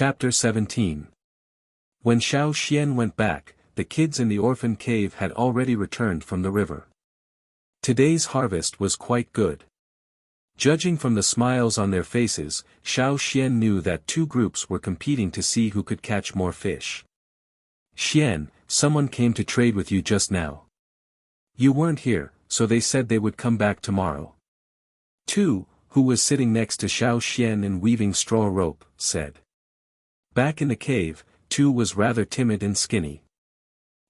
Chapter 17. When Xiao Xian went back, the kids in the orphan cave had already returned from the river. Today's harvest was quite good. Judging from the smiles on their faces, Xiao Xian knew that two groups were competing to see who could catch more fish. "Xian, someone came to trade with you just now. You weren't here, so they said they would come back tomorrow." Tu, who was sitting next to Xiao Xian and weaving straw rope, said. Back in the cave, Tu was rather timid and skinny.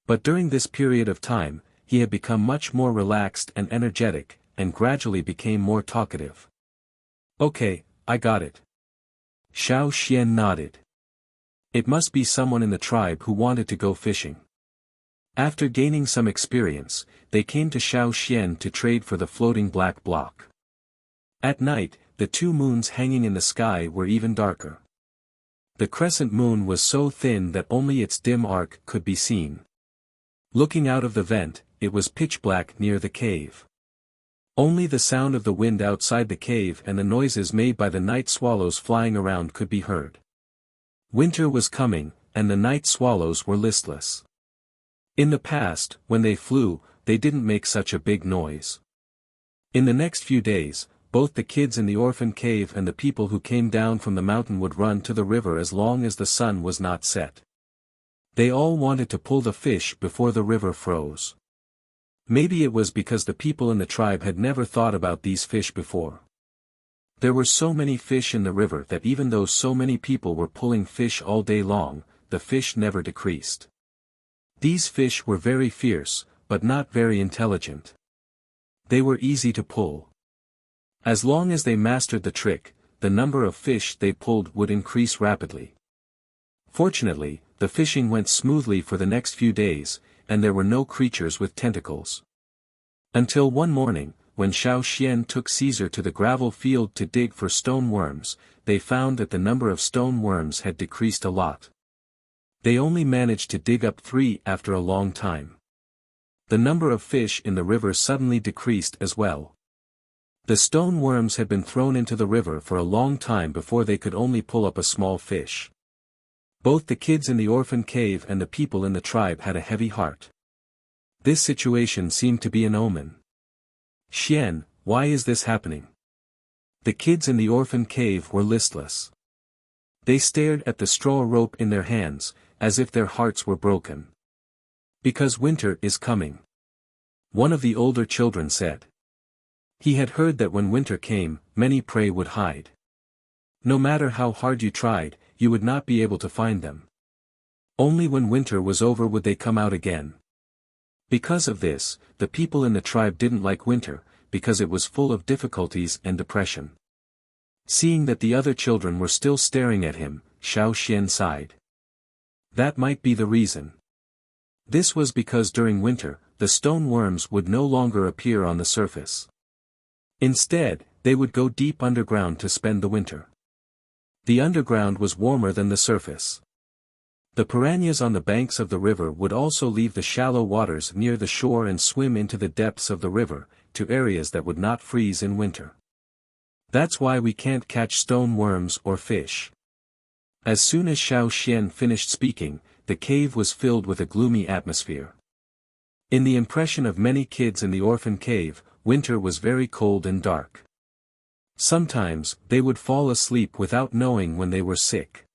But during this period of time, he had become much more relaxed and energetic, and gradually became more talkative. "Okay, I got it." Xiao Xian nodded. It must be someone in the tribe who wanted to go fishing. After gaining some experience, they came to Xiao Xian to trade for the floating black block. At night, the two moons hanging in the sky were even darker. The crescent moon was so thin that only its dim arc could be seen. Looking out of the vent, it was pitch black near the cave. Only the sound of the wind outside the cave and the noises made by the night swallows flying around could be heard. Winter was coming, and the night swallows were listless. In the past, when they flew, they didn't make such a big noise. In the next few days, both the kids in the orphan cave and the people who came down from the mountain would run to the river as long as the sun was not set. They all wanted to pull the fish before the river froze. Maybe it was because the people in the tribe had never thought about these fish before. There were so many fish in the river that even though so many people were pulling fish all day long, the fish never decreased. These fish were very fierce, but not very intelligent. They were easy to pull. As long as they mastered the trick, the number of fish they pulled would increase rapidly. Fortunately, the fishing went smoothly for the next few days, and there were no creatures with tentacles. Until one morning, when Xiao Xian took Caesar to the gravel field to dig for stone worms, they found that the number of stone worms had decreased a lot. They only managed to dig up 3 after a long time. The number of fish in the river suddenly decreased as well. The stone worms had been thrown into the river for a long time before they could only pull up a small fish. Both the kids in the orphan cave and the people in the tribe had a heavy heart. This situation seemed to be an omen. "Xian, why is this happening?" The kids in the orphan cave were listless. They stared at the straw rope in their hands, as if their hearts were broken. "Because winter is coming," one of the older children said. He had heard that when winter came, many prey would hide. No matter how hard you tried, you would not be able to find them. Only when winter was over would they come out again. Because of this, the people in the tribe didn't like winter, because it was full of difficulties and depression. Seeing that the other children were still staring at him, Xiao Xian sighed. That might be the reason. This was because during winter, the stone worms would no longer appear on the surface. Instead, they would go deep underground to spend the winter. The underground was warmer than the surface. The piranhas on the banks of the river would also leave the shallow waters near the shore and swim into the depths of the river, to areas that would not freeze in winter. That's why we can't catch stone worms or fish. As soon as Xiao Xian finished speaking, the cave was filled with a gloomy atmosphere. In the impression of many kids in the orphan cave, winter was very cold and dark. Sometimes, they would fall asleep without knowing when they were sick.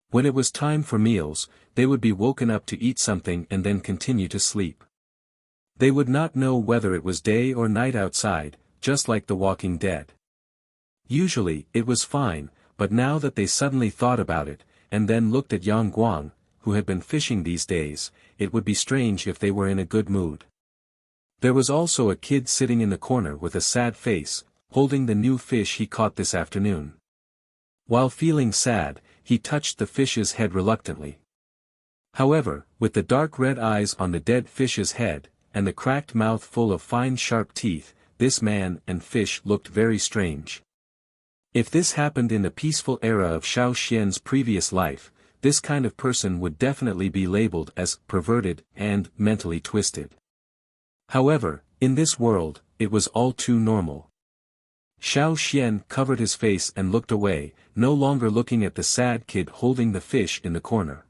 When it was time for meals, they would be woken up to eat something and then continue to sleep. They would not know whether it was day or night outside, just like the Walking Dead. Usually, it was fine, but now that they suddenly thought about it, and then looked at Yang Guang, who had been fishing these days, it would be strange if they were in a good mood. There was also a kid sitting in the corner with a sad face, holding the new fish he caught this afternoon. While feeling sad, he touched the fish's head reluctantly. However, with the dark red eyes on the dead fish's head, and the cracked mouth full of fine sharp teeth, this man and fish looked very strange. If this happened in the peaceful era of Xiao Xian's previous life, this kind of person would definitely be labeled as perverted and mentally twisted. However, in this world, it was all too normal. Xiao Xian covered his face and looked away, no longer looking at the sad kid holding the fish in the corner.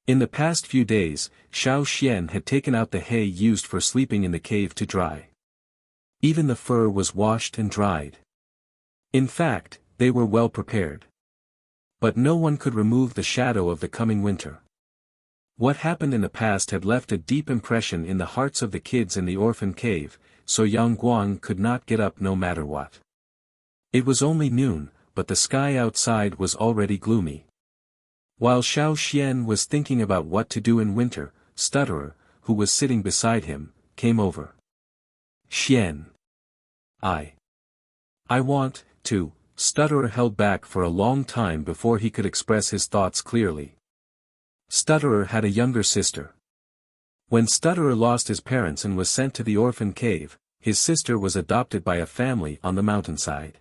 In the past few days, Xiao Xian had taken out the hay used for sleeping in the cave to dry. Even the fur was washed and dried. In fact, they were well prepared. But no one could remove the shadow of the coming winter. What happened in the past had left a deep impression in the hearts of the kids in the orphan cave, so Yang Guang could not get up no matter what. It was only noon, but the sky outside was already gloomy. While Xiao Xian was thinking about what to do in winter, Stutterer, who was sitting beside him, came over. Xian. I want to. Stutterer held back for a long time before he could express his thoughts clearly. Stutterer had a younger sister. When Stutterer lost his parents and was sent to the orphan cave, his sister was adopted by a family on the mountainside.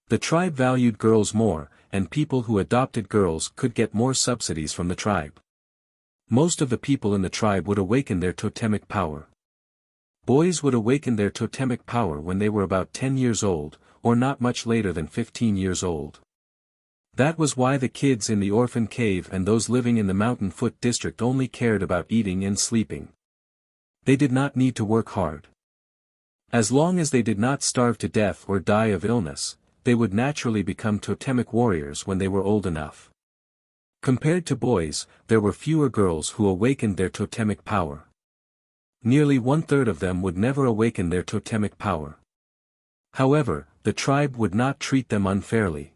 The tribe valued girls more, and people who adopted girls could get more subsidies from the tribe. Most of the people in the tribe would awaken their totemic power. Boys would awaken their totemic power when they were about 10 years old, or not much later than 15 years old. That was why the kids in the orphan cave and those living in the mountain foot district only cared about eating and sleeping. They did not need to work hard. As long as they did not starve to death or die of illness, they would naturally become totemic warriors when they were old enough. Compared to boys, there were fewer girls who awakened their totemic power. Nearly 1/3 of them would never awaken their totemic power. However, the tribe would not treat them unfairly.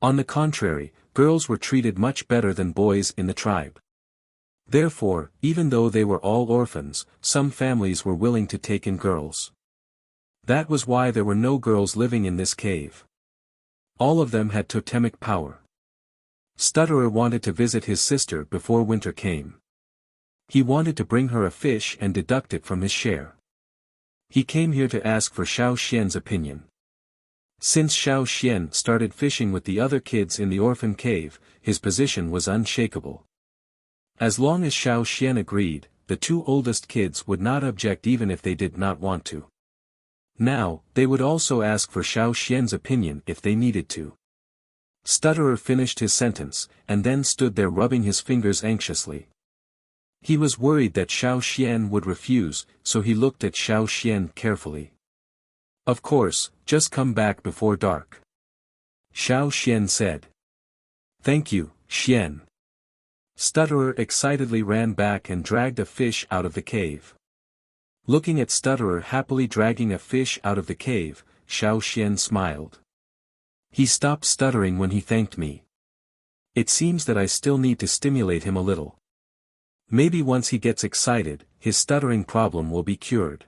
On the contrary, girls were treated much better than boys in the tribe. Therefore, even though they were all orphans, some families were willing to take in girls. That was why there were no girls living in this cave. All of them had totemic power. Stutterer wanted to visit his sister before winter came. He wanted to bring her a fish and deduct it from his share. He came here to ask for Xiao Xian's opinion. Since Xiao Xian started fishing with the other kids in the orphan cave, his position was unshakable. As long as Xiao Xian agreed, the two oldest kids would not object even if they did not want to. Now, they would also ask for Xiao Xian's opinion if they needed to. Stutterer finished his sentence, and then stood there rubbing his fingers anxiously. He was worried that Xiao Xian would refuse, so he looked at Xiao Xian carefully. Of course, just come back before dark. Xiao Xian said. Thank you, Xian. Stutterer excitedly ran back and dragged a fish out of the cave. Looking at Stutterer happily dragging a fish out of the cave, Xiao Xian smiled. He stopped stuttering when he thanked me. It seems that I still need to stimulate him a little. Maybe once he gets excited, his stuttering problem will be cured.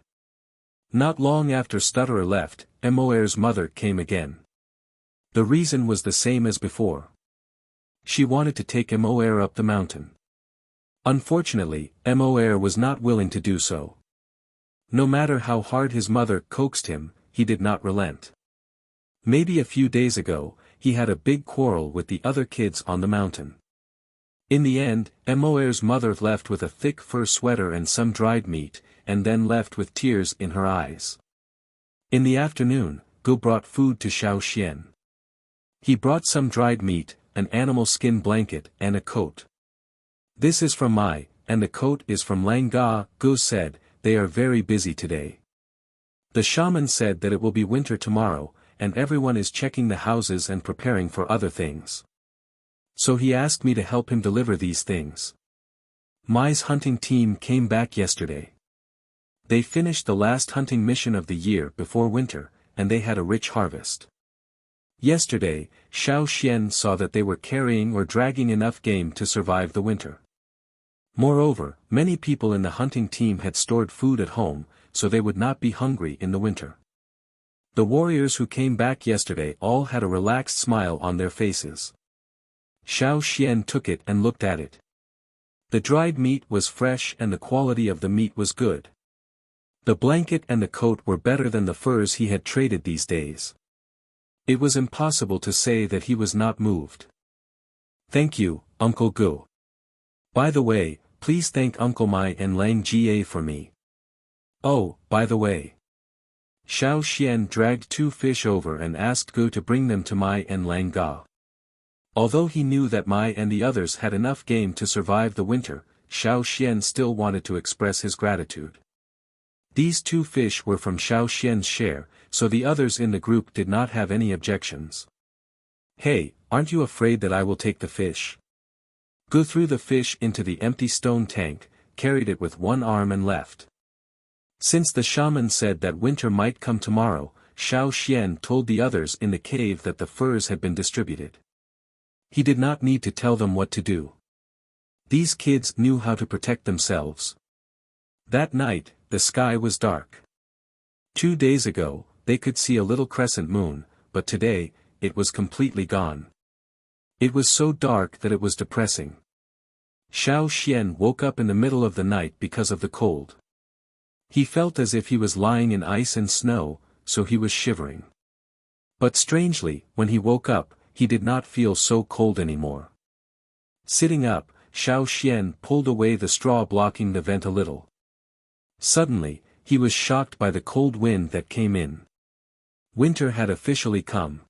Not long after Stutterer left, Moer's mother came again. The reason was the same as before. She wanted to take Moer up the mountain. Unfortunately, Moer was not willing to do so. No matter how hard his mother coaxed him, he did not relent. Maybe a few days ago, he had a big quarrel with the other kids on the mountain. In the end, Moer's mother left with a thick fur sweater and some dried meat, and then left with tears in her eyes. In the afternoon, Gu brought food to Xiao Xian. He brought some dried meat, an animal skin blanket, and a coat. This is from Mai, and the coat is from Lang Ga, Gu said. They are very busy today. The shaman said that it will be winter tomorrow, and everyone is checking the houses and preparing for other things. So he asked me to help him deliver these things. Mai's hunting team came back yesterday. They finished the last hunting mission of the year before winter, and they had a rich harvest. Yesterday, Xiao Xian saw that they were carrying or dragging enough game to survive the winter. Moreover, many people in the hunting team had stored food at home, so they would not be hungry in the winter. The warriors who came back yesterday all had a relaxed smile on their faces. Xiao Xian took it and looked at it. The dried meat was fresh and the quality of the meat was good. The blanket and the coat were better than the furs he had traded these days. It was impossible to say that he was not moved. Thank you, Uncle Gu. By the way, please thank Uncle Mai and Lang Jie for me. Oh, by the way. Xiao Xian dragged 2 fish over and asked Gu to bring them to Mai and Lang Ga. Although he knew that Mai and the others had enough game to survive the winter, Xiao Xian still wanted to express his gratitude. These 2 fish were from Xiao Xian's share, so the others in the group did not have any objections. "Hey, aren't you afraid that I will take the fish?" Gu threw the fish into the empty stone tank, carried it with one arm and left. Since the shaman said that winter might come tomorrow, Xiao Xian told the others in the cave that the furs had been distributed. He did not need to tell them what to do. These kids knew how to protect themselves. That night, the sky was dark. 2 days ago, they could see a little crescent moon, but today, it was completely gone. It was so dark that it was depressing. Xiao Xian woke up in the middle of the night because of the cold. He felt as if he was lying in ice and snow, so he was shivering. But strangely, when he woke up, he did not feel so cold anymore. Sitting up, Xiao Xian pulled away the straw blocking the vent a little. Suddenly, he was shocked by the cold wind that came in. Winter had officially come.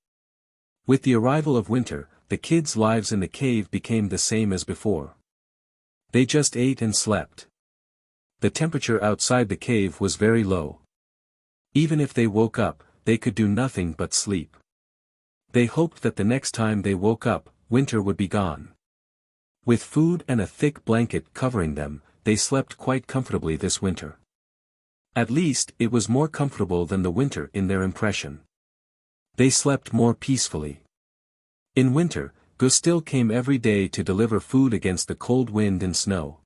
With the arrival of winter, the kids' lives in the cave became the same as before. They just ate and slept. The temperature outside the cave was very low. Even if they woke up, they could do nothing but sleep. They hoped that the next time they woke up, winter would be gone. With food and a thick blanket covering them, they slept quite comfortably this winter. At least, it was more comfortable than the winter in their impression. They slept more peacefully. In winter, Gu still came every day to deliver food against the cold wind and snow.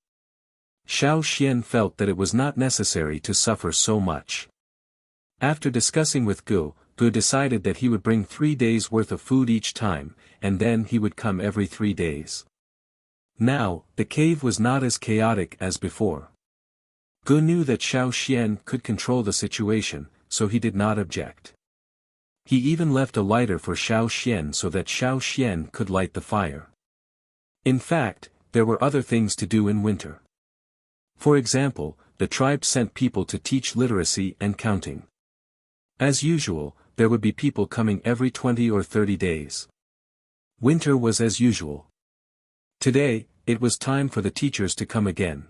Xiao Xian felt that it was not necessary to suffer so much. After discussing with Gu decided that he would bring 3 days' worth of food each time, and then he would come every 3 days. Now, the cave was not as chaotic as before. Gu knew that Xiao Xian could control the situation, so he did not object. He even left a lighter for Xiao Xian so that Xiao Xian could light the fire. In fact, there were other things to do in winter. For example, the tribe sent people to teach literacy and counting. As usual, there would be people coming every 20 or 30 days. Winter was as usual. Today, it was time for the teachers to come again.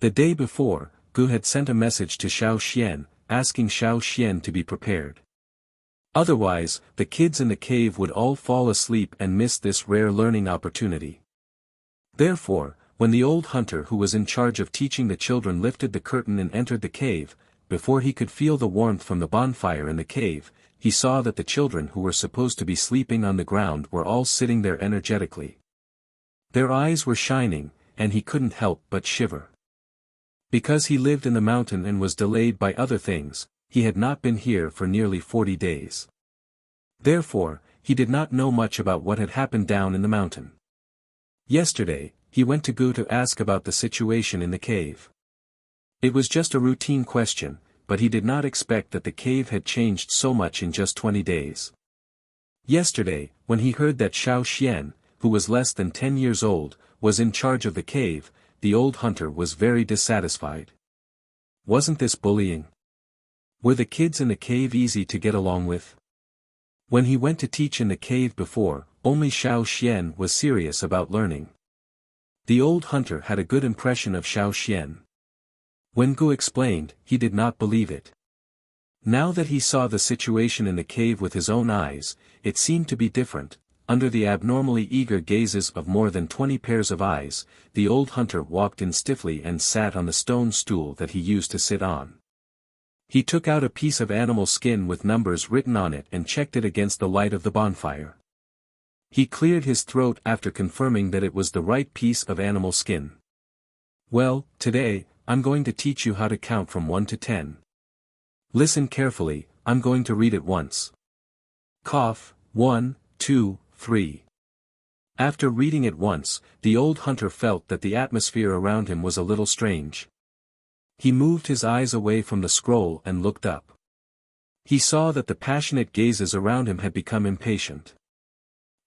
The day before, Gu had sent a message to Xiao Xian, asking Xiao Xian to be prepared. Otherwise, the kids in the cave would all fall asleep and miss this rare learning opportunity. Therefore, when the old hunter who was in charge of teaching the children lifted the curtain and entered the cave, before he could feel the warmth from the bonfire in the cave, he saw that the children who were supposed to be sleeping on the ground were all sitting there energetically. Their eyes were shining, and he couldn't help but shiver. Because he lived in the mountain and was delayed by other things, he had not been here for nearly 40 days. Therefore, he did not know much about what had happened down in the mountain. Yesterday, he went to Gu to ask about the situation in the cave. It was just a routine question, but he did not expect that the cave had changed so much in just 20 days. Yesterday, when he heard that Xiao Xian, who was less than 10 years old, was in charge of the cave, the old hunter was very dissatisfied. Wasn't this bullying? Were the kids in the cave easy to get along with? When he went to teach in the cave before, only Xiao Xian was serious about learning. The old hunter had a good impression of Xiao Xian. When Gu explained, he did not believe it. Now that he saw the situation in the cave with his own eyes, it seemed to be different. Under the abnormally eager gazes of more than 20 pairs of eyes, the old hunter walked in stiffly and sat on the stone stool that he used to sit on. He took out a piece of animal skin with numbers written on it and checked it against the light of the bonfire. He cleared his throat after confirming that it was the right piece of animal skin. Well, today, I'm going to teach you how to count from 1 to 10. Listen carefully, I'm going to read it once. Cough, 1, 2, 3. After reading it once, the old hunter felt that the atmosphere around him was a little strange. He moved his eyes away from the scroll and looked up. He saw that the passionate gazes around him had become impatient.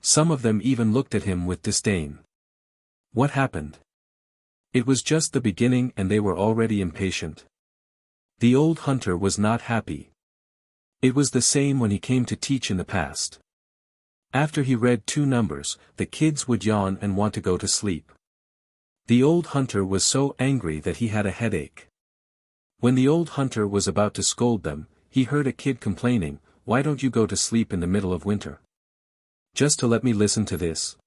Some of them even looked at him with disdain. What happened? It was just the beginning and they were already impatient. The old hunter was not happy. It was the same when he came to teach in the past. After he read 2 numbers, the kids would yawn and want to go to sleep. The old hunter was so angry that he had a headache. When the old hunter was about to scold them, he heard a kid complaining, "Why don't you go to sleep in the middle of winter? Just to let me listen to this?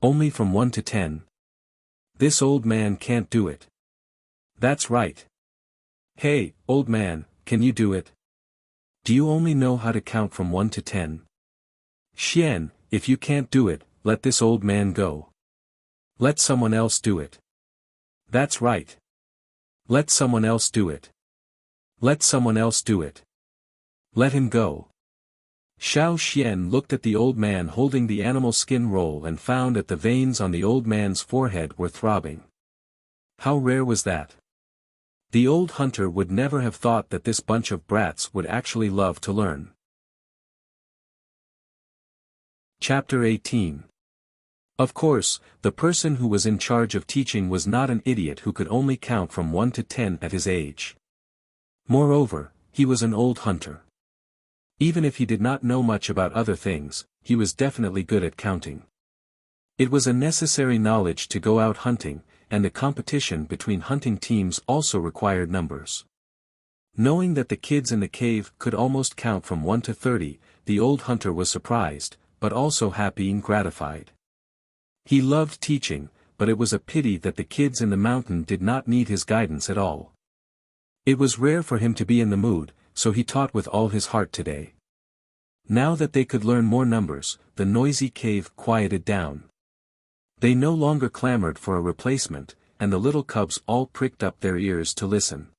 Only from 1 to 10. This old man can't do it." "That's right. Hey, old man, can you do it? Do you only know how to count from 1 to 10? Xian, if you can't do it, let this old man go. Let someone else do it." "That's right. Let someone else do it. Let someone else do it. Let him go." Xiao Xian looked at the old man holding the animal skin roll and found that the veins on the old man's forehead were throbbing. How rare was that? The old hunter would never have thought that this bunch of brats would actually love to learn. Chapter 18. Of course, the person who was in charge of teaching was not an idiot who could only count from 1 to 10 at his age. Moreover, he was an old hunter. Even if he did not know much about other things, he was definitely good at counting. It was a necessary knowledge to go out hunting, and the competition between hunting teams also required numbers. Knowing that the kids in the cave could almost count from 1 to 30, the old hunter was surprised, but also happy and gratified. He loved teaching, but it was a pity that the kids in the mountain did not need his guidance at all. It was rare for him to be in the mood, so he taught with all his heart today. Now that they could learn more numbers, the noisy cave quieted down. They no longer clamored for a replacement, and the little cubs all pricked up their ears to listen.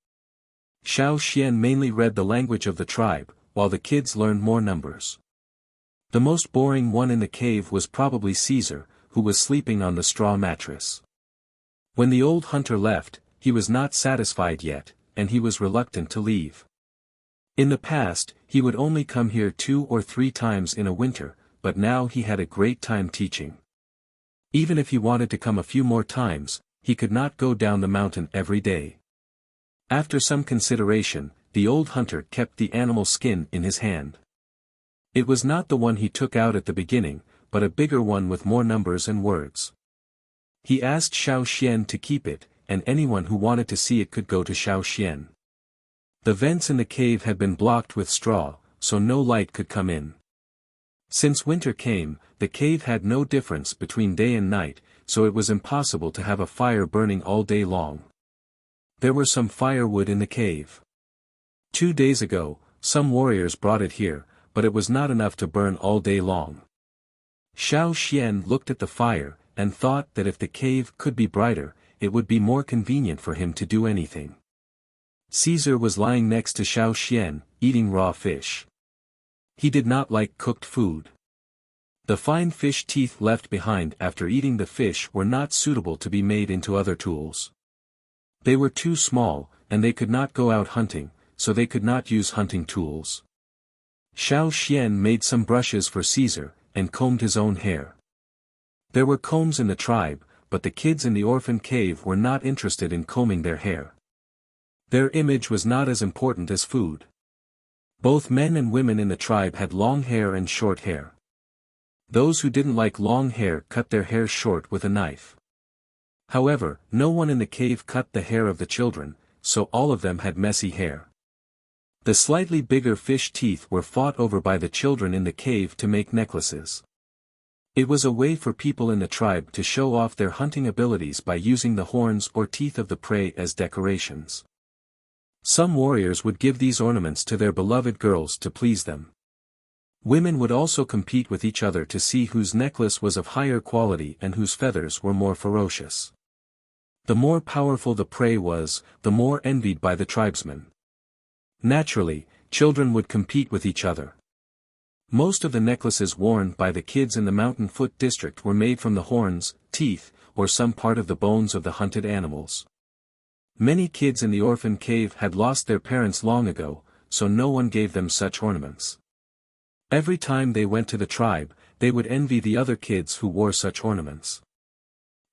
Xiao Xian mainly read the language of the tribe, while the kids learned more numbers. The most boring one in the cave was probably Caesar, who was sleeping on the straw mattress. When the old hunter left, he was not satisfied yet, and he was reluctant to leave. In the past, he would only come here 2 or 3 times in a winter, but now he had a great time teaching. Even if he wanted to come a few more times, he could not go down the mountain every day. After some consideration, the old hunter kept the animal skin in his hand. It was not the one he took out at the beginning, but a bigger one with more numbers and words. He asked Xiao Xian to keep it, and anyone who wanted to see it could go to Xiao Xian. The vents in the cave had been blocked with straw, so no light could come in. Since winter came, the cave had no difference between day and night, so it was impossible to have a fire burning all day long. There were some firewood in the cave. 2 days ago, some warriors brought it here, but it was not enough to burn all day long. Xiao Xian looked at the fire, and thought that if the cave could be brighter, it would be more convenient for him to do anything. Caesar was lying next to Xiao Xian, eating raw fish. He did not like cooked food. The fine fish teeth left behind after eating the fish were not suitable to be made into other tools. They were too small, and they could not go out hunting, so they could not use hunting tools. Xiao Xian made some brushes for Caesar, and combed his own hair. There were combs in the tribe, but the kids in the orphan cave were not interested in combing their hair. Their image was not as important as food. Both men and women in the tribe had long hair and short hair. Those who didn't like long hair cut their hair short with a knife. However, no one in the cave cut the hair of the children, so all of them had messy hair. The slightly bigger fish teeth were fought over by the children in the cave to make necklaces. It was a way for people in the tribe to show off their hunting abilities by using the horns or teeth of the prey as decorations. Some warriors would give these ornaments to their beloved girls to please them. Women would also compete with each other to see whose necklace was of higher quality and whose feathers were more ferocious. The more powerful the prey was, the more envied by the tribesmen. Naturally, children would compete with each other. Most of the necklaces worn by the kids in the Mountain Foot district were made from the horns, teeth, or some part of the bones of the hunted animals. Many kids in the orphan cave had lost their parents long ago, so no one gave them such ornaments. Every time they went to the tribe, they would envy the other kids who wore such ornaments.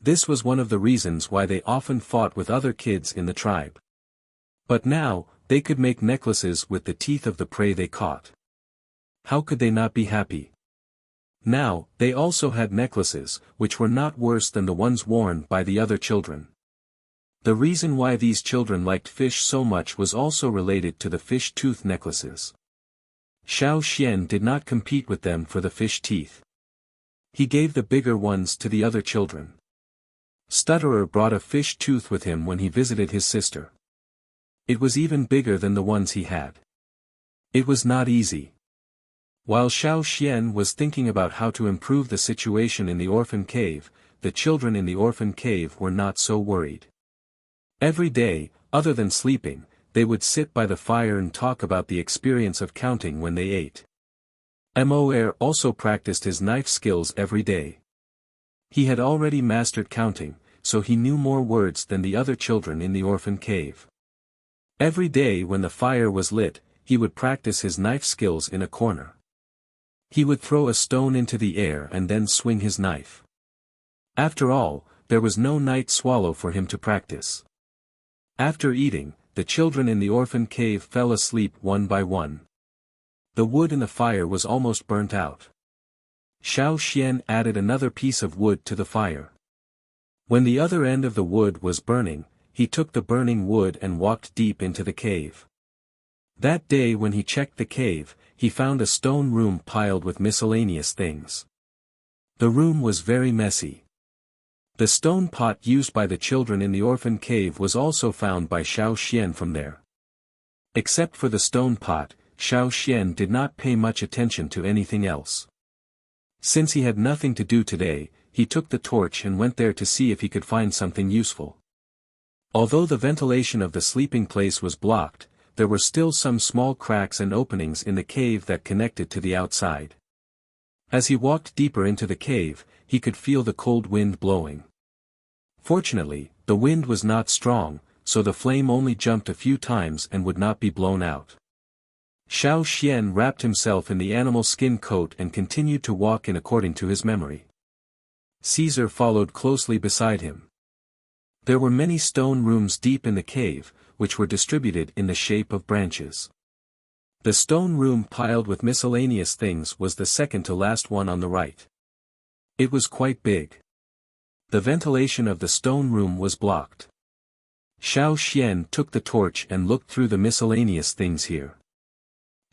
This was one of the reasons why they often fought with other kids in the tribe. But now, They could make necklaces with the teeth of the prey they caught. How could they not be happy? Now, they also had necklaces, which were not worse than the ones worn by the other children. The reason why these children liked fish so much was also related to the fish tooth necklaces. Xiao Xian did not compete with them for the fish teeth. He gave the bigger ones to the other children. Stutterer brought a fish tooth with him when he visited his sister. It was even bigger than the ones he had. It was not easy. While Xiao Xian was thinking about how to improve the situation in the orphan cave, the children in the orphan cave were not so worried. Every day, other than sleeping, they would sit by the fire and talk about the experience of counting when they ate. Moer also practiced his knife skills every day. He had already mastered counting, so he knew more words than the other children in the orphan cave. Every day when the fire was lit, he would practice his knife skills in a corner. He would throw a stone into the air and then swing his knife. After all, there was no night swallow for him to practice. After eating, the children in the orphan cave fell asleep one by one. The wood in the fire was almost burnt out. Xiao Xian added another piece of wood to the fire. When the other end of the wood was burning, he took the burning wood and walked deep into the cave. That day when he checked the cave, he found a stone room piled with miscellaneous things. The room was very messy. The stone pot used by the children in the orphan cave was also found by Xiao Xian from there. Except for the stone pot, Xiao Xian did not pay much attention to anything else. Since he had nothing to do today, he took the torch and went there to see if he could find something useful. Although the ventilation of the sleeping place was blocked, there were still some small cracks and openings in the cave that connected to the outside. As he walked deeper into the cave, he could feel the cold wind blowing. Fortunately, the wind was not strong, so the flame only jumped a few times and would not be blown out. Xiao Xian wrapped himself in the animal skin coat and continued to walk in according to his memory. Caesar followed closely beside him. There were many stone rooms deep in the cave, which were distributed in the shape of branches. The stone room piled with miscellaneous things was the second to last one on the right. It was quite big. The ventilation of the stone room was blocked. Xiao Xian took the torch and looked through the miscellaneous things here.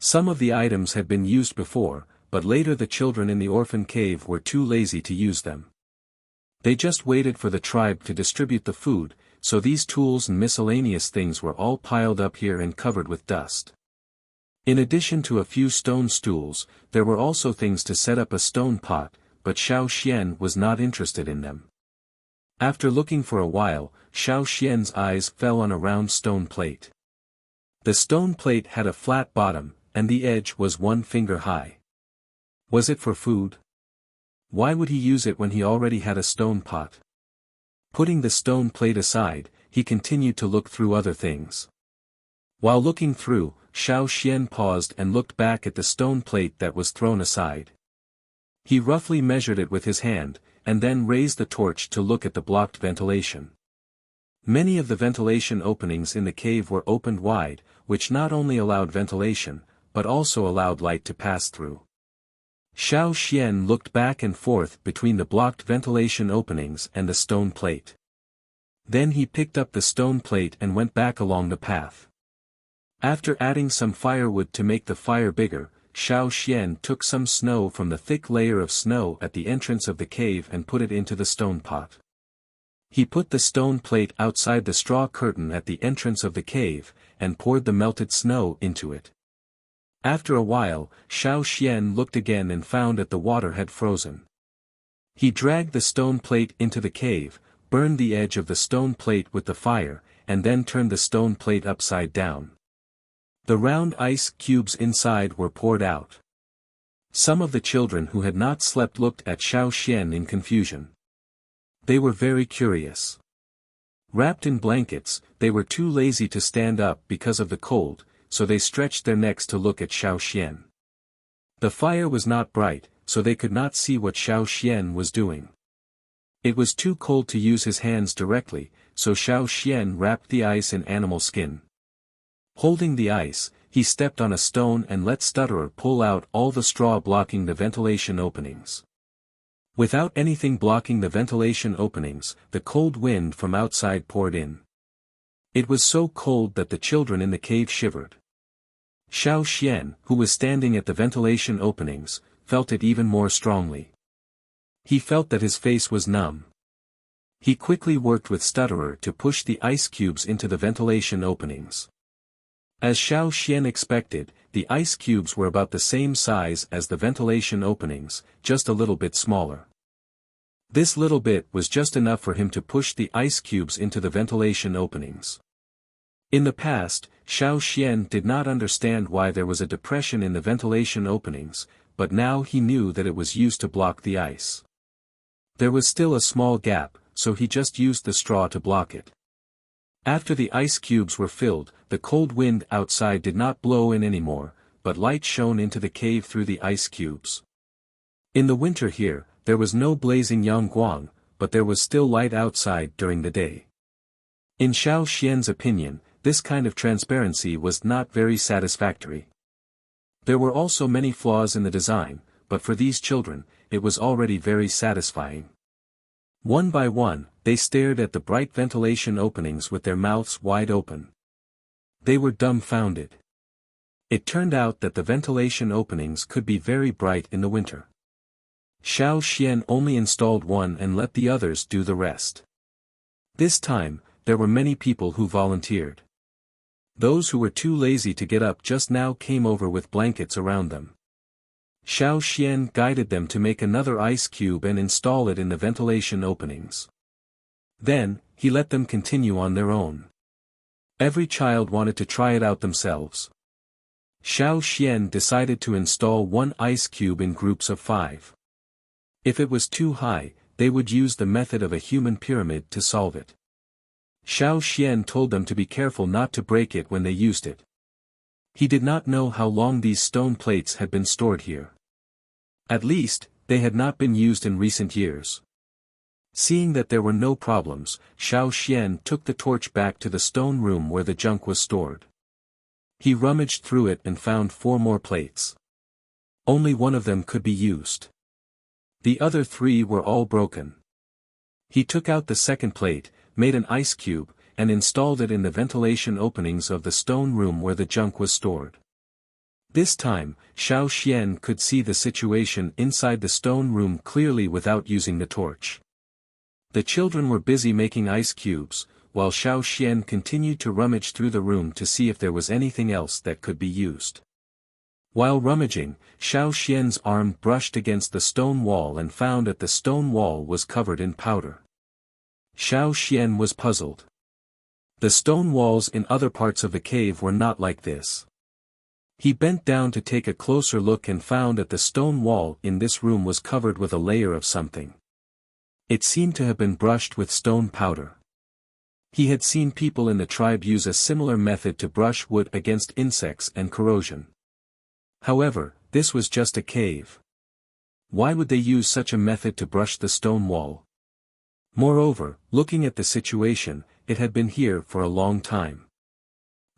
Some of the items had been used before, but later the children in the orphan cave were too lazy to use them. They just waited for the tribe to distribute the food, so these tools and miscellaneous things were all piled up here and covered with dust. In addition to a few stone stools, there were also things to set up a stone pot, but Xiao Xian was not interested in them. After looking for a while, Xiao Xian's eyes fell on a round stone plate. The stone plate had a flat bottom, and the edge was 1 finger high. Was it for food? Why would he use it when he already had a stone pot? Putting the stone plate aside, he continued to look through other things. While looking through, Xiao Xian paused and looked back at the stone plate that was thrown aside. He roughly measured it with his hand, and then raised the torch to look at the blocked ventilation. Many of the ventilation openings in the cave were opened wide, which not only allowed ventilation, but also allowed light to pass through. Xiao Xian looked back and forth between the blocked ventilation openings and the stone plate. Then he picked up the stone plate and went back along the path. After adding some firewood to make the fire bigger, Xiao Xian took some snow from the thick layer of snow at the entrance of the cave and put it into the stone pot. He put the stone plate outside the straw curtain at the entrance of the cave, and poured the melted snow into it. After a while, Xiao Xian looked again and found that the water had frozen. He dragged the stone plate into the cave, burned the edge of the stone plate with the fire, and then turned the stone plate upside down. The round ice cubes inside were poured out. Some of the children who had not slept looked at Xiao Xian in confusion. They were very curious. Wrapped in blankets, they were too lazy to stand up because of the cold, so they stretched their necks to look at Xiao Xian. The fire was not bright, so they could not see what Xiao Xian was doing. It was too cold to use his hands directly, so Xiao Xian wrapped the ice in animal skin. Holding the ice, he stepped on a stone and let Stutterer pull out all the straw blocking the ventilation openings. Without anything blocking the ventilation openings, the cold wind from outside poured in. It was so cold that the children in the cave shivered. Xiao Xian, who was standing at the ventilation openings, felt it even more strongly. He felt that his face was numb. He quickly worked with Stutterer to push the ice cubes into the ventilation openings. As Xiao Xian expected, the ice cubes were about the same size as the ventilation openings, just a little bit smaller. This little bit was just enough for him to push the ice cubes into the ventilation openings. In the past, Xiao Xian did not understand why there was a depression in the ventilation openings, but now he knew that it was used to block the ice. There was still a small gap, so he just used the straw to block it. After the ice cubes were filled, the cold wind outside did not blow in anymore, but light shone into the cave through the ice cubes. In the winter here, there was no blazing Yangguang, but there was still light outside during the day. In Xiao Xian's opinion, this kind of transparency was not very satisfactory. There were also many flaws in the design, but for these children, it was already very satisfying. One by one, they stared at the bright ventilation openings with their mouths wide open. They were dumbfounded. It turned out that the ventilation openings could be very bright in the winter. Xiao Xian only installed one and let the others do the rest. This time, there were many people who volunteered. Those who were too lazy to get up just now came over with blankets around them. Xiao Xian guided them to make another ice cube and install it in the ventilation openings. Then, he let them continue on their own. Every child wanted to try it out themselves. Xiao Xian decided to install one ice cube in groups of 5. If it was too high, they would use the method of a human pyramid to solve it. Xiao Xian told them to be careful not to break it when they used it. He did not know how long these stone plates had been stored here. At least, they had not been used in recent years. Seeing that there were no problems, Xiao Xian took the torch back to the stone room where the junk was stored. He rummaged through it and found 4 more plates. Only one of them could be used. The other 3 were all broken. He took out the second plate, made an ice cube, and installed it in the ventilation openings of the stone room where the junk was stored. This time, Xiao Xian could see the situation inside the stone room clearly without using the torch. The children were busy making ice cubes, while Xiao Xian continued to rummage through the room to see if there was anything else that could be used. While rummaging, Xiao Xian's arm brushed against the stone wall and found that the stone wall was covered in powder. Xiao Xian was puzzled. The stone walls in other parts of the cave were not like this. He bent down to take a closer look and found that the stone wall in this room was covered with a layer of something. It seemed to have been brushed with stone powder. He had seen people in the tribe use a similar method to brush wood against insects and corrosion. However, this was just a cave. Why would they use such a method to brush the stone wall? Moreover, looking at the situation, it had been here for a long time.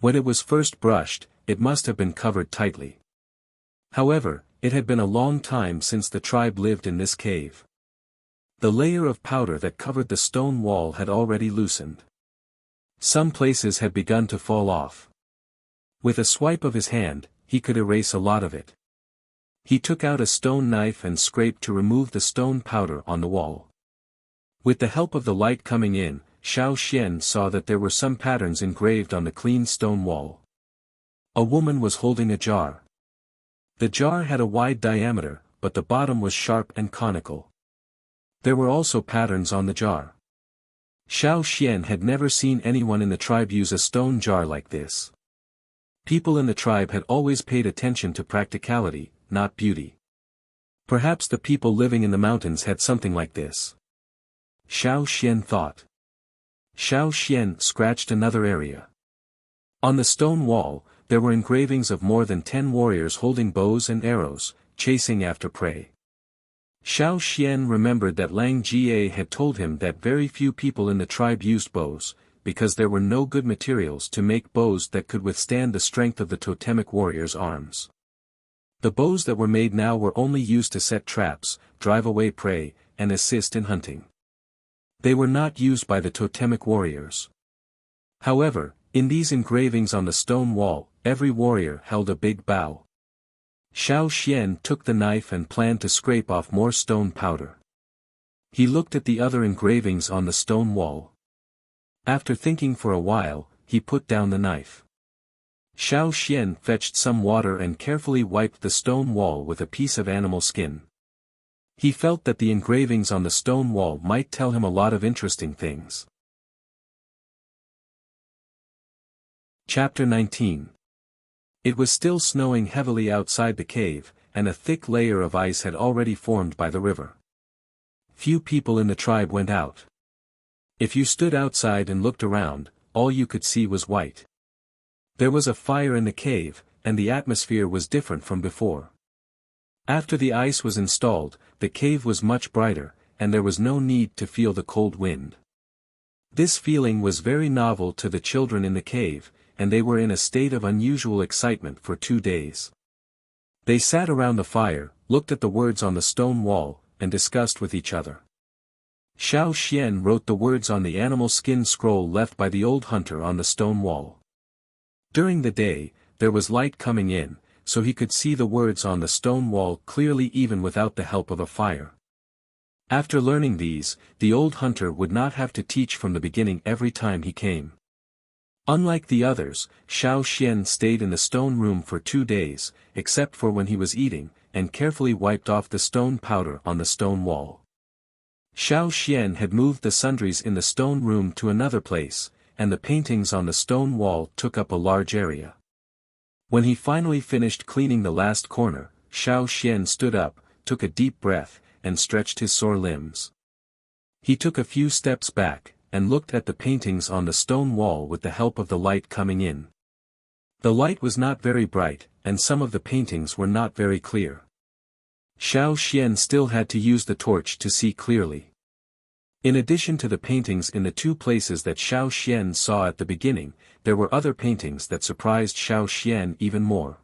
When it was first brushed, it must have been covered tightly. However, it had been a long time since the tribe lived in this cave. The layer of powder that covered the stone wall had already loosened. Some places had begun to fall off. With a swipe of his hand, he could erase a lot of it. He took out a stone knife and scraped to remove the stone powder on the wall. With the help of the light coming in, Xiao Xian saw that there were some patterns engraved on the clean stone wall. A woman was holding a jar. The jar had a wide diameter, but the bottom was sharp and conical. There were also patterns on the jar. Xiao Xian had never seen anyone in the tribe use a stone jar like this. People in the tribe had always paid attention to practicality, not beauty. Perhaps the people living in the mountains had something like this. Xiao Xian thought. Xiao Xian scratched another area. On the stone wall, there were engravings of more than 10 warriors holding bows and arrows, chasing after prey. Xiao Xian remembered that Lang Jie had told him that very few people in the tribe used bows, because there were no good materials to make bows that could withstand the strength of the totemic warrior's arms. The bows that were made now were only used to set traps, drive away prey, and assist in hunting. They were not used by the totemic warriors. However, in these engravings on the stone wall, every warrior held a big bow. Xiao Xian took the knife and planned to scrape off more stone powder. He looked at the other engravings on the stone wall. After thinking for a while, he put down the knife. Xiao Xian fetched some water and carefully wiped the stone wall with a piece of animal skin. He felt that the engravings on the stone wall might tell him a lot of interesting things. Chapter 19. It was still snowing heavily outside the cave, and a thick layer of ice had already formed by the river. Few people in the tribe went out. If you stood outside and looked around, all you could see was white. There was a fire in the cave, and the atmosphere was different from before. After the ice was installed, the cave was much brighter, and there was no need to feel the cold wind. This feeling was very novel to the children in the cave, and they were in a state of unusual excitement for 2 days. They sat around the fire, looked at the words on the stone wall, and discussed with each other. Xiao Xian wrote the words on the animal skin scroll left by the old hunter on the stone wall. During the day, there was light coming in, so he could see the words on the stone wall clearly even without the help of a fire. After learning these, the old hunter would not have to teach from the beginning every time he came. Unlike the others, Xiao Xian stayed in the stone room for 2 days, except for when he was eating, and carefully wiped off the stone powder on the stone wall. Xiao Xian had moved the sundries in the stone room to another place, and the paintings on the stone wall took up a large area. When he finally finished cleaning the last corner, Xiao Xian stood up, took a deep breath, and stretched his sore limbs. He took a few steps back, and looked at the paintings on the stone wall with the help of the light coming in. The light was not very bright, and some of the paintings were not very clear. Xiao Xian still had to use the torch to see clearly. In addition to the paintings in the 2 places that Xiao Xian saw at the beginning, there were other paintings that surprised Xiao Xian even more.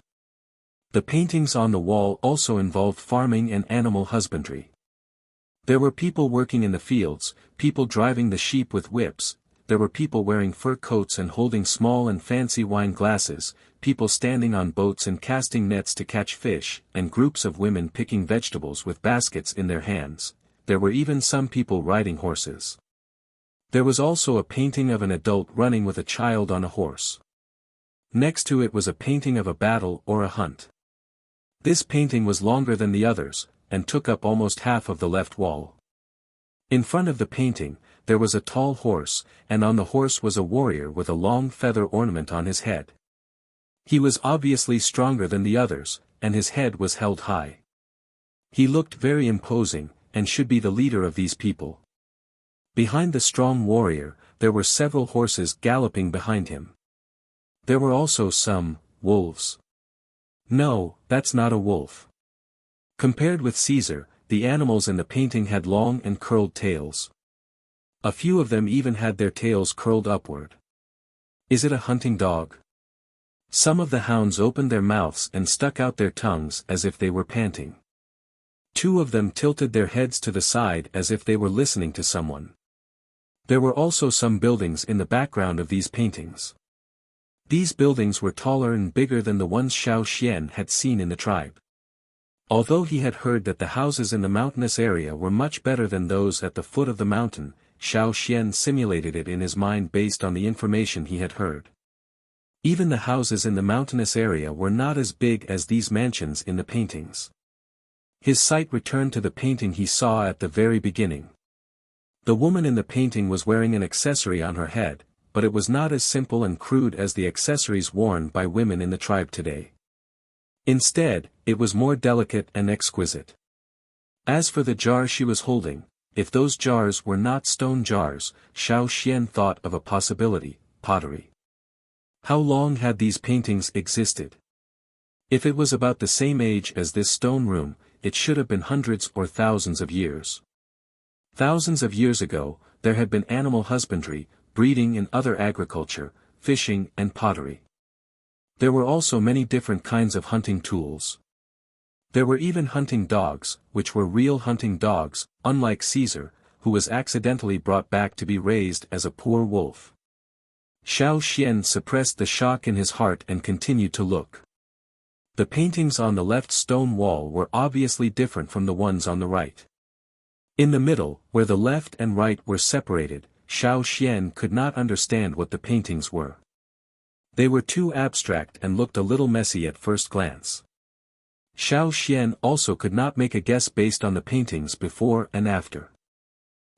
The paintings on the wall also involved farming and animal husbandry. There were people working in the fields, people driving the sheep with whips, there were people wearing fur coats and holding small and fancy wine glasses, people standing on boats and casting nets to catch fish, and groups of women picking vegetables with baskets in their hands. There were even some people riding horses. There was also a painting of an adult running with a child on a horse. Next to it was a painting of a battle or a hunt. This painting was longer than the others, and took up almost half of the left wall. In front of the painting, there was a tall horse, and on the horse was a warrior with a long feather ornament on his head. He was obviously stronger than the others, and his head was held high. He looked very imposing, and should be the leader of these people. Behind the strong warrior, there were several horses galloping behind him. There were also some wolves. No, that's not a wolf. Compared with Caesar, the animals in the painting had long and curled tails. A few of them even had their tails curled upward. Is it a hunting dog? Some of the hounds opened their mouths and stuck out their tongues as if they were panting. 2 of them tilted their heads to the side as if they were listening to someone. There were also some buildings in the background of these paintings. These buildings were taller and bigger than the ones Xiao Xian had seen in the tribe. Although he had heard that the houses in the mountainous area were much better than those at the foot of the mountain, Xiao Xian simulated it in his mind based on the information he had heard. Even the houses in the mountainous area were not as big as these mansions in the paintings. His sight returned to the painting he saw at the very beginning. The woman in the painting was wearing an accessory on her head, but it was not as simple and crude as the accessories worn by women in the tribe today. Instead, it was more delicate and exquisite. As for the jar she was holding, if those jars were not stone jars, Xiao Xian thought of a possibility: pottery. How long had these paintings existed? If it was about the same age as this stone room, it should have been hundreds or thousands of years. Thousands of years ago, there had been animal husbandry, breeding and other agriculture, fishing and pottery. There were also many different kinds of hunting tools. There were even hunting dogs, which were real hunting dogs, unlike Caesar, who was accidentally brought back to be raised as a poor wolf. Xiao Xian suppressed the shock in his heart and continued to look. The paintings on the left stone wall were obviously different from the ones on the right. In the middle, where the left and right were separated, Xiao Xian could not understand what the paintings were. They were too abstract and looked a little messy at first glance. Xiao Xian also could not make a guess based on the paintings before and after.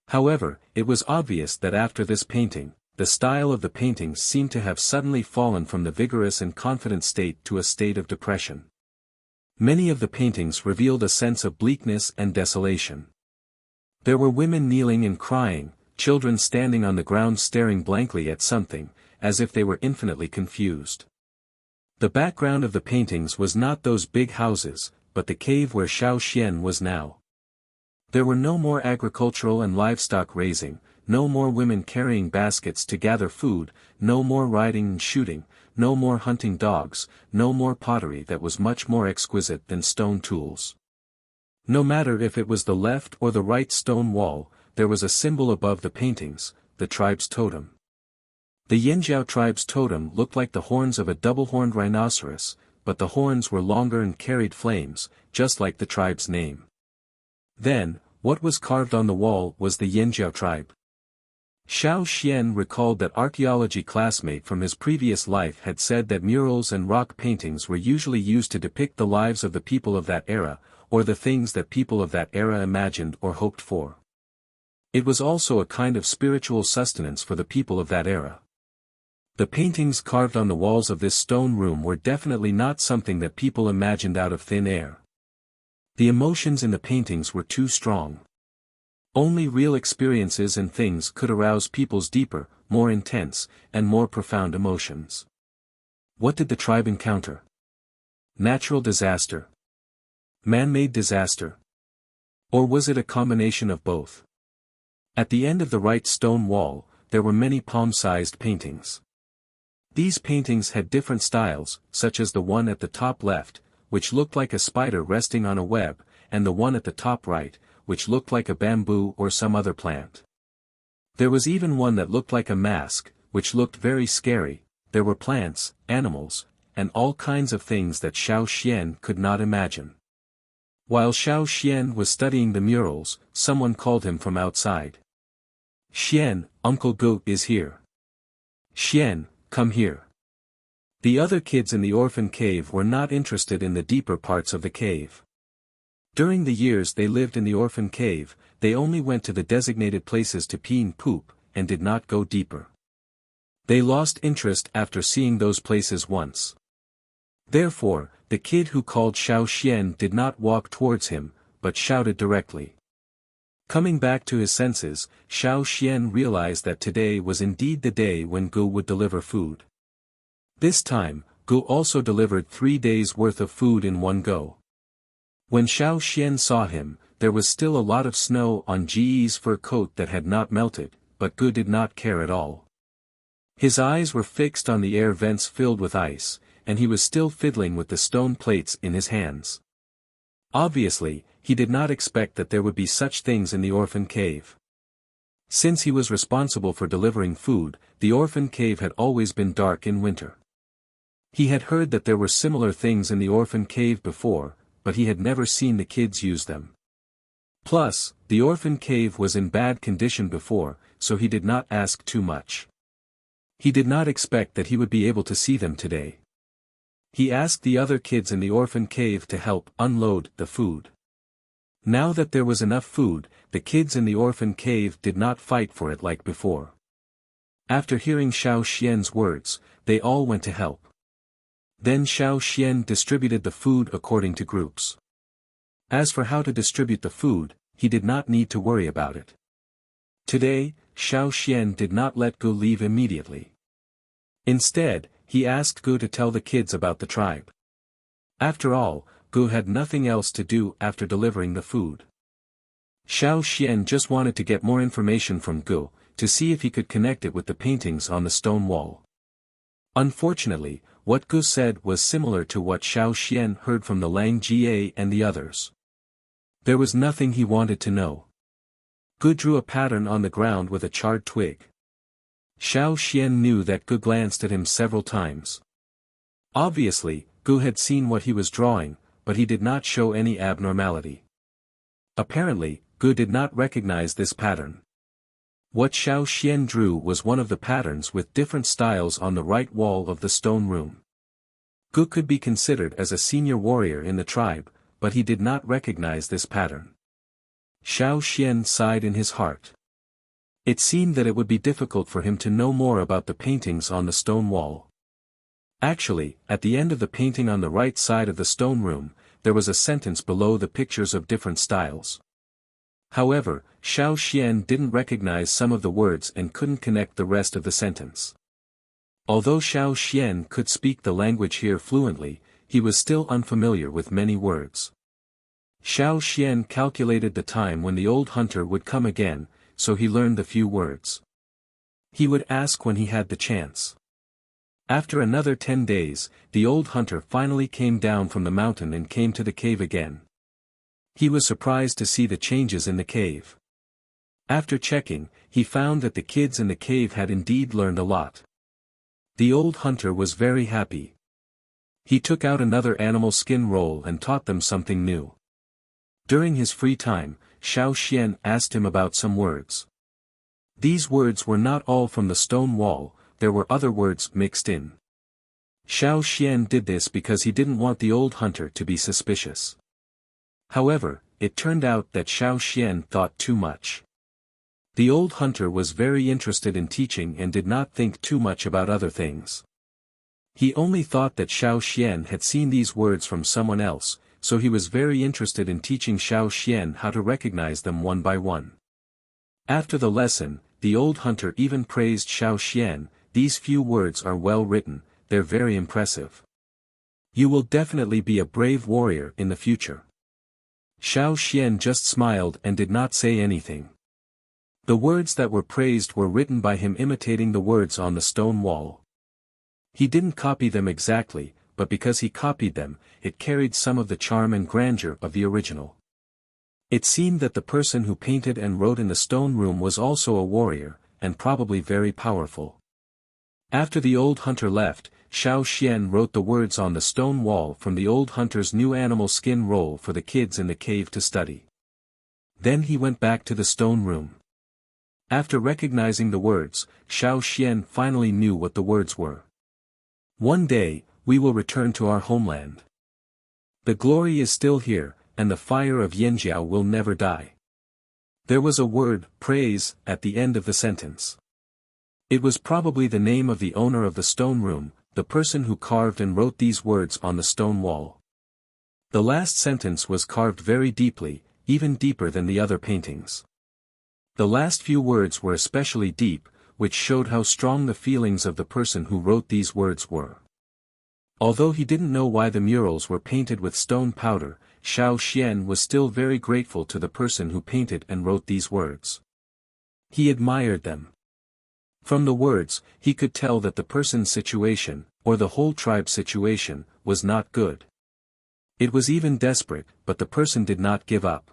However, it was obvious that after this painting, the style of the paintings seemed to have suddenly fallen from the vigorous and confident state to a state of depression. Many of the paintings revealed a sense of bleakness and desolation. There were women kneeling and crying, children standing on the ground staring blankly at something, as if they were infinitely confused. The background of the paintings was not those big houses, but the cave where Xiao Xian was now. There were no more agricultural and livestock raising, no more women carrying baskets to gather food, no more riding and shooting, no more hunting dogs, no more pottery that was much more exquisite than stone tools. No matter if it was the left or the right stone wall, there was a symbol above the paintings, the tribe's totem. The Yanjiao tribe's totem looked like the horns of a double-horned rhinoceros, but the horns were longer and carried flames, just like the tribe's name. Then, what was carved on the wall was the Yanjiao tribe. Xiao Xian recalled that archaeology classmate from his previous life had said that murals and rock paintings were usually used to depict the lives of the people of that era, or the things that people of that era imagined or hoped for. It was also a kind of spiritual sustenance for the people of that era. The paintings carved on the walls of this stone room were definitely not something that people imagined out of thin air. The emotions in the paintings were too strong. Only real experiences and things could arouse people's deeper, more intense, and more profound emotions. What did the tribe encounter? Natural disaster? Man-made disaster? Or was it a combination of both? At the end of the right stone wall, there were many palm-sized paintings. These paintings had different styles, such as the one at the top left, which looked like a spider resting on a web, and the one at the top right, which looked like a bamboo or some other plant. There was even one that looked like a mask, which looked very scary. There were plants, animals, and all kinds of things that Xiao Xian could not imagine. While Xiao Xian was studying the murals, someone called him from outside. "Xian, Uncle Gu is here. Xian, come here." The other kids in the orphan cave were not interested in the deeper parts of the cave. During the years they lived in the orphan cave, they only went to the designated places to pee and poop, and did not go deeper. They lost interest after seeing those places once. Therefore, the kid who called Xiao Xian did not walk towards him, but shouted directly. Coming back to his senses, Xiao Xian realized that today was indeed the day when Gu would deliver food. This time, Gu also delivered 3 days' worth of food in one go. When Xiao Xian saw him, there was still a lot of snow on Ji's fur coat that had not melted, but Gu did not care at all. His eyes were fixed on the air vents filled with ice, and he was still fiddling with the stone plates in his hands. Obviously, he did not expect that there would be such things in the orphan cave. Since he was responsible for delivering food, the orphan cave had always been dark in winter. He had heard that there were similar things in the orphan cave before, but he had never seen the kids use them. Plus, the orphan cave was in bad condition before, so he did not ask too much. He did not expect that he would be able to see them today. He asked the other kids in the orphan cave to help unload the food. Now that there was enough food, the kids in the orphan cave did not fight for it like before. After hearing Xiao Xian's words, they all went to help. Then Xiao Xian distributed the food according to groups. As for how to distribute the food, he did not need to worry about it. Today, Xiao Xian did not let Gu leave immediately. Instead, he asked Gu to tell the kids about the tribe. After all, Gu had nothing else to do after delivering the food. Xiao Xian just wanted to get more information from Gu. to see if he could connect it with the paintings on the stone wall. Unfortunately, what Gu said was similar to what Xiao Xian heard from the Lang Jie and the others. There was nothing he wanted to know. Gu drew a pattern on the ground with a charred twig. Xiao Xian knew that Gu glanced at him several times. Obviously, Gu had seen what he was drawing, but he did not show any abnormality. Apparently, Gu did not recognize this pattern. What Xiao Xian drew was one of the patterns with different styles on the right wall of the stone room. Gu could be considered as a senior warrior in the tribe, but he did not recognize this pattern. Xiao Xian sighed in his heart. It seemed that it would be difficult for him to know more about the paintings on the stone wall. Actually, at the end of the painting on the right side of the stone room, there was a sentence below the pictures of different styles. However, Xiao Xian didn't recognize some of the words and couldn't connect the rest of the sentence. Although Xiao Xian could speak the language here fluently, he was still unfamiliar with many words. Xiao Xian calculated the time when the old hunter would come again, so he learned the few words. He would ask when he had the chance. After another 10 days, the old hunter finally came down from the mountain and came to the cave again. He was surprised to see the changes in the cave. After checking, he found that the kids in the cave had indeed learned a lot. The old hunter was very happy. He took out another animal skin roll and taught them something new. During his free time, Xiao Xian asked him about some words. These words were not all from the stone wall, there were other words mixed in. Xiao Xian did this because he didn't want the old hunter to be suspicious. However, it turned out that Xiao Xian thought too much. The old hunter was very interested in teaching and did not think too much about other things. He only thought that Xiao Xian had seen these words from someone else, so he was very interested in teaching Xiao Xian how to recognize them one by one. After the lesson, the old hunter even praised Xiao Xian, "These few words are well written, they're very impressive. You will definitely be a brave warrior in the future." Xiao Xian just smiled and did not say anything. The words that were praised were written by him imitating the words on the stone wall. He didn't copy them exactly, but because he copied them, it carried some of the charm and grandeur of the original. It seemed that the person who painted and wrote in the stone room was also a warrior, and probably very powerful. After the old hunter left, Xiao Xian wrote the words on the stone wall from the old hunter's new animal skin roll for the kids in the cave to study. Then he went back to the stone room. After recognizing the words, Xiao Xian finally knew what the words were. "One day, we will return to our homeland. The glory is still here, and the fire of Yanjiao will never die." There was a word, praise, at the end of the sentence. It was probably the name of the owner of the stone room, the person who carved and wrote these words on the stone wall. The last sentence was carved very deeply, even deeper than the other paintings. The last few words were especially deep, which showed how strong the feelings of the person who wrote these words were. Although he didn't know why the murals were painted with stone powder, Xiao Xian was still very grateful to the person who painted and wrote these words. He admired them. From the words, he could tell that the person's situation, or the whole tribe's situation, was not good. It was even desperate, but the person did not give up.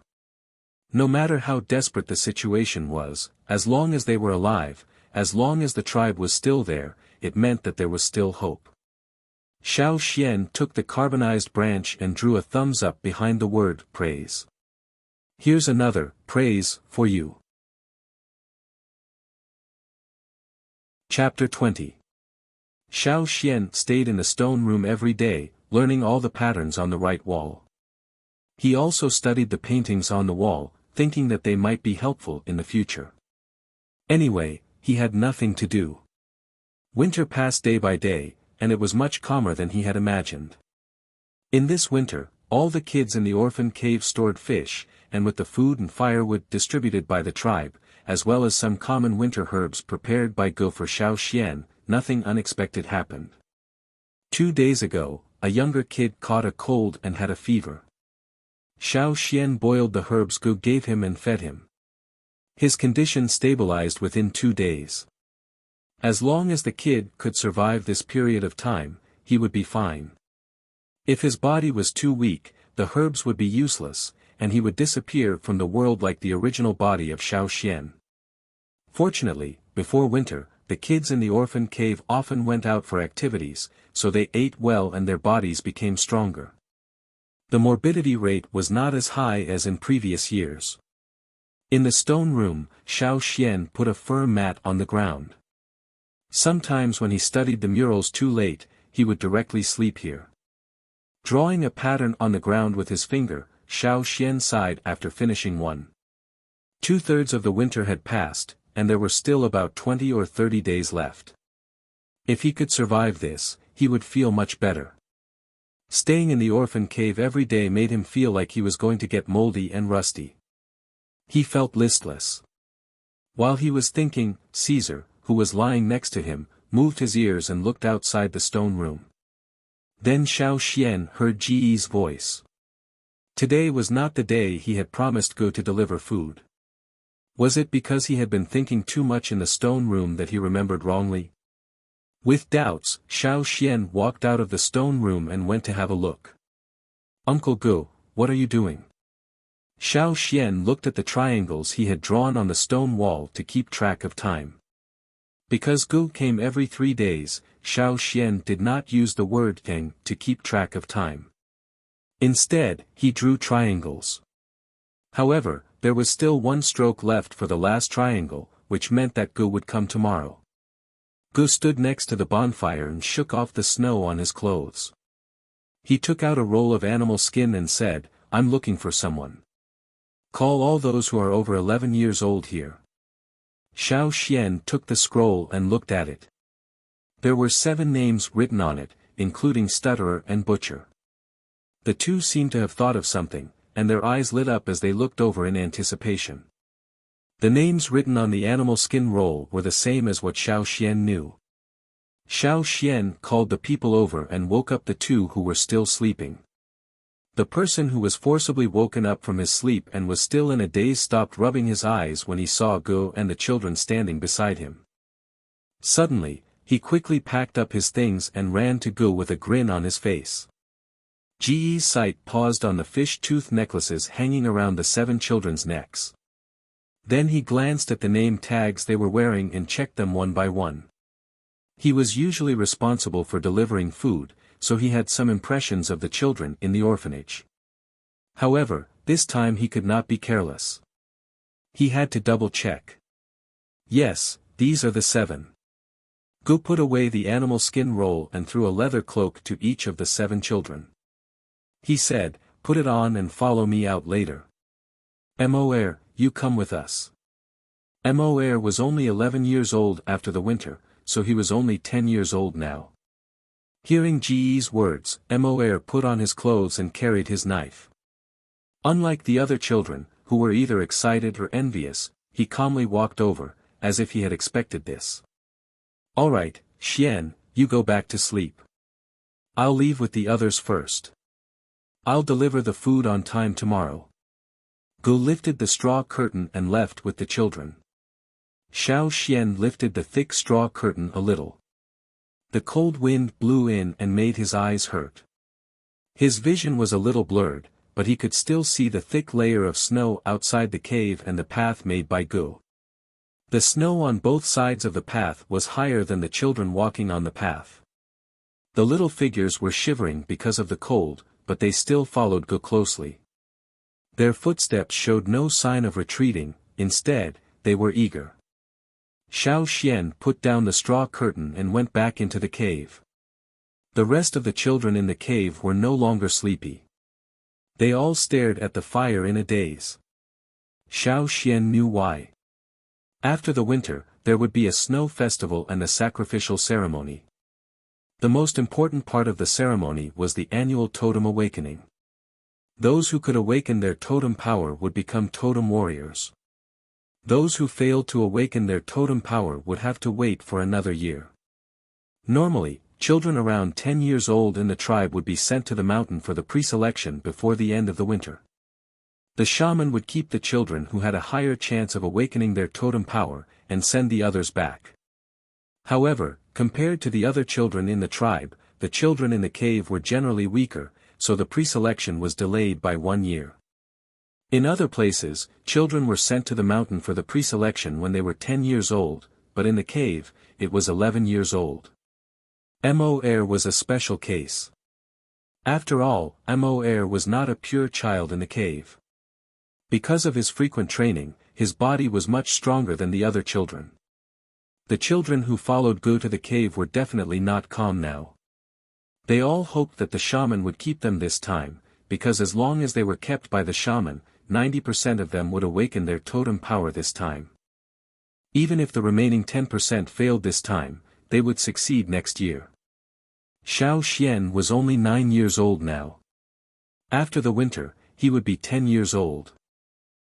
No matter how desperate the situation was, as long as they were alive, as long as the tribe was still there, it meant that there was still hope. Xiao Xian took the carbonized branch and drew a thumbs up behind the word, praise. "Here's another, praise, for you." Chapter 20. Xiao Xian stayed in the stone room every day, learning all the patterns on the right wall. He also studied the paintings on the wall, thinking that they might be helpful in the future. Anyway, he had nothing to do. Winter passed day by day, and it was much calmer than he had imagined. In this winter, all the kids in the orphan cave stored fish, and with the food and firewood distributed by the tribe, as well as some common winter herbs prepared by Go for Xiao Xian, nothing unexpected happened. 2 days ago, a younger kid caught a cold and had a fever. Xiao Xian boiled the herbs Go gave him and fed him. His condition stabilized within 2 days. As long as the kid could survive this period of time, he would be fine. If his body was too weak, the herbs would be useless, and he would disappear from the world like the original body of Xiao Xian. Fortunately, before winter, the kids in the orphan cave often went out for activities, so they ate well and their bodies became stronger. The morbidity rate was not as high as in previous years. In the stone room, Xiao Xian put a firm mat on the ground. Sometimes when he studied the murals too late, he would directly sleep here. Drawing a pattern on the ground with his finger, Xiao Xian sighed after finishing one. 2/3 of the winter had passed, and there were still about 20 or 30 days left. If he could survive this, he would feel much better. Staying in the orphan cave every day made him feel like he was going to get moldy and rusty. He felt listless. While he was thinking, Caesar, who was lying next to him, moved his ears and looked outside the stone room. Then Xiao Xian heard Ji's voice. Today was not the day he had promised Gu to deliver food. Was it because he had been thinking too much in the stone room that he remembered wrongly? With doubts, Xiao Xian walked out of the stone room and went to have a look. Uncle Gu, what are you doing? Xiao Xian looked at the triangles he had drawn on the stone wall to keep track of time. Because Gu came every 3 days, Xiao Xian did not use the word "thing" to keep track of time. Instead, he drew triangles. However, there was still one stroke left for the last triangle, which meant that Gu would come tomorrow. Gu stood next to the bonfire and shook off the snow on his clothes. He took out a roll of animal skin and said, "I'm looking for someone. Call all those who are over 11 years old here." Xiao Xian took the scroll and looked at it. There were 7 names written on it, including Stutterer and Butcher. The two seemed to have thought of something, and their eyes lit up as they looked over in anticipation. The names written on the animal skin roll were the same as what Xiao Xian knew. Xiao Xian called the people over and woke up the 2 who were still sleeping. The person who was forcibly woken up from his sleep and was still in a daze stopped rubbing his eyes when he saw Gu and the children standing beside him. Suddenly, he quickly packed up his things and ran to Gu with a grin on his face. Ji's sight paused on the fish-tooth necklaces hanging around the 7 children's necks. Then he glanced at the name tags they were wearing and checked them one by one. He was usually responsible for delivering food, so he had some impressions of the children in the orphanage. However, this time he could not be careless. He had to double-check. Yes, these are the 7. Gu put away the animal skin roll and threw a leather cloak to each of the 7 children. He said, "Put it on and follow me out later. Moer, you come with us." Moer was only 11 years old after the winter, so he was only 10 years old now. Hearing Ji's words, Moer put on his clothes and carried his knife. Unlike the other children, who were either excited or envious, he calmly walked over, as if he had expected this. "All right, Xian, you go back to sleep. I'll leave with the others first. I'll deliver the food on time tomorrow." Gu lifted the straw curtain and left with the children. Xiao Xian lifted the thick straw curtain a little. The cold wind blew in and made his eyes hurt. His vision was a little blurred, but he could still see the thick layer of snow outside the cave and the path made by Gu. The snow on both sides of the path was higher than the children walking on the path. The little figures were shivering because of the cold, but they still followed Gu closely. Their footsteps showed no sign of retreating, instead, they were eager. Xiao Xian put down the straw curtain and went back into the cave. The rest of the children in the cave were no longer sleepy. They all stared at the fire in a daze. Xiao Xian knew why. After the winter, there would be a snow festival and a sacrificial ceremony. The most important part of the ceremony was the annual totem awakening. Those who could awaken their totem power would become totem warriors. Those who failed to awaken their totem power would have to wait for another year. Normally, children around 10 years old in the tribe would be sent to the mountain for the pre-selection before the end of the winter. The shaman would keep the children who had a higher chance of awakening their totem power, and send the others back. However, compared to the other children in the tribe, the children in the cave were generally weaker, so the preselection was delayed by 1 year. In other places, children were sent to the mountain for the preselection when they were 10 years old, but in the cave, it was 11 years old. Mo was a special case. After all, Mo was not a pure child in the cave. Because of his frequent training, his body was much stronger than the other children. The children who followed Gu to the cave were definitely not calm now. They all hoped that the shaman would keep them this time, because as long as they were kept by the shaman, 90% of them would awaken their totem power this time. Even if the remaining 10% failed this time, they would succeed next year. Xiao Xian was only 9 years old now. After the winter, he would be 10 years old.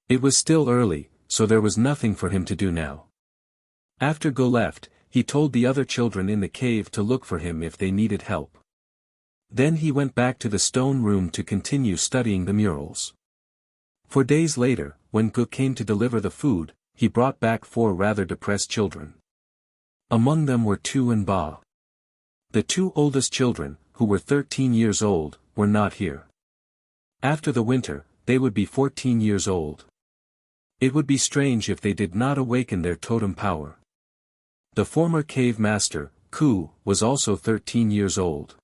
It was still early, so there was nothing for him to do now. After Go left, he told the other children in the cave to look for him if they needed help. Then he went back to the stone room to continue studying the murals. 4 days later, when Go came to deliver the food, he brought back 4 rather depressed children. Among them were Tu and Ba. The 2 oldest children, who were 13 years old, were not here. After the winter, they would be 14 years old. It would be strange if they did not awaken their totem power. The former cave master, Ku, was also 13 years old.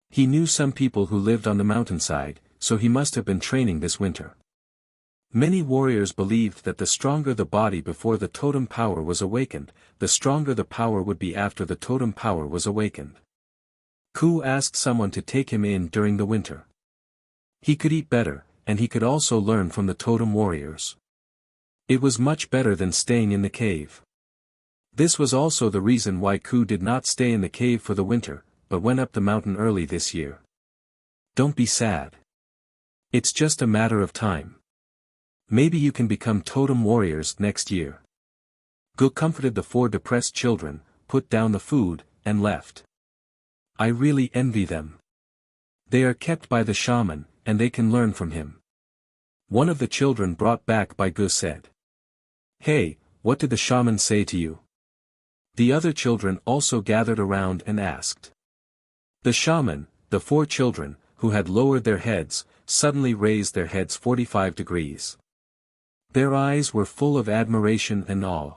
He knew some people who lived on the mountainside, so he must have been training this winter. Many warriors believed that the stronger the body before the totem power was awakened, the stronger the power would be after the totem power was awakened. Ku asked someone to take him in during the winter. He could eat better, and he could also learn from the totem warriors. It was much better than staying in the cave. This was also the reason why Ku did not stay in the cave for the winter, but went up the mountain early this year. Don't be sad. It's just a matter of time. Maybe you can become totem warriors next year. Gu comforted the 4 depressed children, put down the food, and left. I really envy them. They are kept by the shaman, and they can learn from him. One of the children brought back by Gu said. Hey, what did the shaman say to you? The other children also gathered around and asked. The shaman, the 4 children, who had lowered their heads, suddenly raised their heads 45 degrees. Their eyes were full of admiration and awe.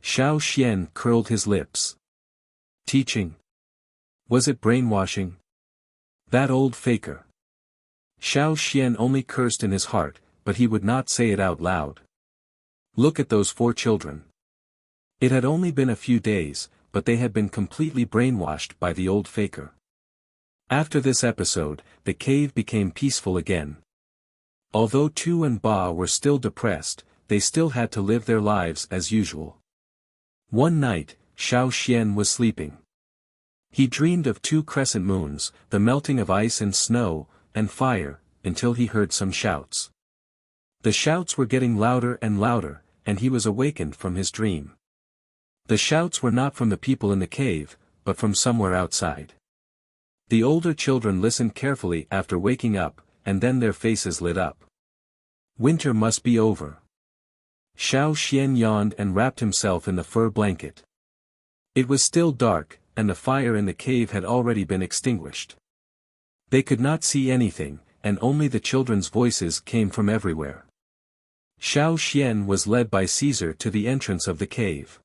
Xiao Xian curled his lips. Teaching? Was it brainwashing? That old faker. Xiao Xian only cursed in his heart, but he would not say it out loud. Look at those 4 children. It had only been a few days, but they had been completely brainwashed by the old faker. After this episode, the cave became peaceful again. Although Tu and Ba were still depressed, they still had to live their lives as usual. One night, Xiao Xian was sleeping. He dreamed of 2 crescent moons, the melting of ice and snow, and fire, until he heard some shouts. The shouts were getting louder and louder, and he was awakened from his dream. The shouts were not from the people in the cave, but from somewhere outside. The older children listened carefully after waking up, and then their faces lit up. Winter must be over. Xiao Xian yawned and wrapped himself in the fur blanket. It was still dark, and the fire in the cave had already been extinguished. They could not see anything, and only the children's voices came from everywhere. Xiao Xian was led by Caesar to the entrance of the cave.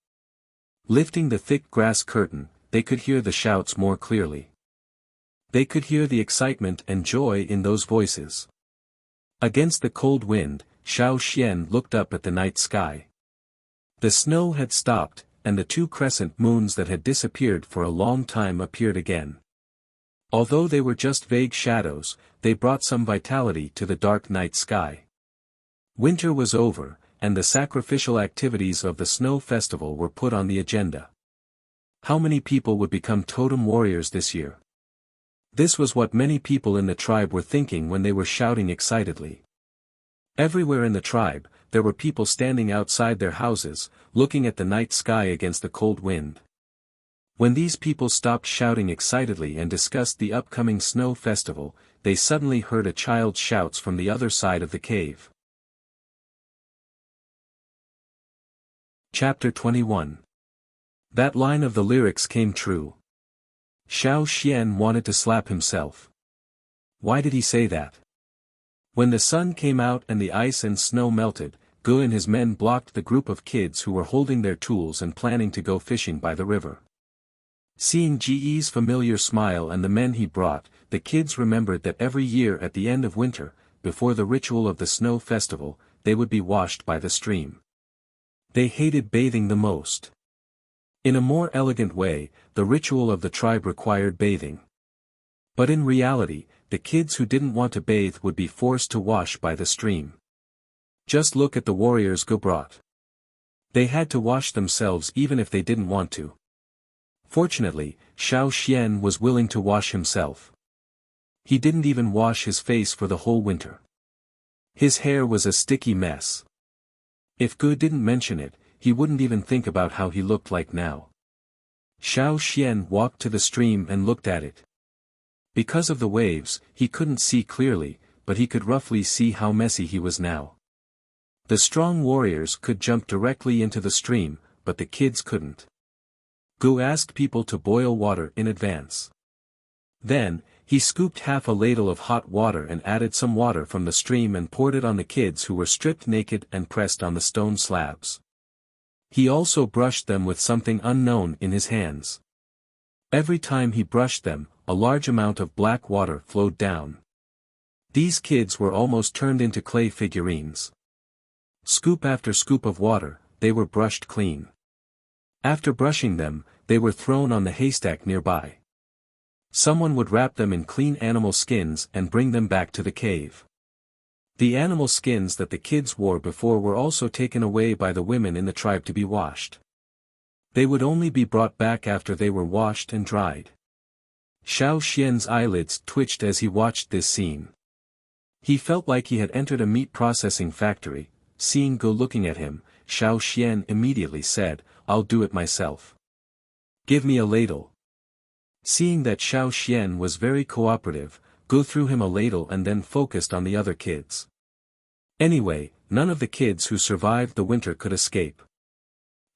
Lifting the thick grass curtain, they could hear the shouts more clearly. They could hear the excitement and joy in those voices. Against the cold wind, Xiao Xian looked up at the night sky. The snow had stopped, and the 2 crescent moons that had disappeared for a long time appeared again. Although they were just vague shadows, they brought some vitality to the dark night sky. Winter was over, and the sacrificial activities of the snow festival were put on the agenda. How many people would become totem warriors this year? This was what many people in the tribe were thinking when they were shouting excitedly. Everywhere in the tribe, there were people standing outside their houses, looking at the night sky against the cold wind. When these people stopped shouting excitedly and discussed the upcoming snow festival, they suddenly heard a child's shouts from the other side of the cave. Chapter 21. That line of the lyrics came true. Xiao Xian wanted to slap himself. Why did he say that? When the sun came out and the ice and snow melted, Gu and his men blocked the group of kids who were holding their tools and planning to go fishing by the river. Seeing Ji's familiar smile and the men he brought, the kids remembered that every year at the end of winter, before the ritual of the snow festival, they would be washed by the stream. They hated bathing the most. In a more elegant way, the ritual of the tribe required bathing. But in reality, the kids who didn't want to bathe would be forced to wash by the stream. Just look at the warriors Gu brought. They had to wash themselves even if they didn't want to. Fortunately, Xiao Xian was willing to wash himself. He didn't even wash his face for the whole winter. His hair was a sticky mess. If Gu didn't mention it, he wouldn't even think about how he looked like now. Xiao Xian walked to the stream and looked at it. Because of the waves, he couldn't see clearly, but he could roughly see how messy he was now. The strong warriors could jump directly into the stream, but the kids couldn't. Gu asked people to boil water in advance. Then, he scooped half a ladle of hot water and added some water from the stream and poured it on the kids who were stripped naked and pressed on the stone slabs. He also brushed them with something unknown in his hands. Every time he brushed them, a large amount of black water flowed down. These kids were almost turned into clay figurines. Scoop after scoop of water, they were brushed clean. After brushing them, they were thrown on the haystack nearby. Someone would wrap them in clean animal skins and bring them back to the cave. The animal skins that the kids wore before were also taken away by the women in the tribe to be washed. They would only be brought back after they were washed and dried. Xiao Xian's eyelids twitched as he watched this scene. He felt like he had entered a meat processing factory. Seeing Gu looking at him, Xiao Xian immediately said, "I'll do it myself. Give me a ladle." Seeing that Xiao Xian was very cooperative, Gu threw him a ladle and then focused on the other kids. Anyway, none of the kids who survived the winter could escape.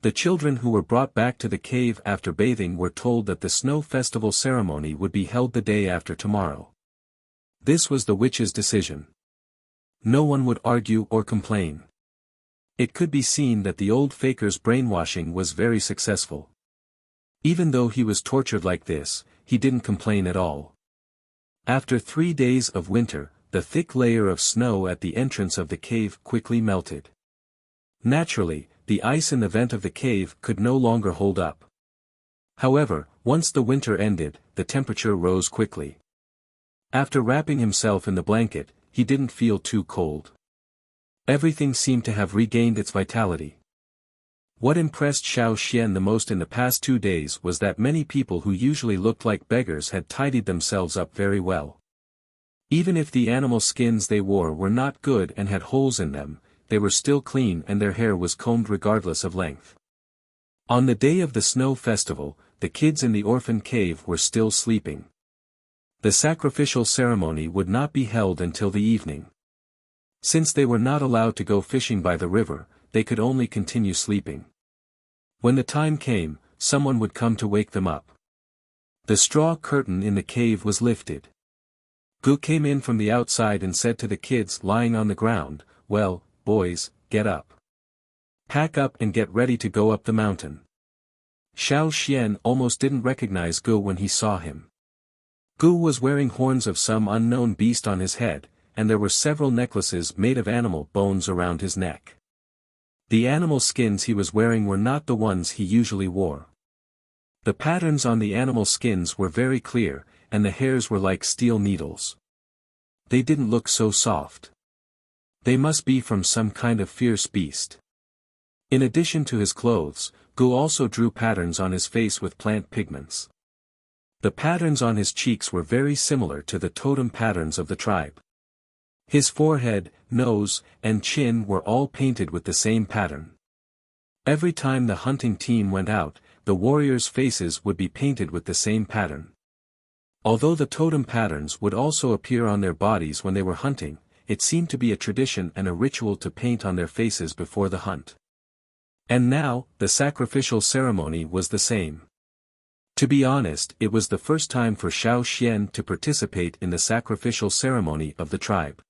The children who were brought back to the cave after bathing were told that the snow festival ceremony would be held the day after tomorrow. This was the witch's decision. No one would argue or complain. It could be seen that the old faker's brainwashing was very successful. Even though he was tortured like this, he didn't complain at all. After 3 days of winter, the thick layer of snow at the entrance of the cave quickly melted. Naturally, the ice in the vent of the cave could no longer hold up. However, once the winter ended, the temperature rose quickly. After wrapping himself in the blanket, he didn't feel too cold. Everything seemed to have regained its vitality. What impressed Xiao Xian the most in the past 2 days was that many people who usually looked like beggars had tidied themselves up very well. Even if the animal skins they wore were not good and had holes in them, they were still clean and their hair was combed regardless of length. On the day of the snow festival, the kids in the orphan cave were still sleeping. The sacrificial ceremony would not be held until the evening. Since they were not allowed to go fishing by the river, they could only continue sleeping. When the time came, someone would come to wake them up. The straw curtain in the cave was lifted. Gu came in from the outside and said to the kids lying on the ground, "Well, boys, get up. Pack up and get ready to go up the mountain." Xiao Xian almost didn't recognize Gu when he saw him. Gu was wearing horns of some unknown beast on his head, and there were several necklaces made of animal bones around his neck. The animal skins he was wearing were not the ones he usually wore. The patterns on the animal skins were very clear, and the hairs were like steel needles. They didn't look so soft. They must be from some kind of fierce beast. In addition to his clothes, Gu also drew patterns on his face with plant pigments. The patterns on his cheeks were very similar to the totem patterns of the tribe. His forehead, nose, and chin were all painted with the same pattern. Every time the hunting team went out, the warriors' faces would be painted with the same pattern. Although the totem patterns would also appear on their bodies when they were hunting, it seemed to be a tradition and a ritual to paint on their faces before the hunt. And now, the sacrificial ceremony was the same. To be honest, it was the first time for Xiao Xian to participate in the sacrificial ceremony of the tribe.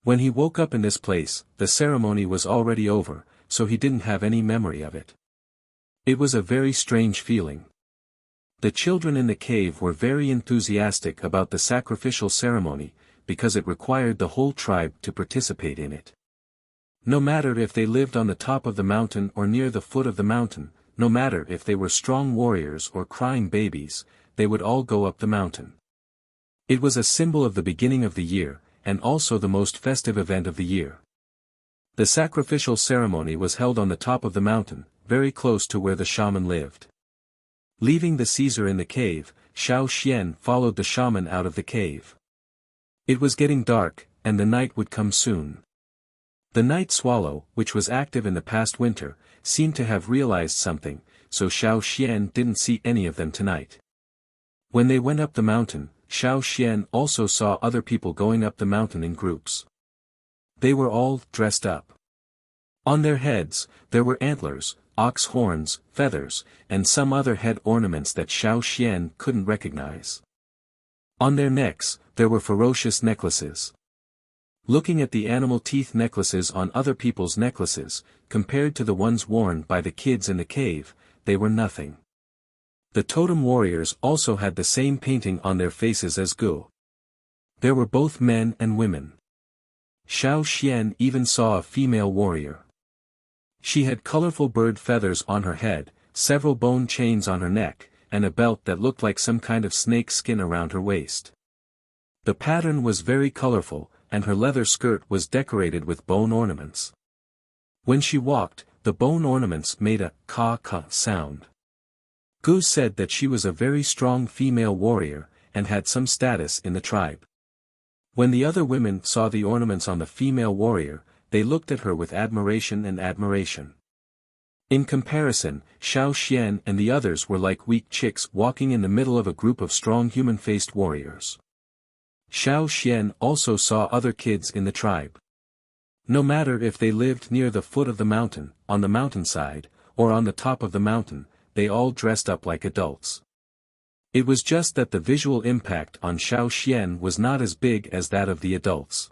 When he woke up in this place, the ceremony was already over, so he didn't have any memory of it. It was a very strange feeling. The children in the cave were very enthusiastic about the sacrificial ceremony, because it required the whole tribe to participate in it. No matter if they lived on the top of the mountain or near the foot of the mountain, no matter if they were strong warriors or crying babies, they would all go up the mountain. It was a symbol of the beginning of the year, and also the most festive event of the year. The sacrificial ceremony was held on the top of the mountain, very close to where the shaman lived. Leaving the Caesar in the cave, Xiao Xian followed the shaman out of the cave. It was getting dark, and the night would come soon. The night swallow, which was active in the past winter, seemed to have realized something, so Xiao Xian didn't see any of them tonight. When they went up the mountain, Xiao Xian also saw other people going up the mountain in groups. They were all dressed up. On their heads, there were antlers, ox horns, feathers, and some other head ornaments that Xiao Xian couldn't recognize. On their necks, there were ferocious necklaces. Looking at the animal teeth necklaces on other people's necklaces, compared to the ones worn by the kids in the cave, they were nothing. The totem warriors also had the same painting on their faces as Gu. There were both men and women. Xiao Xian even saw a female warrior. She had colorful bird feathers on her head, several bone chains on her neck, and a belt that looked like some kind of snake skin around her waist. The pattern was very colorful, and her leather skirt was decorated with bone ornaments. When she walked, the bone ornaments made a ka-ka sound. Gu said that she was a very strong female warrior, and had some status in the tribe. When the other women saw the ornaments on the female warrior, they looked at her with admiration and admiration. In comparison, Xiao Xian and the others were like weak chicks walking in the middle of a group of strong human-faced warriors. Xiao Xian also saw other kids in the tribe. No matter if they lived near the foot of the mountain, on the mountainside, or on the top of the mountain, they all dressed up like adults. It was just that the visual impact on Xiao Xian was not as big as that of the adults.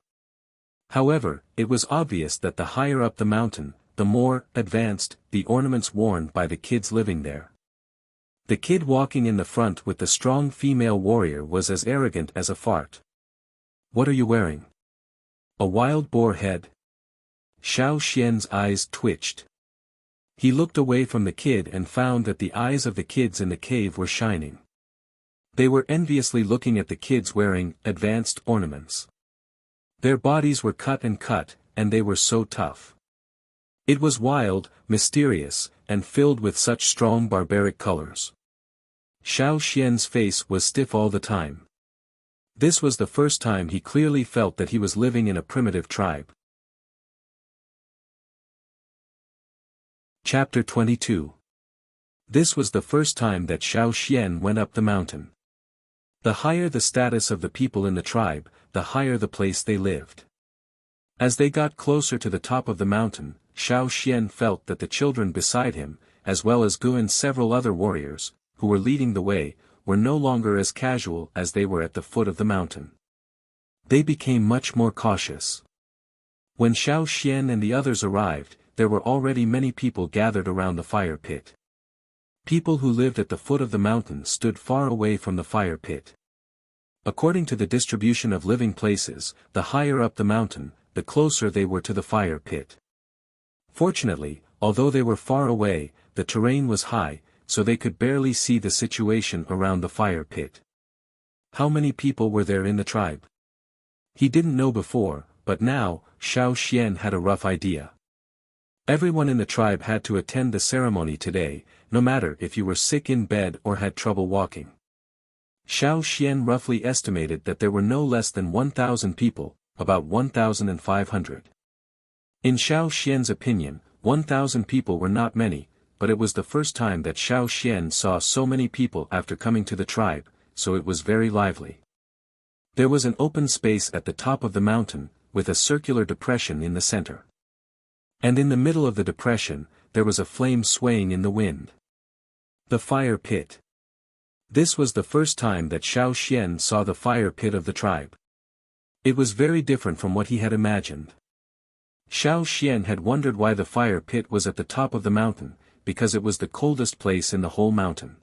However, it was obvious that the higher up the mountain, the more advanced the ornaments worn by the kids living there. The kid walking in the front with the strong female warrior was as arrogant as a fart. "What are you wearing? A wild boar head?" Xiao Xian's eyes twitched. He looked away from the kid and found that the eyes of the kids in the cave were shining. They were enviously looking at the kids wearing advanced ornaments. Their bodies were cut, and they were so tough. It was wild, mysterious, and filled with such strong barbaric colors. Xiao Xian's face was stiff all the time. This was the first time he clearly felt that he was living in a primitive tribe. Chapter 22. This was the first time that Xiao Xian went up the mountain. The higher the status of the people in the tribe, the higher the place they lived. As they got closer to the top of the mountain, Xiao Xian felt that the children beside him, as well as Gu and several other warriors, who were leading the way, were no longer as casual as they were at the foot of the mountain. They became much more cautious. When Xiao Xian and the others arrived, there were already many people gathered around the fire pit. People who lived at the foot of the mountain stood far away from the fire pit. According to the distribution of living places, the higher up the mountain, the closer they were to the fire pit. Fortunately, although they were far away, the terrain was high, so they could barely see the situation around the fire pit. How many people were there in the tribe? He didn't know before, but now, Xiao Xian had a rough idea. Everyone in the tribe had to attend the ceremony today, no matter if you were sick in bed or had trouble walking. Xiao Xian roughly estimated that there were no less than 1,000 people, about 1,500. In Xiao Xian's opinion, 1,000 people were not many, but it was the first time that Xiao Xian saw so many people after coming to the tribe, so it was very lively. There was an open space at the top of the mountain, with a circular depression in the center. And in the middle of the depression, there was a flame swaying in the wind. The fire pit. This was the first time that Xiao Xian saw the fire pit of the tribe. It was very different from what he had imagined. Xiao Xian had wondered why the fire pit was at the top of the mountain, because it was the coldest place in the whole mountain.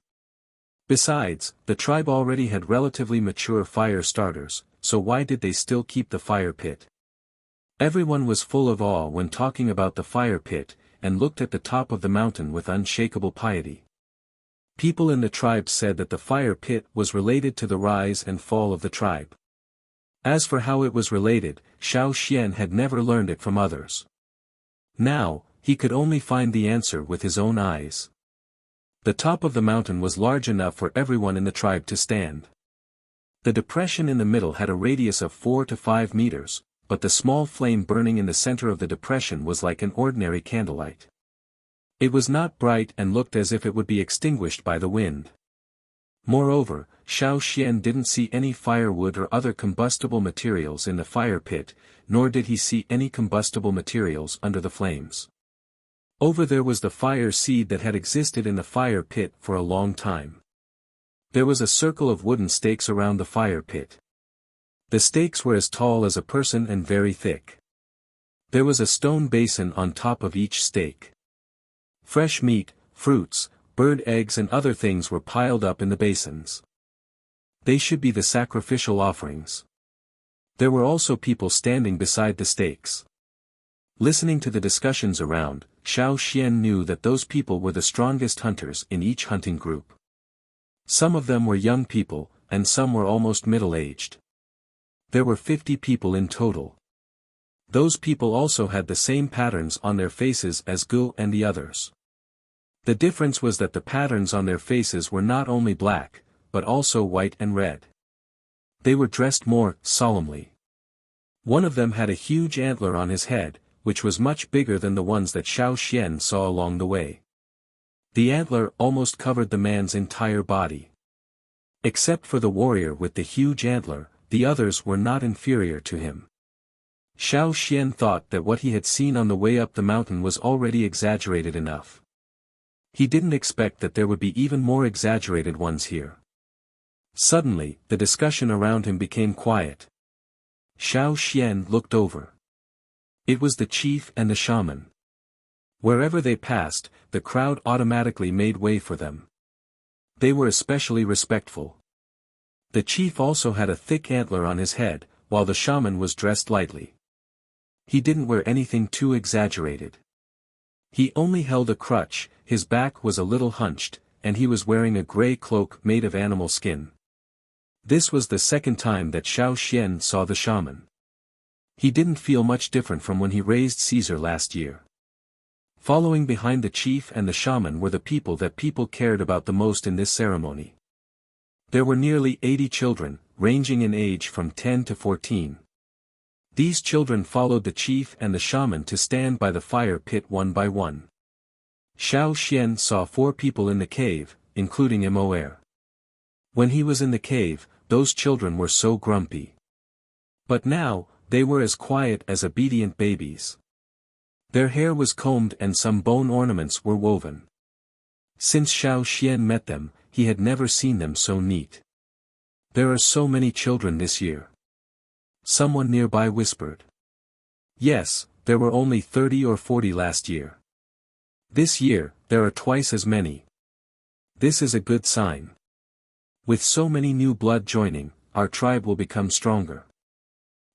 Besides, the tribe already had relatively mature fire starters, so why did they still keep the fire pit? Everyone was full of awe when talking about the fire pit, and looked at the top of the mountain with unshakable piety. People in the tribe said that the fire pit was related to the rise and fall of the tribe. As for how it was related, Xiao Xian had never learned it from others. Now, he could only find the answer with his own eyes. The top of the mountain was large enough for everyone in the tribe to stand. The depression in the middle had a radius of 4 to 5 meters, but the small flame burning in the center of the depression was like an ordinary candlelight. It was not bright and looked as if it would be extinguished by the wind. Moreover, Xiao Xian didn't see any firewood or other combustible materials in the fire pit, nor did he see any combustible materials under the flames. Over there was the fire seed that had existed in the fire pit for a long time. There was a circle of wooden stakes around the fire pit. The stakes were as tall as a person and very thick. There was a stone basin on top of each stake. Fresh meat, fruits, bird eggs and other things were piled up in the basins. They should be the sacrificial offerings. There were also people standing beside the stakes. Listening to the discussions around, Xiao Xian knew that those people were the strongest hunters in each hunting group. Some of them were young people, and some were almost middle-aged. There were 50 people in total. Those people also had the same patterns on their faces as Gu and the others. The difference was that the patterns on their faces were not only black, but also white and red. They were dressed more solemnly. One of them had a huge antler on his head, which was much bigger than the ones that Xiao Xian saw along the way. The antler almost covered the man's entire body. Except for the warrior with the huge antler, the others were not inferior to him. Xiao Xian thought that what he had seen on the way up the mountain was already exaggerated enough. He didn't expect that there would be even more exaggerated ones here. Suddenly, the discussion around him became quiet. Xiao Xian looked over. It was the chief and the shaman. Wherever they passed, the crowd automatically made way for them. They were especially respectful. The chief also had a thick antler on his head, while the shaman was dressed lightly. He didn't wear anything too exaggerated. He only held a crutch, his back was a little hunched, and he was wearing a gray cloak made of animal skin. This was the second time that Xiao Xian saw the shaman. He didn't feel much different from when he raised Caesar last year. Following behind the chief and the shaman were the people that people cared about the most in this ceremony. There were nearly 80 children, ranging in age from 10 to 14. These children followed the chief and the shaman to stand by the fire pit one by one. Xiao Xian saw 4 people in the cave, including Moer. When he was in the cave, those children were so grumpy. But now, they were as quiet as obedient babies. Their hair was combed and some bone ornaments were woven. Since Xiao Xian met them, he had never seen them so neat. There are so many children this year. Someone nearby whispered. Yes, there were only 30 or 40 last year. This year, there are twice as many. This is a good sign. With so many new blood joining, our tribe will become stronger.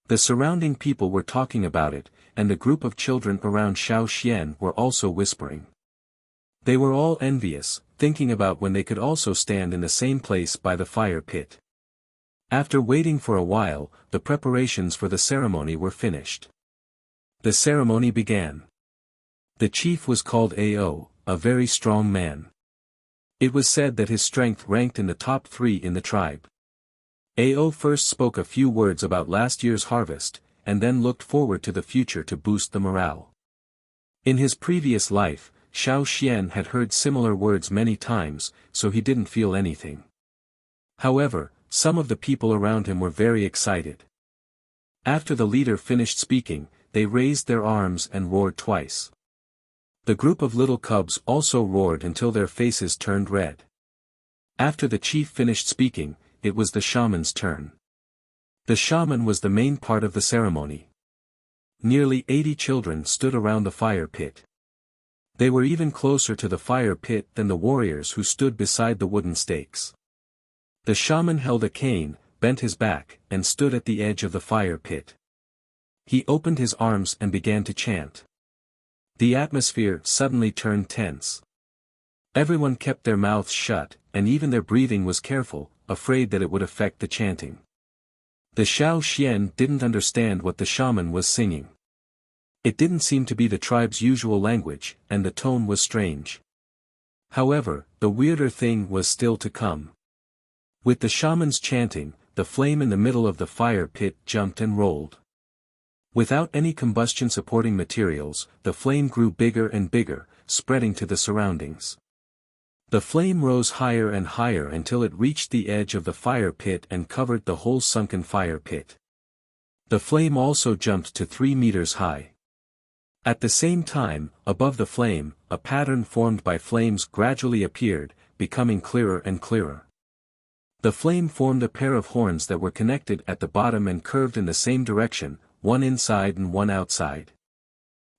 The surrounding people were talking about it, and the group of children around Xiao Xian were also whispering. They were all envious, thinking about when they could also stand in the same place by the fire pit. After waiting for a while, the preparations for the ceremony were finished. The ceremony began. The chief was called Ao, a very strong man. It was said that his strength ranked in the top 3 in the tribe. Ao first spoke a few words about last year's harvest, and then looked forward to the future to boost the morale. In his previous life, Xiao Xian had heard similar words many times, so he didn't feel anything. However, some of the people around him were very excited. After the leader finished speaking, they raised their arms and roared twice. The group of little cubs also roared until their faces turned red. After the chief finished speaking, it was the shaman's turn. The shaman was the main part of the ceremony. Nearly 80 children stood around the fire pit. They were even closer to the fire pit than the warriors who stood beside the wooden stakes. The shaman held a cane, bent his back, and stood at the edge of the fire pit. He opened his arms and began to chant. The atmosphere suddenly turned tense. Everyone kept their mouths shut, and even their breathing was careful, afraid that it would affect the chanting. The Xiao Xian didn't understand what the shaman was singing. It didn't seem to be the tribe's usual language, and the tone was strange. However, the weirder thing was still to come. With the shaman's chanting, the flame in the middle of the fire pit jumped and rolled. Without any combustion-supporting materials, the flame grew bigger and bigger, spreading to the surroundings. The flame rose higher and higher until it reached the edge of the fire pit and covered the whole sunken fire pit. The flame also jumped to 3 meters high. At the same time, above the flame, a pattern formed by flames gradually appeared, becoming clearer and clearer. The flame formed a pair of horns that were connected at the bottom and curved in the same direction, one inside and one outside.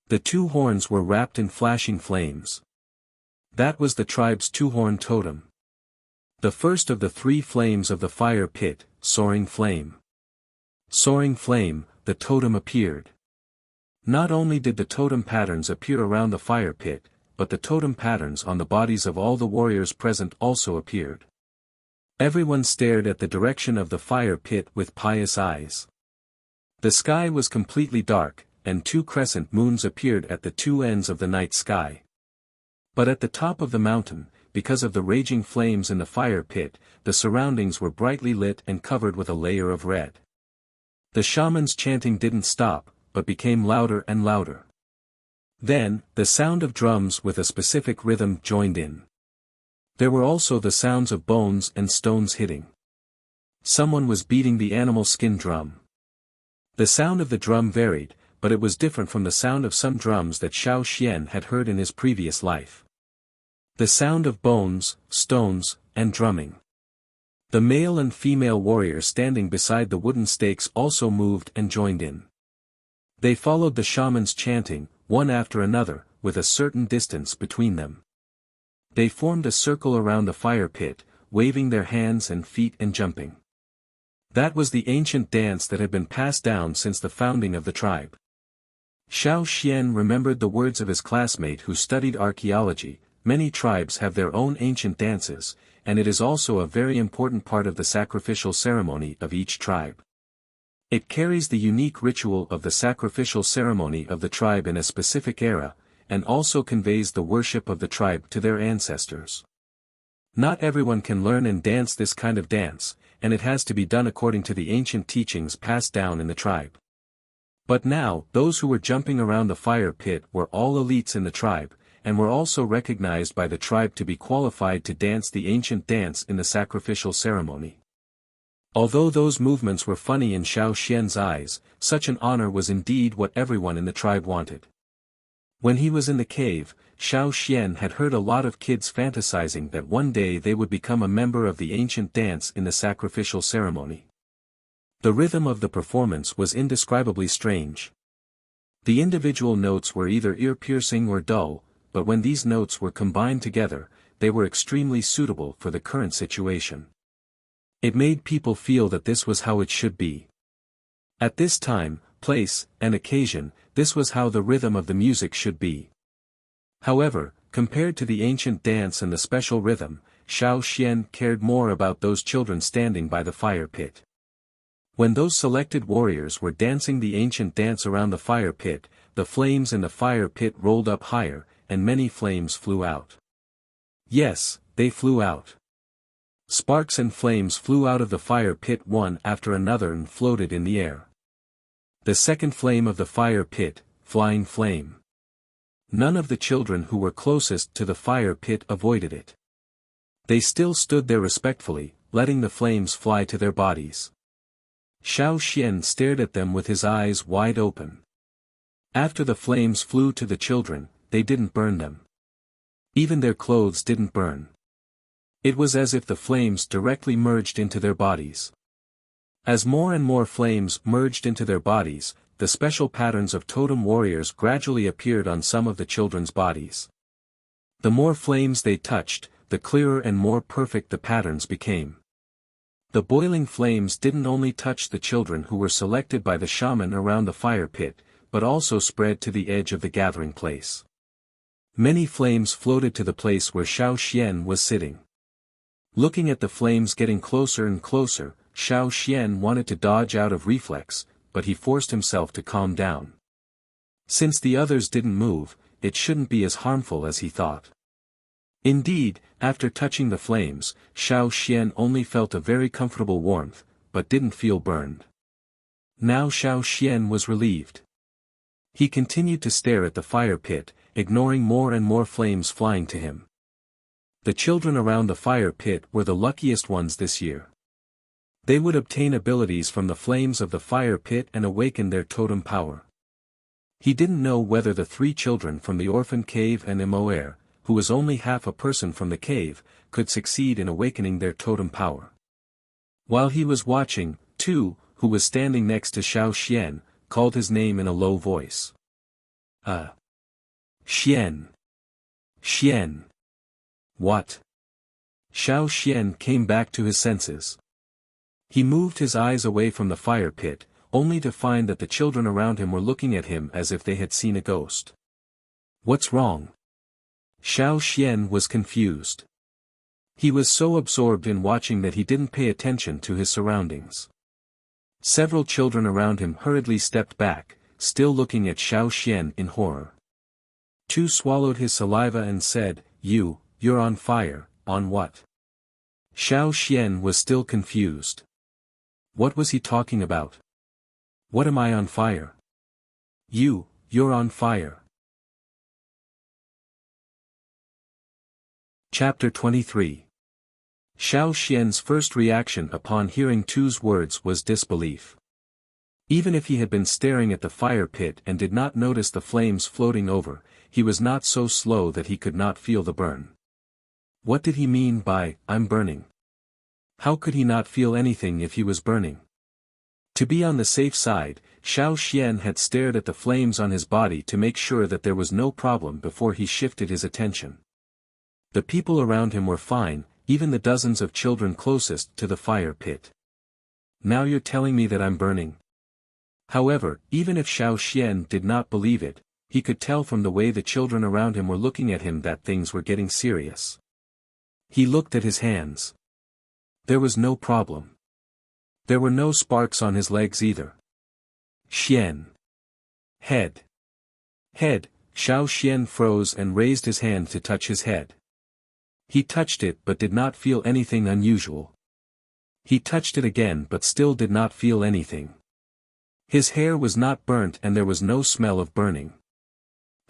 The 2 horns were wrapped in flashing flames. That was the tribe's 2-horn totem. The first of the 3 flames of the fire pit, Soaring Flame. Soaring Flame, the totem appeared. Not only did the totem patterns appear around the fire pit, but the totem patterns on the bodies of all the warriors present also appeared. Everyone stared at the direction of the fire pit with pious eyes. The sky was completely dark, and 2 crescent moons appeared at the 2 ends of the night sky. But at the top of the mountain, because of the raging flames in the fire pit, the surroundings were brightly lit and covered with a layer of red. The shaman's chanting didn't stop, but became louder and louder. Then, the sound of drums with a specific rhythm joined in. There were also the sounds of bones and stones hitting. Someone was beating the animal skin drum. The sound of the drum varied, but it was different from the sound of some drums that Xiao Xian had heard in his previous life. The sound of bones, stones, and drumming. The male and female warriors standing beside the wooden stakes also moved and joined in. They followed the shaman's chanting, one after another, with a certain distance between them. They formed a circle around the fire pit, waving their hands and feet and jumping. That was the ancient dance that had been passed down since the founding of the tribe. Xiao Xian remembered the words of his classmate who studied archaeology. Many tribes have their own ancient dances, and it is also a very important part of the sacrificial ceremony of each tribe. It carries the unique ritual of the sacrificial ceremony of the tribe in a specific era, and also conveys the worship of the tribe to their ancestors. Not everyone can learn and dance this kind of dance, and it has to be done according to the ancient teachings passed down in the tribe. But now, those who were jumping around the fire pit were all elites in the tribe, and were also recognized by the tribe to be qualified to dance the ancient dance in the sacrificial ceremony. Although those movements were funny in Xiao Xian's eyes, such an honor was indeed what everyone in the tribe wanted. When he was in the cave, Xiao Xian had heard a lot of kids fantasizing that one day they would become a member of the ancient dance in the sacrificial ceremony. The rhythm of the performance was indescribably strange. The individual notes were either ear-piercing or dull, but when these notes were combined together, they were extremely suitable for the current situation. It made people feel that this was how it should be. At this time, place, and occasion, this was how the rhythm of the music should be. However, compared to the ancient dance and the special rhythm, Xiao Xian cared more about those children standing by the fire pit. When those selected warriors were dancing the ancient dance around the fire pit, the flames in the fire pit rolled up higher, and many flames flew out. Yes, they flew out. Sparks and flames flew out of the fire pit one after another and floated in the air. The second flame of the fire pit, Flying Flame. None of the children who were closest to the fire pit avoided it. They still stood there respectfully, letting the flames fly to their bodies. Xiao Xian stared at them with his eyes wide open. After the flames flew to the children, they didn't burn them. Even their clothes didn't burn. It was as if the flames directly merged into their bodies. As more and more flames merged into their bodies, the special patterns of totem warriors gradually appeared on some of the children's bodies. The more flames they touched, the clearer and more perfect the patterns became. The boiling flames didn't only touch the children who were selected by the shaman around the fire pit, but also spread to the edge of the gathering place. Many flames floated to the place where Xiao Xian was sitting. Looking at the flames getting closer and closer, Xiao Xian wanted to dodge out of reflex, but he forced himself to calm down. Since the others didn't move, it shouldn't be as harmful as he thought. Indeed, after touching the flames, Xiao Xian only felt a very comfortable warmth, but didn't feel burned. Now Xiao Xian was relieved. He continued to stare at the fire pit, ignoring more and more flames flying to him. The children around the fire pit were the luckiest ones this year. They would obtain abilities from the flames of the fire pit and awaken their totem power. He didn't know whether the 3 children from the orphan cave and Moer, who was only half a person from the cave, could succeed in awakening their totem power. While he was watching, Tu, who was standing next to Xiao Xian, called his name in a low voice. Xian. Xian. What? Xiao Xian came back to his senses. He moved his eyes away from the fire pit, only to find that the children around him were looking at him as if they had seen a ghost. What's wrong? Xiao Xian was confused. He was so absorbed in watching that he didn't pay attention to his surroundings. Several children around him hurriedly stepped back, still looking at Xiao Xian in horror. Tu swallowed his saliva and said, You're on fire, on what? Xiao Xian was still confused. What was he talking about? What am I on fire? You're on fire. Chapter 23. Xiao Xian's first reaction upon hearing Tu's words was disbelief. Even if he had been staring at the fire pit and did not notice the flames floating over, he was not so slow that he could not feel the burn. What did he mean by, "I'm burning"? How could he not feel anything if he was burning? To be on the safe side, Xiao Xian had stared at the flames on his body to make sure that there was no problem before he shifted his attention. The people around him were fine, even the dozens of children closest to the fire pit. Now you're telling me that I'm burning? However, even if Xiao Xian did not believe it, he could tell from the way the children around him were looking at him that things were getting serious. He looked at his hands. There was no problem. There were no sparks on his legs either. Xian. Head. Xiao Xian froze and raised his hand to touch his head. He touched it but did not feel anything unusual. He touched it again but still did not feel anything. His hair was not burnt and there was no smell of burning.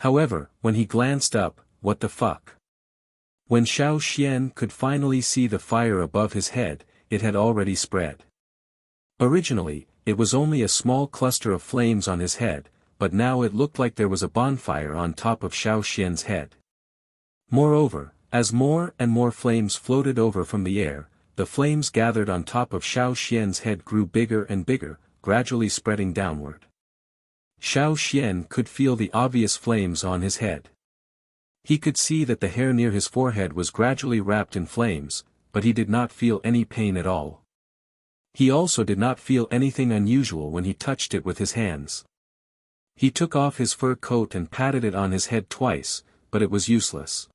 However, when he glanced up, what the fuck? When Xiao Xian could finally see the fire above his head, it had already spread. Originally, it was only a small cluster of flames on his head, but now it looked like there was a bonfire on top of Xiao Xian's head. Moreover, as more and more flames floated over from the air, the flames gathered on top of Xiao Xian's head grew bigger and bigger, gradually spreading downward. Xiao Xian could feel the obvious flames on his head. He could see that the hair near his forehead was gradually wrapped in flames, but he did not feel any pain at all. He also did not feel anything unusual when he touched it with his hands. He took off his fur coat and patted it on his head twice, but it was useless.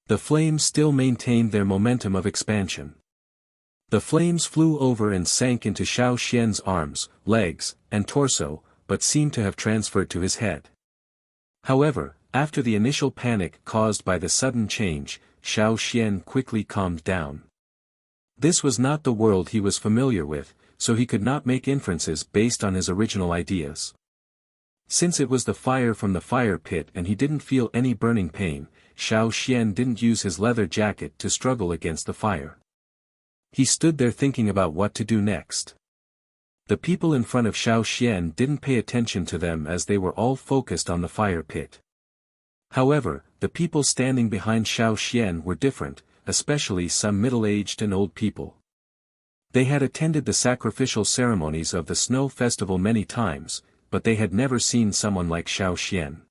The flames still maintained their momentum of expansion. The flames flew over and sank into Xiao Xian's arms, legs, and torso, but seemed to have transferred to his head. However, after the initial panic caused by the sudden change, Xiao Xian quickly calmed down. This was not the world he was familiar with, so he could not make inferences based on his original ideas. Since it was the fire from the fire pit and he didn't feel any burning pain, Xiao Xian didn't use his leather jacket to struggle against the fire. He stood there thinking about what to do next. The people in front of Xiao Xian didn't pay attention to them as they were all focused on the fire pit. However, the people standing behind Xiao Xian were different, especially some middle-aged and old people. They had attended the sacrificial ceremonies of the snow festival many times, but they had never seen someone like Xiao Xian.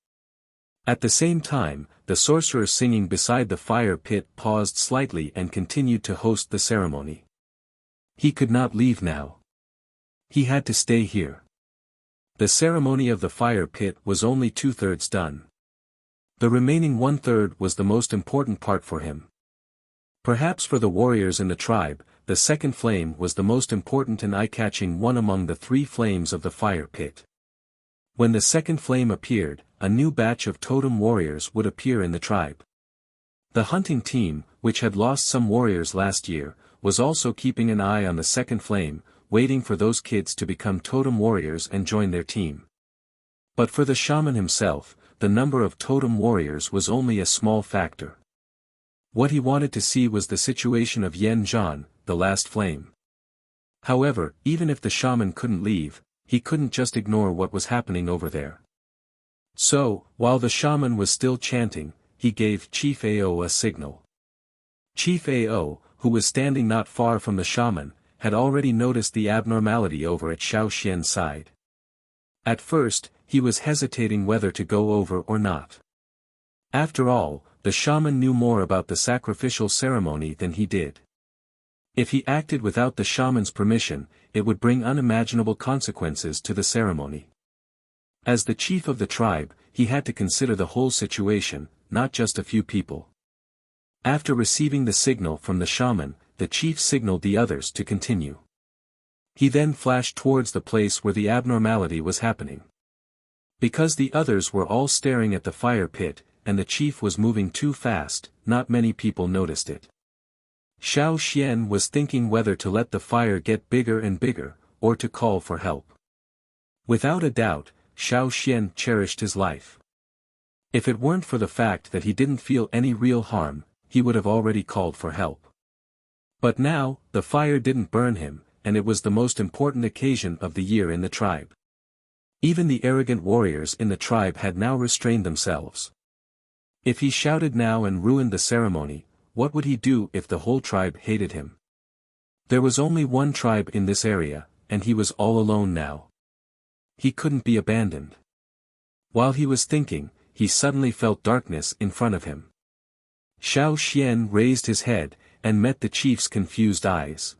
At the same time, the sorcerer singing beside the fire pit paused slightly and continued to host the ceremony. He could not leave now. He had to stay here. The ceremony of the fire pit was only 2/3 done. The remaining 1/3 was the most important part for him. Perhaps for the warriors in the tribe, the second flame was the most important and eye-catching one among the 3 flames of the fire pit. When the second flame appeared, a new batch of totem warriors would appear in the tribe. The hunting team, which had lost some warriors last year, was also keeping an eye on the second flame, waiting for those kids to become totem warriors and join their team. But for the shaman himself, the number of totem warriors was only a small factor. What he wanted to see was the situation of Yan Zhan, the last flame. However, even if the shaman couldn't leave, he couldn't just ignore what was happening over there. So, while the shaman was still chanting, he gave Chief Ao a signal. Chief Ao, who was standing not far from the shaman, had already noticed the abnormality over at Xiao Xian's side. At first, he was hesitating whether to go over or not. After all, the shaman knew more about the sacrificial ceremony than he did. If he acted without the shaman's permission, it would bring unimaginable consequences to the ceremony. As the chief of the tribe, he had to consider the whole situation, not just a few people. After receiving the signal from the shaman, the chief signaled the others to continue. He then flashed towards the place where the abnormality was happening. Because the others were all staring at the fire pit, and the chief was moving too fast, not many people noticed it. Xiao Xian was thinking whether to let the fire get bigger and bigger, or to call for help. Without a doubt, Xiao Xian cherished his life. If it weren't for the fact that he didn't feel any real harm, he would have already called for help. But now, the fire didn't burn him, and it was the most important occasion of the year in the tribe. Even the arrogant warriors in the tribe had now restrained themselves. If he shouted now and ruined the ceremony, what would he do if the whole tribe hated him? There was only one tribe in this area, and he was all alone now. He couldn't be abandoned. While he was thinking, he suddenly felt darkness in front of him. Xiao Xian raised his head, and met the chief's confused eyes.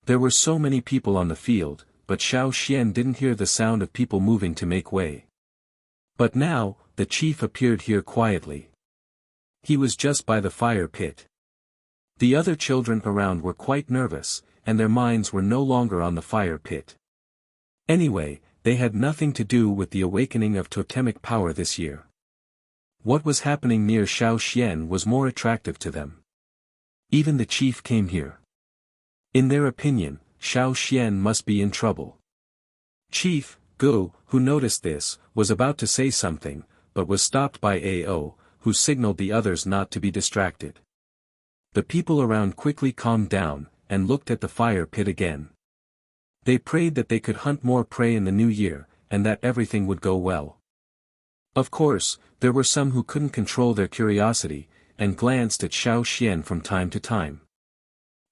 There were so many people on the field, but Xiao Xian didn't hear the sound of people moving to make way. But now, the chief appeared here quietly. He was just by the fire pit. The other children around were quite nervous, and their minds were no longer on the fire pit. Anyway, they had nothing to do with the awakening of totemic power this year. What was happening near Xiao Xian was more attractive to them. Even the chief came here. In their opinion, Xiao Xian must be in trouble. Chief Gu, who noticed this, was about to say something, but was stopped by Ao, who signaled the others not to be distracted. The people around quickly calmed down, and looked at the fire pit again. They prayed that they could hunt more prey in the new year, and that everything would go well. Of course, there were some who couldn't control their curiosity, and glanced at Xiao Xian from time to time.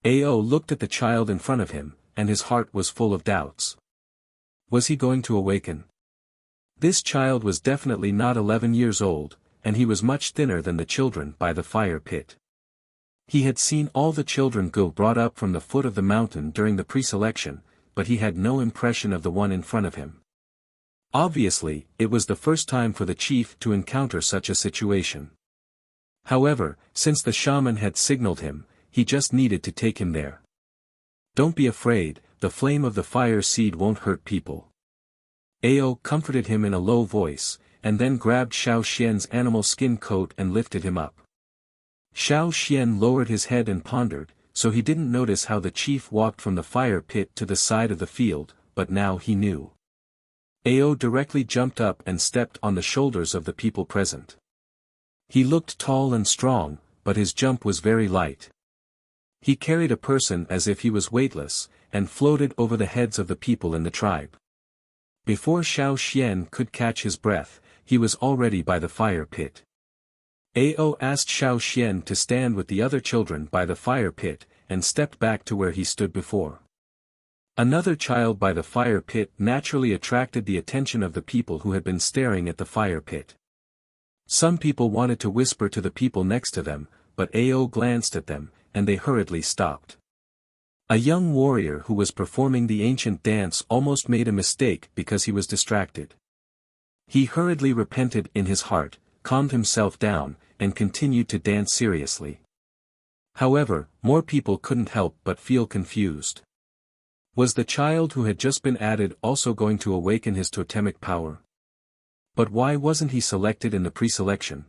Ao looked at the child in front of him, and his heart was full of doubts. Was he going to awaken? This child was definitely not 11 years old, and he was much thinner than the children by the fire pit. He had seen all the children go brought up from the foot of the mountain during the pre-selection, but he had no impression of the one in front of him. Obviously, it was the first time for the chief to encounter such a situation. However, since the shaman had signaled him, he just needed to take him there. Don't be afraid, the flame of the fire seed won't hurt people. Ao comforted him in a low voice, and then grabbed Xiao Xian's animal skin coat and lifted him up. Xiao Xian lowered his head and pondered, so he didn't notice how the chief walked from the fire pit to the side of the field, but now he knew. Ao directly jumped up and stepped on the shoulders of the people present. He looked tall and strong, but his jump was very light. He carried a person as if he was weightless, and floated over the heads of the people in the tribe. Before Xiao Xian could catch his breath, he was already by the fire pit. Ao asked Xiao Xian to stand with the other children by the fire pit, and stepped back to where he stood before. Another child by the fire pit naturally attracted the attention of the people who had been staring at the fire pit. Some people wanted to whisper to the people next to them, but Ao glanced at them, and they hurriedly stopped. A young warrior who was performing the ancient dance almost made a mistake because he was distracted. He hurriedly repented in his heart, calmed himself down, and continued to dance seriously. However, more people couldn't help but feel confused. Was the child who had just been added also going to awaken his totemic power? But why wasn't he selected in the pre-selection?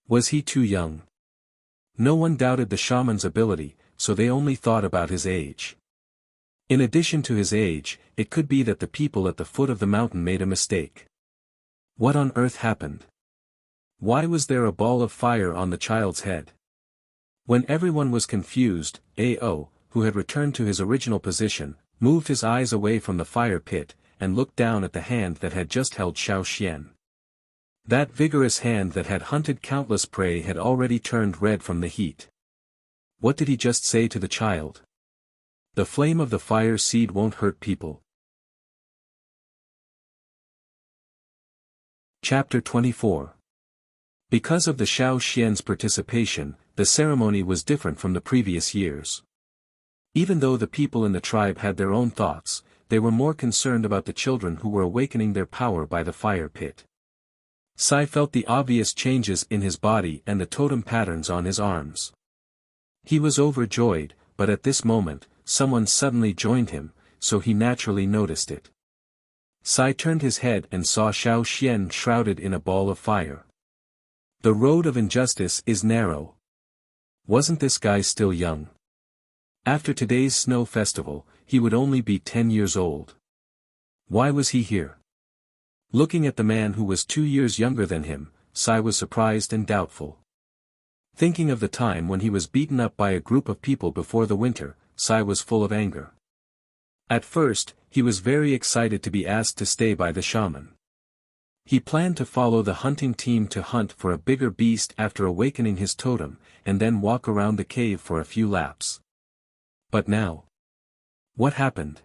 Was he too young? No one doubted the shaman's ability, so they only thought about his age. In addition to his age, it could be that the people at the foot of the mountain made a mistake. What on earth happened? Why was there a ball of fire on the child's head? When everyone was confused, Ao, who had returned to his original position, moved his eyes away from the fire pit, and looked down at the hand that had just held Xiao Xian. That vigorous hand that had hunted countless prey had already turned red from the heat. What did he just say to the child? The flame of the fire seed won't hurt people. Chapter 24. Because of the Xiao Xian's participation, the ceremony was different from the previous years. Even though the people in the tribe had their own thoughts, they were more concerned about the children who were awakening their power by the fire pit. Sai felt the obvious changes in his body and the totem patterns on his arms. He was overjoyed, but at this moment, someone suddenly joined him, so he naturally noticed it. Sai turned his head and saw Xiao Xian shrouded in a ball of fire. The road of injustice is narrow. Wasn't this guy still young? After today's snow festival, he would only be 10 years old. Why was he here? Looking at the man who was 2 years younger than him, Sai was surprised and doubtful. Thinking of the time when he was beaten up by a group of people before the winter, Sai was full of anger. At first, he was very excited to be asked to stay by the shaman. He planned to follow the hunting team to hunt for a bigger beast after awakening his totem, and then walk around the cave for a few laps. But now, what happened?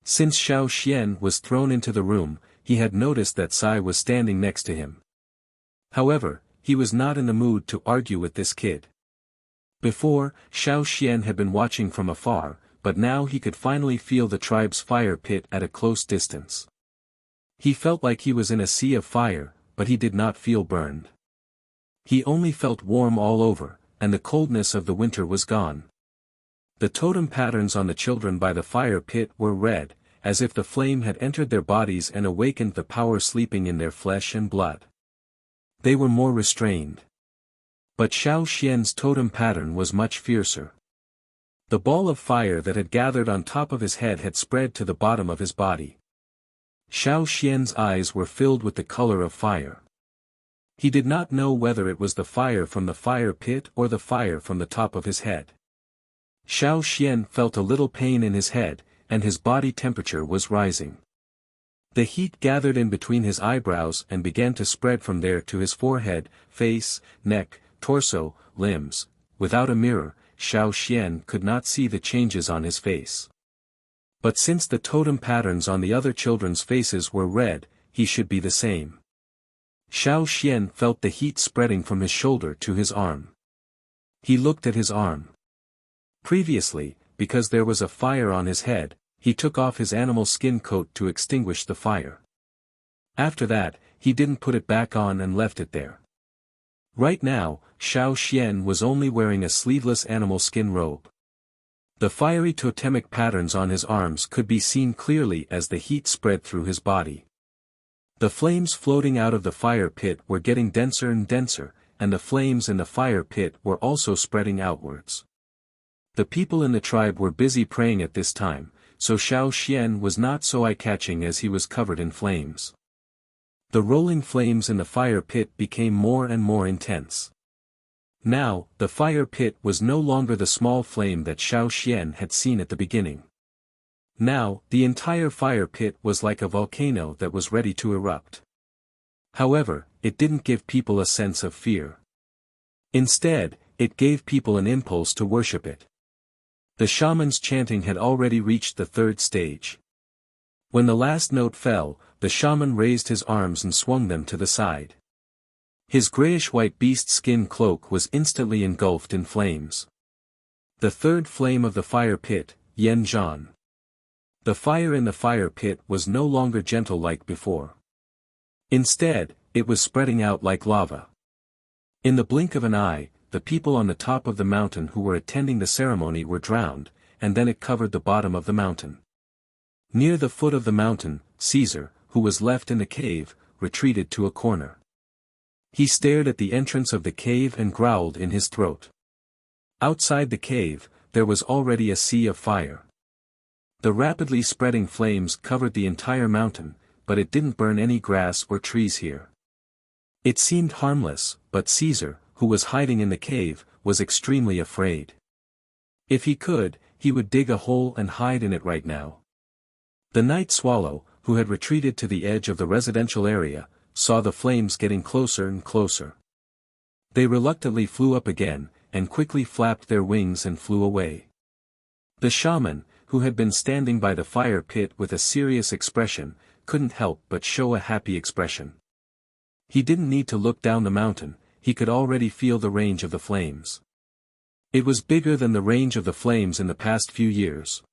Since Xiao Xian was thrown into the room, he had noticed that Sai was standing next to him. However, he was not in the mood to argue with this kid. Before, Xiao Xian had been watching from afar, but now he could finally feel the tribe's fire pit at a close distance. He felt like he was in a sea of fire, but he did not feel burned. He only felt warm all over, and the coldness of the winter was gone. The totem patterns on the children by the fire pit were red, as if the flame had entered their bodies and awakened the power sleeping in their flesh and blood. They were more restrained. But Xiao Xian's totem pattern was much fiercer. The ball of fire that had gathered on top of his head had spread to the bottom of his body. Xiao Xian's eyes were filled with the color of fire. He did not know whether it was the fire from the fire pit or the fire from the top of his head. Xiao Xian felt a little pain in his head, and his body temperature was rising. The heat gathered in between his eyebrows and began to spread from there to his forehead, face, neck, torso, limbs. Without a mirror, Xiao Xian could not see the changes on his face. But since the totem patterns on the other children's faces were red, he should be the same. Xiao Xian felt the heat spreading from his shoulder to his arm. He looked at his arm. Previously, because there was a fire on his head, he took off his animal skin coat to extinguish the fire. After that, he didn't put it back on and left it there. Right now, Xiao Xian was only wearing a sleeveless animal skin robe. The fiery totemic patterns on his arms could be seen clearly as the heat spread through his body. The flames floating out of the fire pit were getting denser and denser, and the flames in the fire pit were also spreading outwards. The people in the tribe were busy praying at this time, so Xiao Xian was not so eye-catching as he was covered in flames. The rolling flames in the fire pit became more and more intense. Now, the fire pit was no longer the small flame that Xiao Xian had seen at the beginning. Now, the entire fire pit was like a volcano that was ready to erupt. However, it didn't give people a sense of fear. Instead, it gave people an impulse to worship it. The shaman's chanting had already reached the third stage. When the last note fell, the shaman raised his arms and swung them to the side. His grayish-white beast skin cloak was instantly engulfed in flames. The third flame of the fire pit, Yan Zhan. The fire in the fire pit was no longer gentle like before. Instead, it was spreading out like lava. In the blink of an eye, the people on the top of the mountain who were attending the ceremony were drowned, and then it covered the bottom of the mountain. Near the foot of the mountain, Caesar, who was left in the cave, retreated to a corner. He stared at the entrance of the cave and growled in his throat. Outside the cave, there was already a sea of fire. The rapidly spreading flames covered the entire mountain, but it didn't burn any grass or trees here. It seemed harmless, but Caesar, who was hiding in the cave, was extremely afraid. If he could, he would dig a hole and hide in it right now. The night swallow, who had retreated to the edge of the residential area, saw the flames getting closer and closer. They reluctantly flew up again, and quickly flapped their wings and flew away. The shaman, who had been standing by the fire pit with a serious expression, couldn't help but show a happy expression. He didn't need to look down the mountain, he could already feel the range of the flames. It was bigger than the range of the flames in the past few years.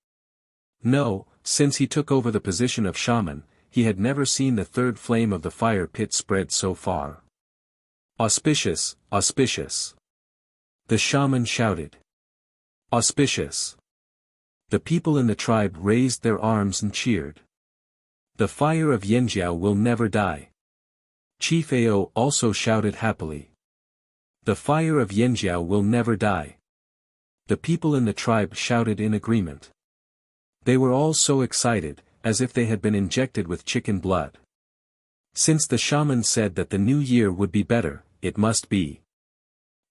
No, since he took over the position of shaman, he had never seen the third flame of the fire pit spread so far. Auspicious, auspicious. The shaman shouted. Auspicious. The people in the tribe raised their arms and cheered. The fire of Yanjiao will never die. Chief Ao also shouted happily. The fire of Yanjiao will never die. The people in the tribe shouted in agreement. They were all so excited, as if they had been injected with chicken blood. Since the shaman said that the new year would be better, it must be.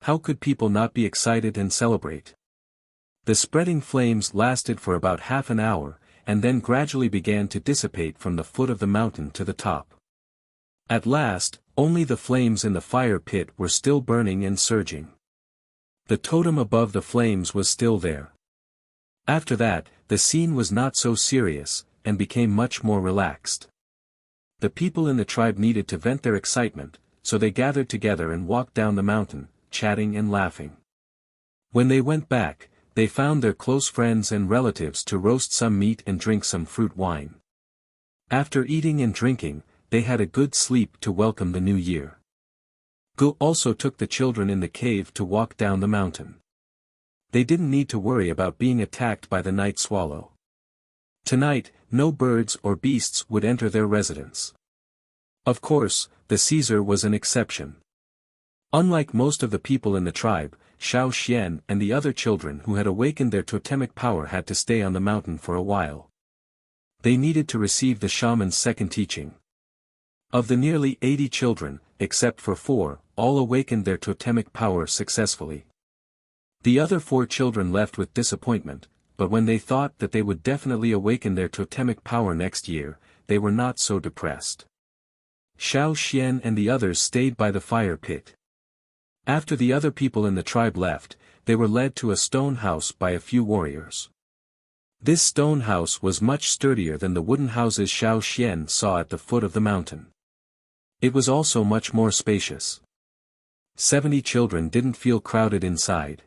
How could people not be excited and celebrate? The spreading flames lasted for about half an hour, and then gradually began to dissipate from the foot of the mountain to the top. At last, only the flames in the fire pit were still burning and surging. The totem above the flames was still there. After that, the scene was not so serious, and became much more relaxed. The people in the tribe needed to vent their excitement, so they gathered together and walked down the mountain, chatting and laughing. When they went back, they found their close friends and relatives to roast some meat and drink some fruit wine. After eating and drinking, they had a good sleep to welcome the new year. Gu also took the children in the cave to walk down the mountain. They didn't need to worry about being attacked by the night swallow. Tonight, no birds or beasts would enter their residence. Of course, the Caesar was an exception. Unlike most of the people in the tribe, Xiao Xian and the other children who had awakened their totemic power had to stay on the mountain for a while. They needed to receive the shaman's second teaching. Of the nearly 80 children, except for 4, all awakened their totemic power successfully. The other 4 children left with disappointment, but when they thought that they would definitely awaken their totemic power next year, they were not so depressed. Xiao Xian and the others stayed by the fire pit. After the other people in the tribe left, they were led to a stone house by a few warriors. This stone house was much sturdier than the wooden houses Xiao Xian saw at the foot of the mountain. It was also much more spacious. 70 children didn't feel crowded inside.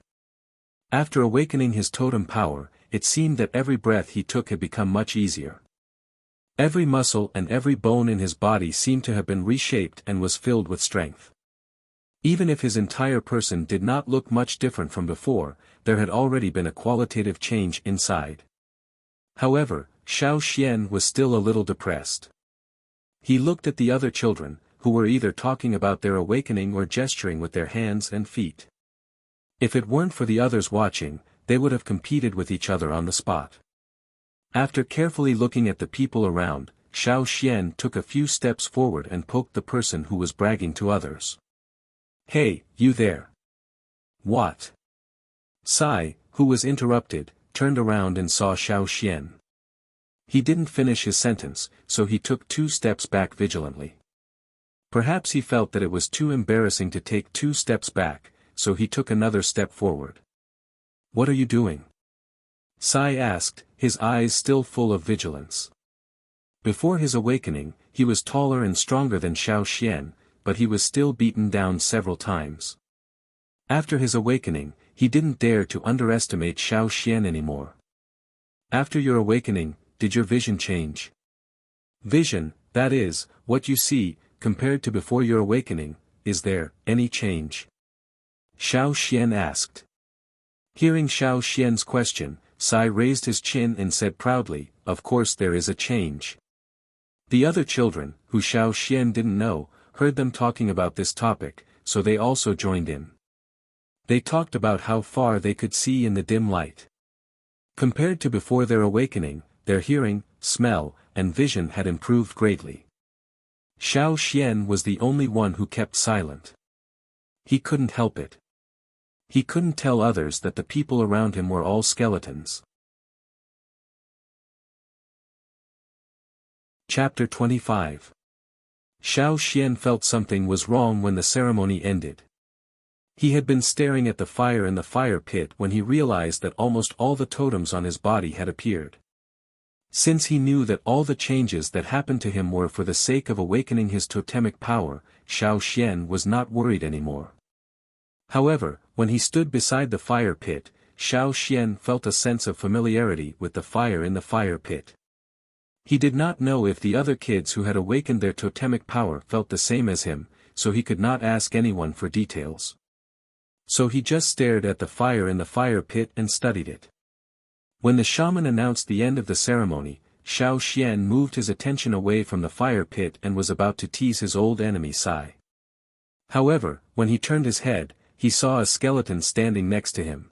After awakening his totem power, it seemed that every breath he took had become much easier. Every muscle and every bone in his body seemed to have been reshaped and was filled with strength. Even if his entire person did not look much different from before, there had already been a qualitative change inside. However, Xiao Xian was still a little depressed. He looked at the other children, who were either talking about their awakening or gesturing with their hands and feet. If it weren't for the others watching, they would have competed with each other on the spot. After carefully looking at the people around, Xiao Xian took a few steps forward and poked the person who was bragging to others. "Hey, you there!" "What?" Sai, who was interrupted, turned around and saw Xiao Xian. He didn't finish his sentence, so he took 2 steps back vigilantly. Perhaps he felt that it was too embarrassing to take 2 steps back, so he took another step forward. "What are you doing?" Sai asked, his eyes still full of vigilance. Before his awakening, he was taller and stronger than Xiao Xian, but he was still beaten down several times. After his awakening, he didn't dare to underestimate Xiao Xian anymore. "After your awakening, did your vision change?" "Vision, that is, what you see, compared to before your awakening, is there any change?" Xiao Xian asked. Hearing Xiao Xian's question, Sai raised his chin and said proudly, "Of course there is a change." The other children, who Xiao Xian didn't know, heard them talking about this topic, so they also joined in. They talked about how far they could see in the dim light. Compared to before their awakening, their hearing, smell, and vision had improved greatly. Xiao Xian was the only one who kept silent. He couldn't help it. He couldn't tell others that the people around him were all skeletons. Chapter 25. Xiao Xian felt something was wrong when the ceremony ended. He had been staring at the fire in the fire pit when he realized that almost all the totems on his body had appeared. Since he knew that all the changes that happened to him were for the sake of awakening his totemic power, Xiao Xian was not worried anymore. However, when he stood beside the fire pit, Xiao Xian felt a sense of familiarity with the fire in the fire pit. He did not know if the other kids who had awakened their totemic power felt the same as him, so he could not ask anyone for details. So he just stared at the fire in the fire pit and studied it. When the shaman announced the end of the ceremony, Xiao Xian moved his attention away from the fire pit and was about to tease his old enemy Sai. However, when he turned his head, he saw a skeleton standing next to him.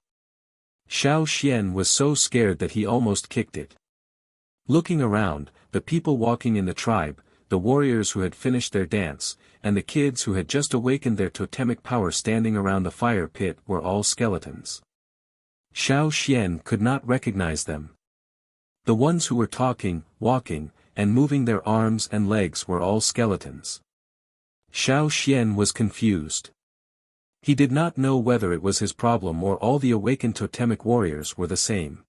Xiao Xian was so scared that he almost kicked it. Looking around, the people walking in the tribe, the warriors who had finished their dance, and the kids who had just awakened their totemic power standing around the fire pit were all skeletons. Xiao Xian could not recognize them. The ones who were talking, walking, and moving their arms and legs were all skeletons. Xiao Xian was confused. He did not know whether it was his problem or all the awakened totemic warriors were the same.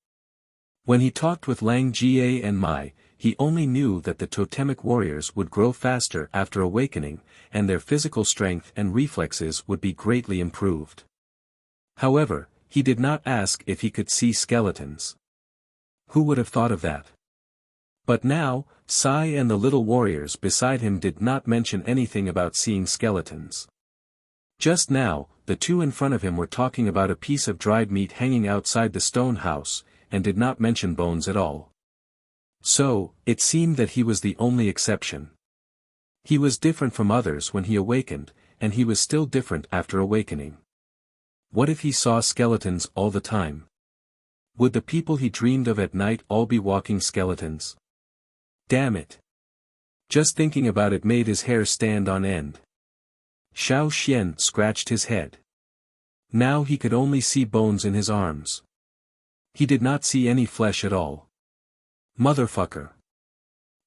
When he talked with Lang Jie and Mai, he only knew that the totemic warriors would grow faster after awakening, and their physical strength and reflexes would be greatly improved. However, he did not ask if he could see skeletons. Who would have thought of that? But now, Sai and the little warriors beside him did not mention anything about seeing skeletons. Just now, the two in front of him were talking about a piece of dried meat hanging outside the stone house, and did not mention bones at all. So, it seemed that he was the only exception. He was different from others when he awakened, and he was still different after awakening. What if he saw skeletons all the time? Would the people he dreamed of at night all be walking skeletons? Damn it! Just thinking about it made his hair stand on end. Xiao Xian scratched his head. Now he could only see bones in his arms. He did not see any flesh at all. Motherfucker.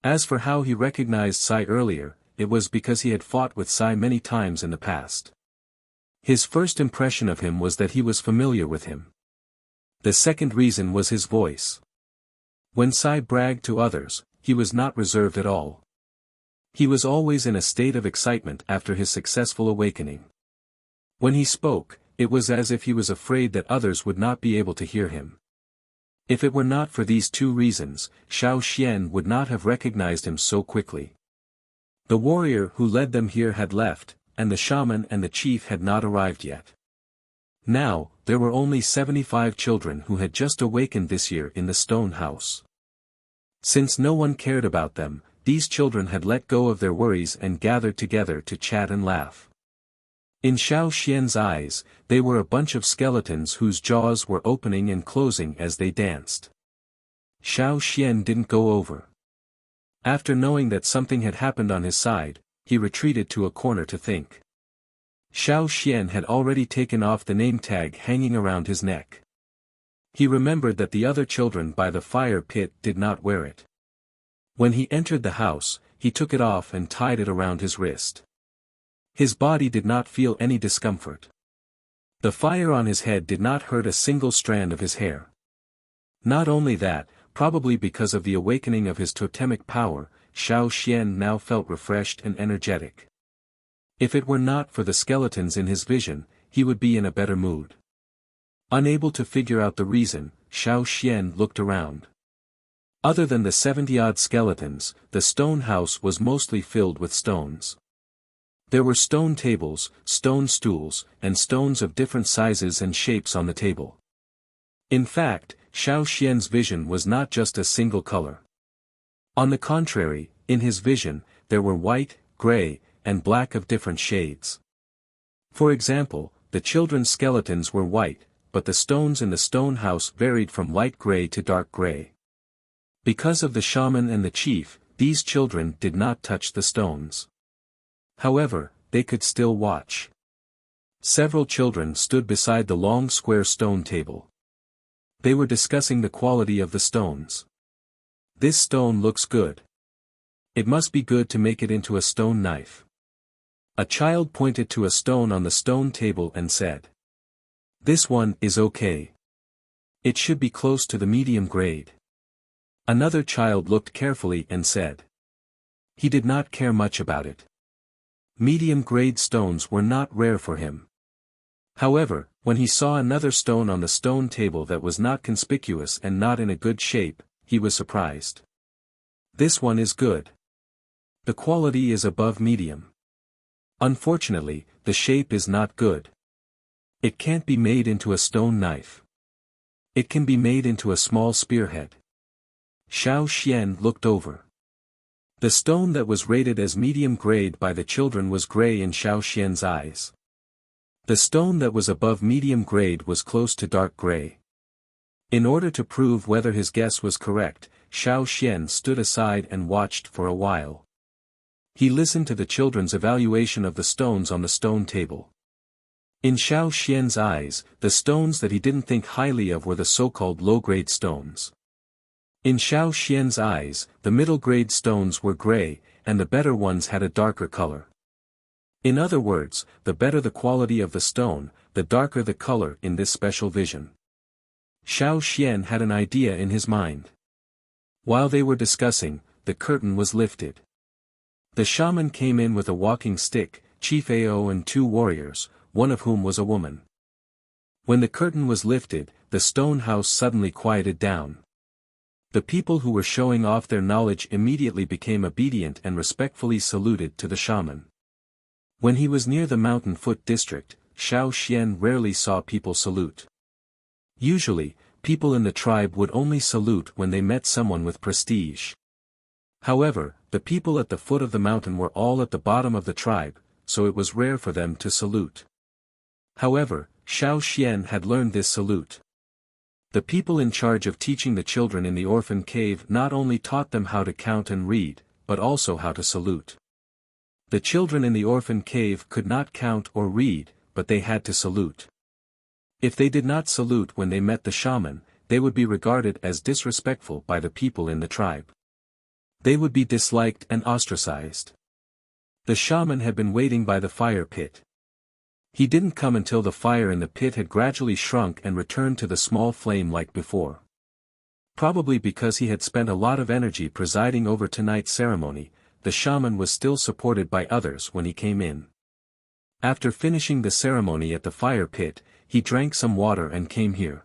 As for how he recognized Sai earlier, it was because he had fought with Sai many times in the past. His first impression of him was that he was familiar with him. The second reason was his voice. When Sai bragged to others, he was not reserved at all. He was always in a state of excitement after his successful awakening. When he spoke, it was as if he was afraid that others would not be able to hear him. If it were not for these two reasons, Xiao Xian would not have recognized him so quickly. The warrior who led them here had left, and the shaman and the chief had not arrived yet. Now, there were only 75 children who had just awakened this year in the stone house. Since no one cared about them, these children had let go of their worries and gathered together to chat and laugh. In Xiao Xian's eyes, they were a bunch of skeletons whose jaws were opening and closing as they danced. Xiao Xian didn't go over. After knowing that something had happened on his side, he retreated to a corner to think. Xiao Xian had already taken off the name tag hanging around his neck. He remembered that the other children by the fire pit did not wear it. When he entered the house, he took it off and tied it around his wrist. His body did not feel any discomfort. The fire on his head did not hurt a single strand of his hair. Not only that, probably because of the awakening of his totemic power, Xiao Xian now felt refreshed and energetic. If it were not for the skeletons in his vision, he would be in a better mood. Unable to figure out the reason, Xiao Xian looked around. Other than the 70-odd skeletons, the stone house was mostly filled with stones. There were stone tables, stone stools, and stones of different sizes and shapes on the table. In fact, Xiao Xian's vision was not just a single color. On the contrary, in his vision, there were white, gray, and black of different shades. For example, the children's skeletons were white, but the stones in the stone house varied from light gray to dark gray. Because of the shaman and the chief, these children did not touch the stones. However, they could still watch. Several children stood beside the long square stone table. They were discussing the quality of the stones. This stone looks good. It must be good to make it into a stone knife. A child pointed to a stone on the stone table and said, "This one is okay. It should be close to the medium grade." Another child looked carefully and said, he did not care much about it. Medium grade stones were not rare for him. However, when he saw another stone on the stone table that was not conspicuous and not in a good shape, he was surprised. This one is good. The quality is above medium. Unfortunately, the shape is not good. It can't be made into a stone knife. It can be made into a small spearhead. Xiao Xian looked over. The stone that was rated as medium grade by the children was gray in Xiao Xian's eyes. The stone that was above medium grade was close to dark gray. In order to prove whether his guess was correct, Xiao Xian stood aside and watched for a while. He listened to the children's evaluation of the stones on the stone table. In Xiao Xian's eyes, the stones that he didn't think highly of were the so-called low-grade stones. In Xiao Xian's eyes, the middle-grade stones were gray, and the better ones had a darker color. In other words, the better the quality of the stone, the darker the color in this special vision. Xiao Xian had an idea in his mind. While they were discussing, the curtain was lifted. The shaman came in with a walking stick, Chief Ao and 2 warriors, one of whom was a woman. When the curtain was lifted, the stone house suddenly quieted down. The people who were showing off their knowledge immediately became obedient and respectfully saluted to the shaman. When he was near the mountain foot district, Xiao Xian rarely saw people salute. Usually, people in the tribe would only salute when they met someone with prestige. However, the people at the foot of the mountain were all at the bottom of the tribe, so it was rare for them to salute. However, Xiao Xian had learned this salute. The people in charge of teaching the children in the orphan cave not only taught them how to count and read, but also how to salute. The children in the orphan cave could not count or read, but they had to salute. If they did not salute when they met the shaman, they would be regarded as disrespectful by the people in the tribe. They would be disliked and ostracized. The shaman had been waiting by the fire pit. He didn't come until the fire in the pit had gradually shrunk and returned to the small flame like before. Probably because he had spent a lot of energy presiding over tonight's ceremony, the shaman was still supported by others when he came in. After finishing the ceremony at the fire pit, he drank some water and came here.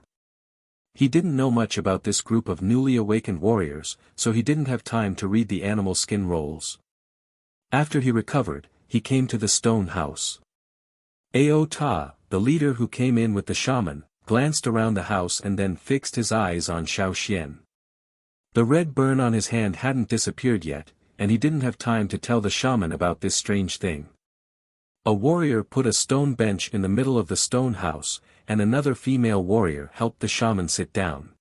He didn't know much about this group of newly awakened warriors, so he didn't have time to read the animal skin rolls. After he recovered, he came to the stone house. Ao Ta, the leader who came in with the shaman, glanced around the house and then fixed his eyes on Xiao Xian. The red burn on his hand hadn't disappeared yet, and he didn't have time to tell the shaman about this strange thing. A warrior put a stone bench in the middle of the stone house, and another female warrior helped the shaman sit down.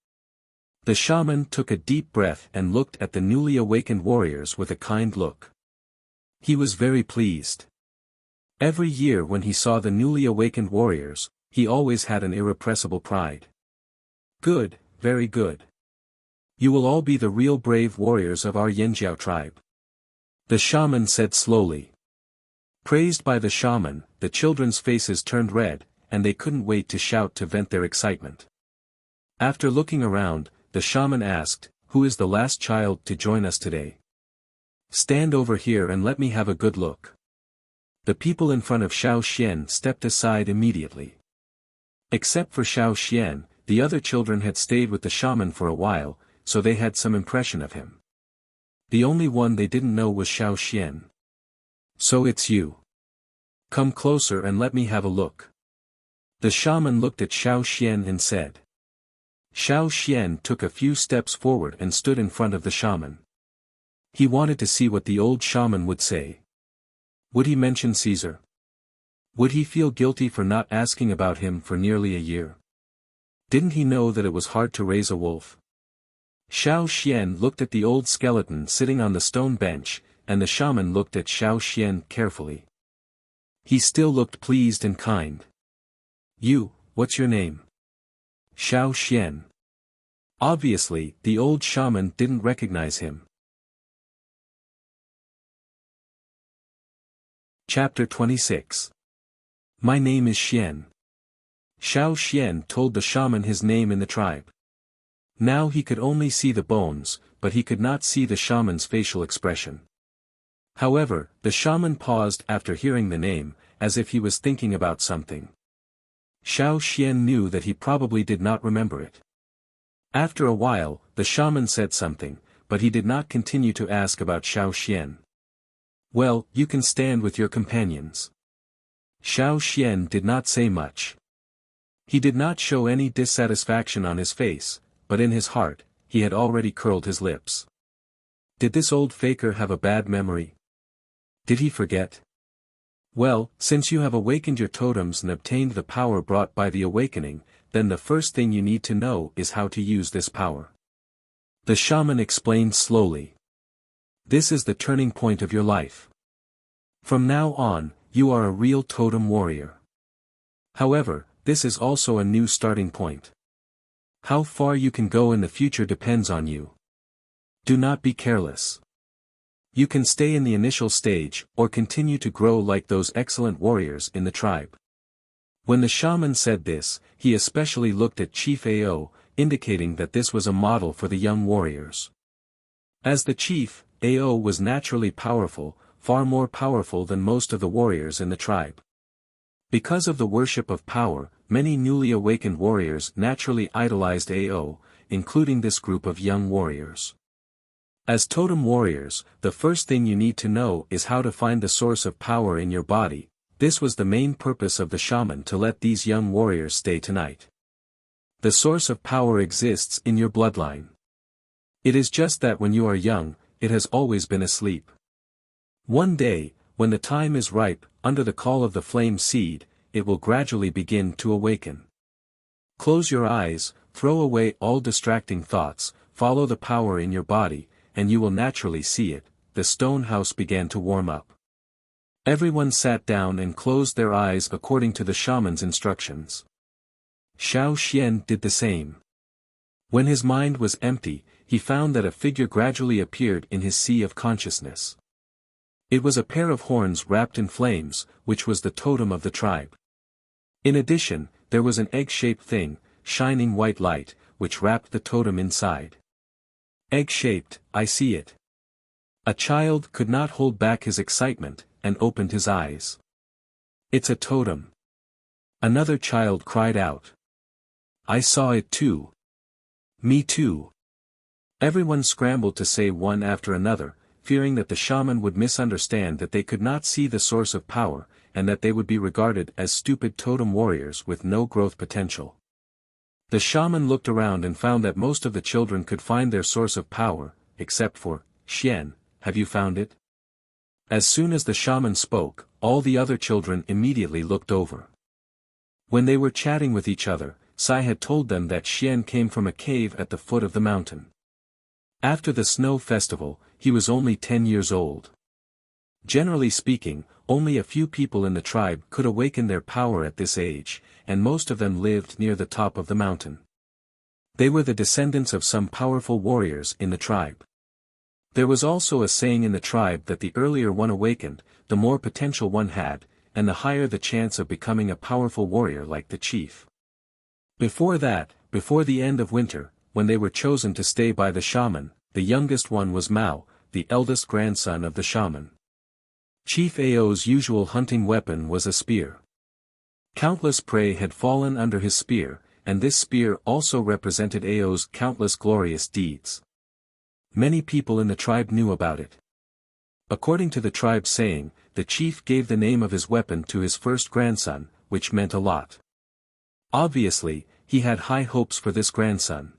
The shaman took a deep breath and looked at the newly awakened warriors with a kind look. He was very pleased. Every year when he saw the newly awakened warriors, he always had an irrepressible pride. Good, very good. You will all be the real brave warriors of our Yanjiao tribe. The shaman said slowly. Praised by the shaman, the children's faces turned red, and they couldn't wait to shout to vent their excitement. After looking around, the shaman asked, "Who is the last child to join us today? Stand over here and let me have a good look." The people in front of Xiao Xian stepped aside immediately. Except for Xiao Xian, the other children had stayed with the shaman for a while, so they had some impression of him. The only one they didn't know was Xiao Xian. "So it's you. Come closer and let me have a look." The shaman looked at Xiao Xian and said. Xiao Xian took a few steps forward and stood in front of the shaman. He wanted to see what the old shaman would say. Would he mention Caesar? Would he feel guilty for not asking about him for nearly a year? Didn't he know that it was hard to raise a wolf? Xiao Xian looked at the old skeleton sitting on the stone bench, and the shaman looked at Xiao Xian carefully. He still looked pleased and kind. "You, what's your name?" "Xiao Xian." Obviously, the old shaman didn't recognize him. Chapter 26. My name is Xian. Xiao Xian told the shaman his name in the tribe. Now he could only see the bones, but he could not see the shaman's facial expression. However, the shaman paused after hearing the name, as if he was thinking about something. Xiao Xian knew that he probably did not remember it. After a while, the shaman said something, but he did not continue to ask about Xiao Xian. "Well, you can stand with your companions." Xiao Xian did not say much. He did not show any dissatisfaction on his face, but in his heart, he had already curled his lips. Did this old faker have a bad memory? Did he forget? Well, since you have awakened your totems and obtained the power brought by the awakening, then the first thing you need to know is how to use this power. The shaman explained slowly. This is the turning point of your life. From now on, you are a real totem warrior. However, this is also a new starting point. How far you can go in the future depends on you. Do not be careless. You can stay in the initial stage, or continue to grow like those excellent warriors in the tribe. When the shaman said this, he especially looked at Chief Ao, indicating that this was a model for the young warriors. As the chief, Ao was naturally powerful, far more powerful than most of the warriors in the tribe. Because of the worship of power, many newly awakened warriors naturally idolized Ao, including this group of young warriors. As totem warriors, the first thing you need to know is how to find the source of power in your body. This was the main purpose of the shaman to let these young warriors stay tonight. The source of power exists in your bloodline. It is just that when you are young, it has always been asleep. One day, when the time is ripe, under the call of the flame seed, it will gradually begin to awaken. Close your eyes, throw away all distracting thoughts, follow the power in your body, and you will naturally see it. The stone house began to warm up. Everyone sat down and closed their eyes according to the shaman's instructions. Xiao Xian did the same. When his mind was empty, he found that a figure gradually appeared in his sea of consciousness. It was a pair of horns wrapped in flames, which was the totem of the tribe. In addition, there was an egg-shaped thing, shining white light, which wrapped the totem inside. Egg-shaped, I see it. A child could not hold back his excitement, and opened his eyes. It's a totem. Another child cried out. I saw it too. Me too. Everyone scrambled to say one after another, fearing that the shaman would misunderstand that they could not see the source of power, and that they would be regarded as stupid totem warriors with no growth potential. The shaman looked around and found that most of the children could find their source of power, except for, Xian, have you found it? As soon as the shaman spoke, all the other children immediately looked over. When they were chatting with each other, Sai had told them that Xian came from a cave at the foot of the mountain. After the snow festival, he was only 10 years old. Generally speaking, only a few people in the tribe could awaken their power at this age, and most of them lived near the top of the mountain. They were the descendants of some powerful warriors in the tribe. There was also a saying in the tribe that the earlier one awakened, the more potential one had, and the higher the chance of becoming a powerful warrior like the chief. Before the end of winter, when they were chosen to stay by the shaman, the youngest one was Mao, the eldest grandson of the shaman. Chief Ao's usual hunting weapon was a spear. Countless prey had fallen under his spear, and this spear also represented Ao's countless glorious deeds. Many people in the tribe knew about it. According to the tribe saying, the chief gave the name of his weapon to his first grandson, which meant a lot. Obviously, he had high hopes for this grandson.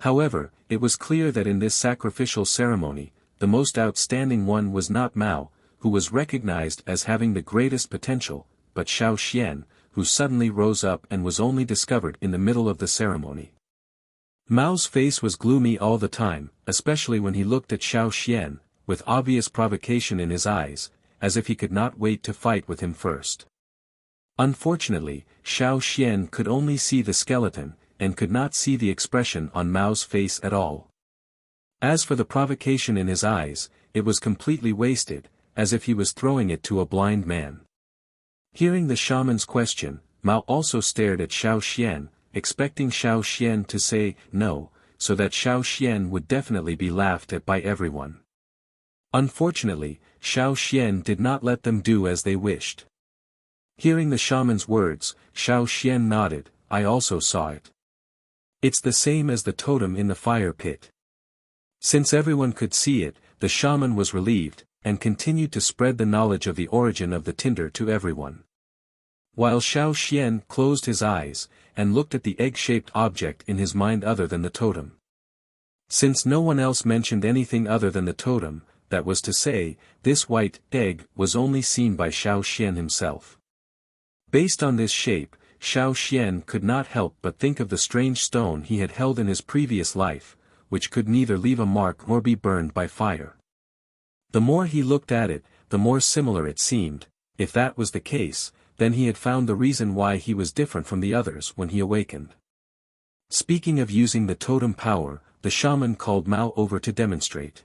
However, it was clear that in this sacrificial ceremony, the most outstanding one was not Mao, who was recognized as having the greatest potential, but Xiao Xian, who suddenly rose up and was only discovered in the middle of the ceremony. Mao's face was gloomy all the time, especially when he looked at Xiao Xian, with obvious provocation in his eyes, as if he could not wait to fight with him first. Unfortunately, Xiao Xian could only see the skeleton, and could not see the expression on Mao's face at all. As for the provocation in his eyes, it was completely wasted, as if he was throwing it to a blind man. Hearing the shaman's question, Mao also stared at Xiao Xian, expecting Xiao Xian to say no, so that Xiao Xian would definitely be laughed at by everyone. Unfortunately, Xiao Xian did not let them do as they wished. Hearing the shaman's words, Xiao Xian nodded, I also saw it. It's the same as the totem in the fire pit. Since everyone could see it, the shaman was relieved, and continued to spread the knowledge of the origin of the tinder to everyone. While Xiao Xian closed his eyes, and looked at the egg-shaped object in his mind other than the totem. Since no one else mentioned anything other than the totem, that was to say, this white egg was only seen by Xiao Xian himself. Based on this shape, Xiao Xian could not help but think of the strange stone he had held in his previous life, which could neither leave a mark nor be burned by fire. The more he looked at it, the more similar it seemed. If that was the case, then he had found the reason why he was different from the others when he awakened. Speaking of using the totem power, the shaman called Mao over to demonstrate.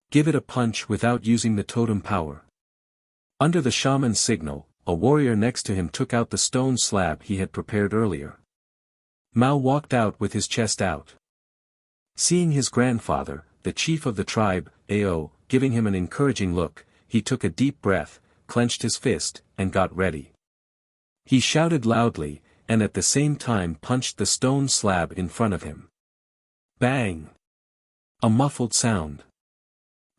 Give it a punch without using the totem power. Under the shaman's signal, a warrior next to him took out the stone slab he had prepared earlier. Mao walked out with his chest out. Seeing his grandfather, the chief of the tribe, Ao, giving him an encouraging look, he took a deep breath, clenched his fist, and got ready. He shouted loudly, and at the same time punched the stone slab in front of him. Bang! A muffled sound.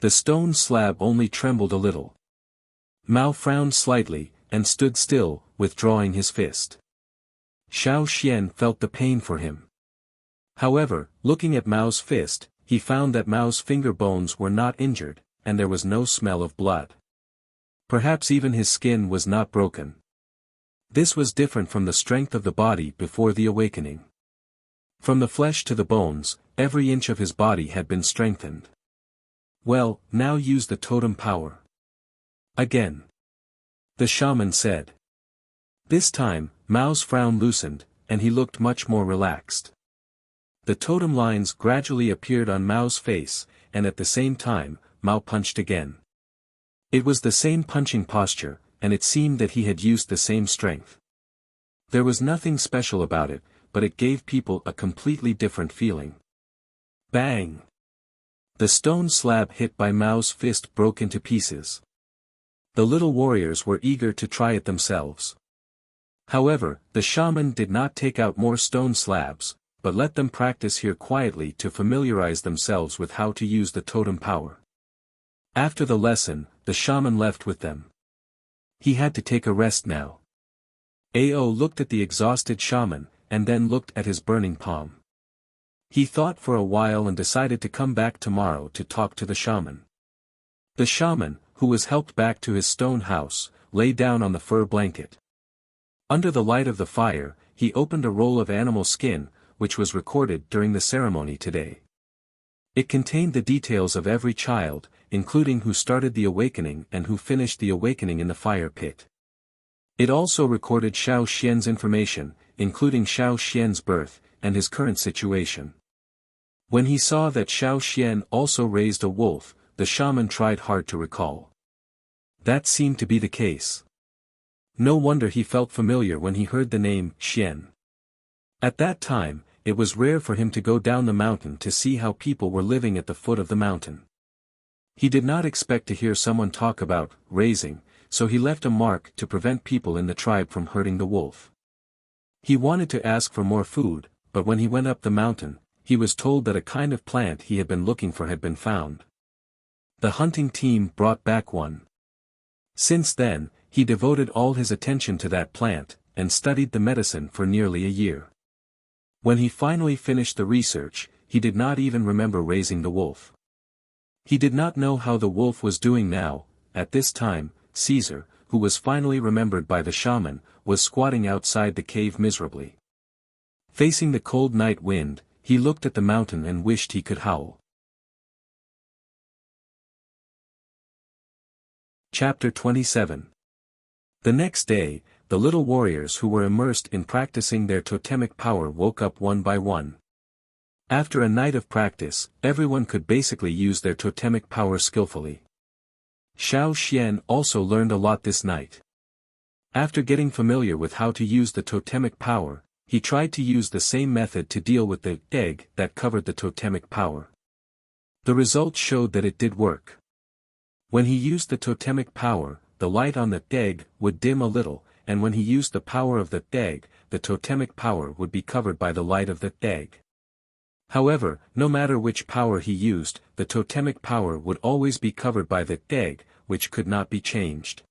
The stone slab only trembled a little. Mao frowned slightly, and stood still, withdrawing his fist. Xiao Xian felt the pain for him. However, looking at Mao's fist, he found that Mao's finger bones were not injured, and there was no smell of blood. Perhaps even his skin was not broken. This was different from the strength of the body before the awakening. From the flesh to the bones, every inch of his body had been strengthened. Well, now use the totem power. Again. The shaman said. This time, Mao's frown loosened, and he looked much more relaxed. The totem lines gradually appeared on Mao's face, and at the same time, Mao punched again. It was the same punching posture, and it seemed that he had used the same strength. There was nothing special about it, but it gave people a completely different feeling. Bang! The stone slab hit by Mao's fist broke into pieces. The little warriors were eager to try it themselves. However, the shaman did not take out more stone slabs, but let them practice here quietly to familiarize themselves with how to use the totem power. After the lesson, the shaman left with them. He had to take a rest now. Ao looked at the exhausted shaman, and then looked at his burning palm. He thought for a while and decided to come back tomorrow to talk to the shaman. The shaman, who was helped back to his stone house, lay down on the fur blanket. Under the light of the fire, he opened a roll of animal skin, which was recorded during the ceremony today. It contained the details of every child, including who started the awakening and who finished the awakening in the fire pit. It also recorded Xiao Xian's information, including Xiao Xian's birth, and his current situation. When he saw that Xiao Xian also raised a wolf, the shaman tried hard to recall. That seemed to be the case. No wonder he felt familiar when he heard the name Xian. At that time, it was rare for him to go down the mountain to see how people were living at the foot of the mountain. He did not expect to hear someone talk about raising, so he left a mark to prevent people in the tribe from hurting the wolf. He wanted to ask for more food, but when he went up the mountain, he was told that a kind of plant he had been looking for had been found. The hunting team brought back one. Since then, he devoted all his attention to that plant, and studied the medicine for nearly a year. When he finally finished the research, he did not even remember raising the wolf. He did not know how the wolf was doing now. At this time, Caesar, who was finally remembered by the shaman, was squatting outside the cave miserably. Facing the cold night wind, he looked at the mountain and wished he could howl. Chapter 27. The next day, the little warriors who were immersed in practicing their totemic power woke up one by one. After a night of practice, everyone could basically use their totemic power skillfully. Xiao Xian also learned a lot this night. After getting familiar with how to use the totemic power, he tried to use the same method to deal with the egg that covered the totemic power. The results showed that it did work. When he used the totemic power, the light on the egg would dim a little, and when he used the power of the egg, the totemic power would be covered by the light of the egg. However, no matter which power he used, the totemic power would always be covered by the egg, which could not be changed.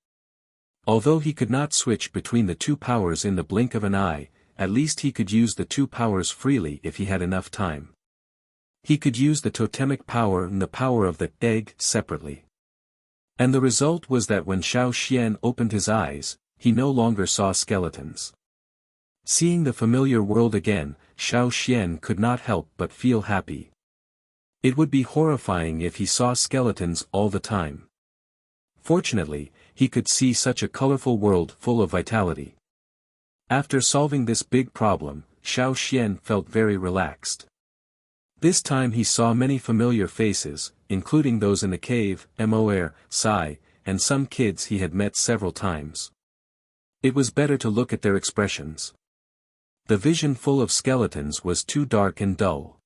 Although he could not switch between the two powers in the blink of an eye, at least he could use the two powers freely if he had enough time. He could use the totemic power and the power of the egg separately. And the result was that when Xiao Xian opened his eyes, he no longer saw skeletons. Seeing the familiar world again, Xiao Xian could not help but feel happy. It would be horrifying if he saw skeletons all the time. Fortunately, he could see such a colorful world full of vitality. After solving this big problem, Xiao Xian felt very relaxed. This time he saw many familiar faces, including those in the cave, Mor, Sai, and some kids he had met several times. It was better to look at their expressions. The vision full of skeletons was too dark and dull.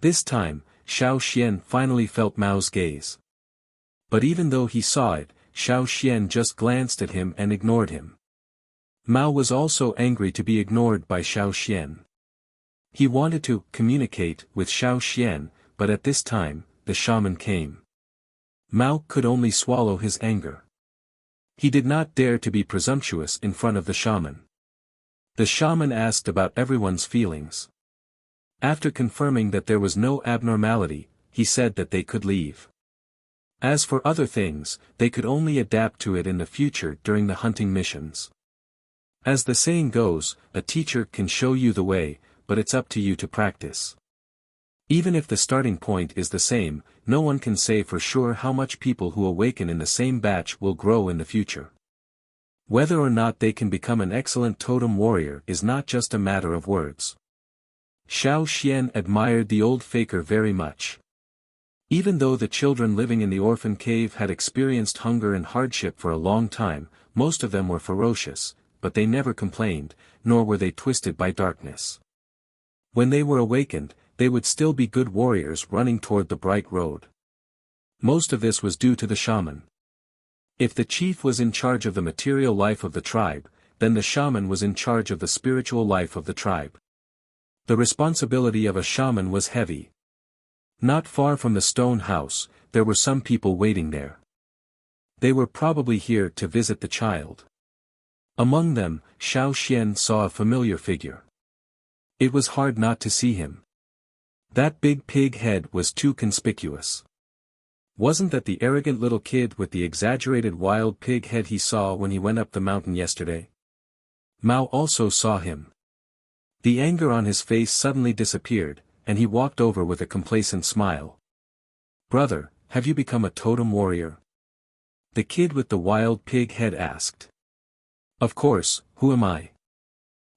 This time, Xiao Xian finally felt Mao's gaze. But even though he saw it, Xiao Xian just glanced at him and ignored him. Mao was also angry to be ignored by Xiao Xian. He wanted to communicate with Xiao Xian, but at this time, the shaman came. Mao could only swallow his anger. He did not dare to be presumptuous in front of the shaman. The shaman asked about everyone's feelings. After confirming that there was no abnormality, he said that they could leave. As for other things, they could only adapt to it in the future during the hunting missions. As the saying goes, a teacher can show you the way, but it's up to you to practice. Even if the starting point is the same, no one can say for sure how much people who awaken in the same batch will grow in the future. Whether or not they can become an excellent totem warrior is not just a matter of words. Xiao Xian admired the old faker very much. Even though the children living in the orphan cave had experienced hunger and hardship for a long time, most of them were ferocious, but they never complained, nor were they twisted by darkness. When they were awakened, they would still be good warriors running toward the bright road. Most of this was due to the shaman. If the chief was in charge of the material life of the tribe, then the shaman was in charge of the spiritual life of the tribe. The responsibility of a shaman was heavy. Not far from the stone house, there were some people waiting there. They were probably here to visit the child. Among them, Xiao Xian saw a familiar figure. It was hard not to see him. That big pig head was too conspicuous. Wasn't that the arrogant little kid with the exaggerated wild pig head he saw when he went up the mountain yesterday? Mao also saw him. The anger on his face suddenly disappeared, and he walked over with a complacent smile. "Brother, have you become a totem warrior?" the kid with the wild pig head asked. "Of course, who am I?"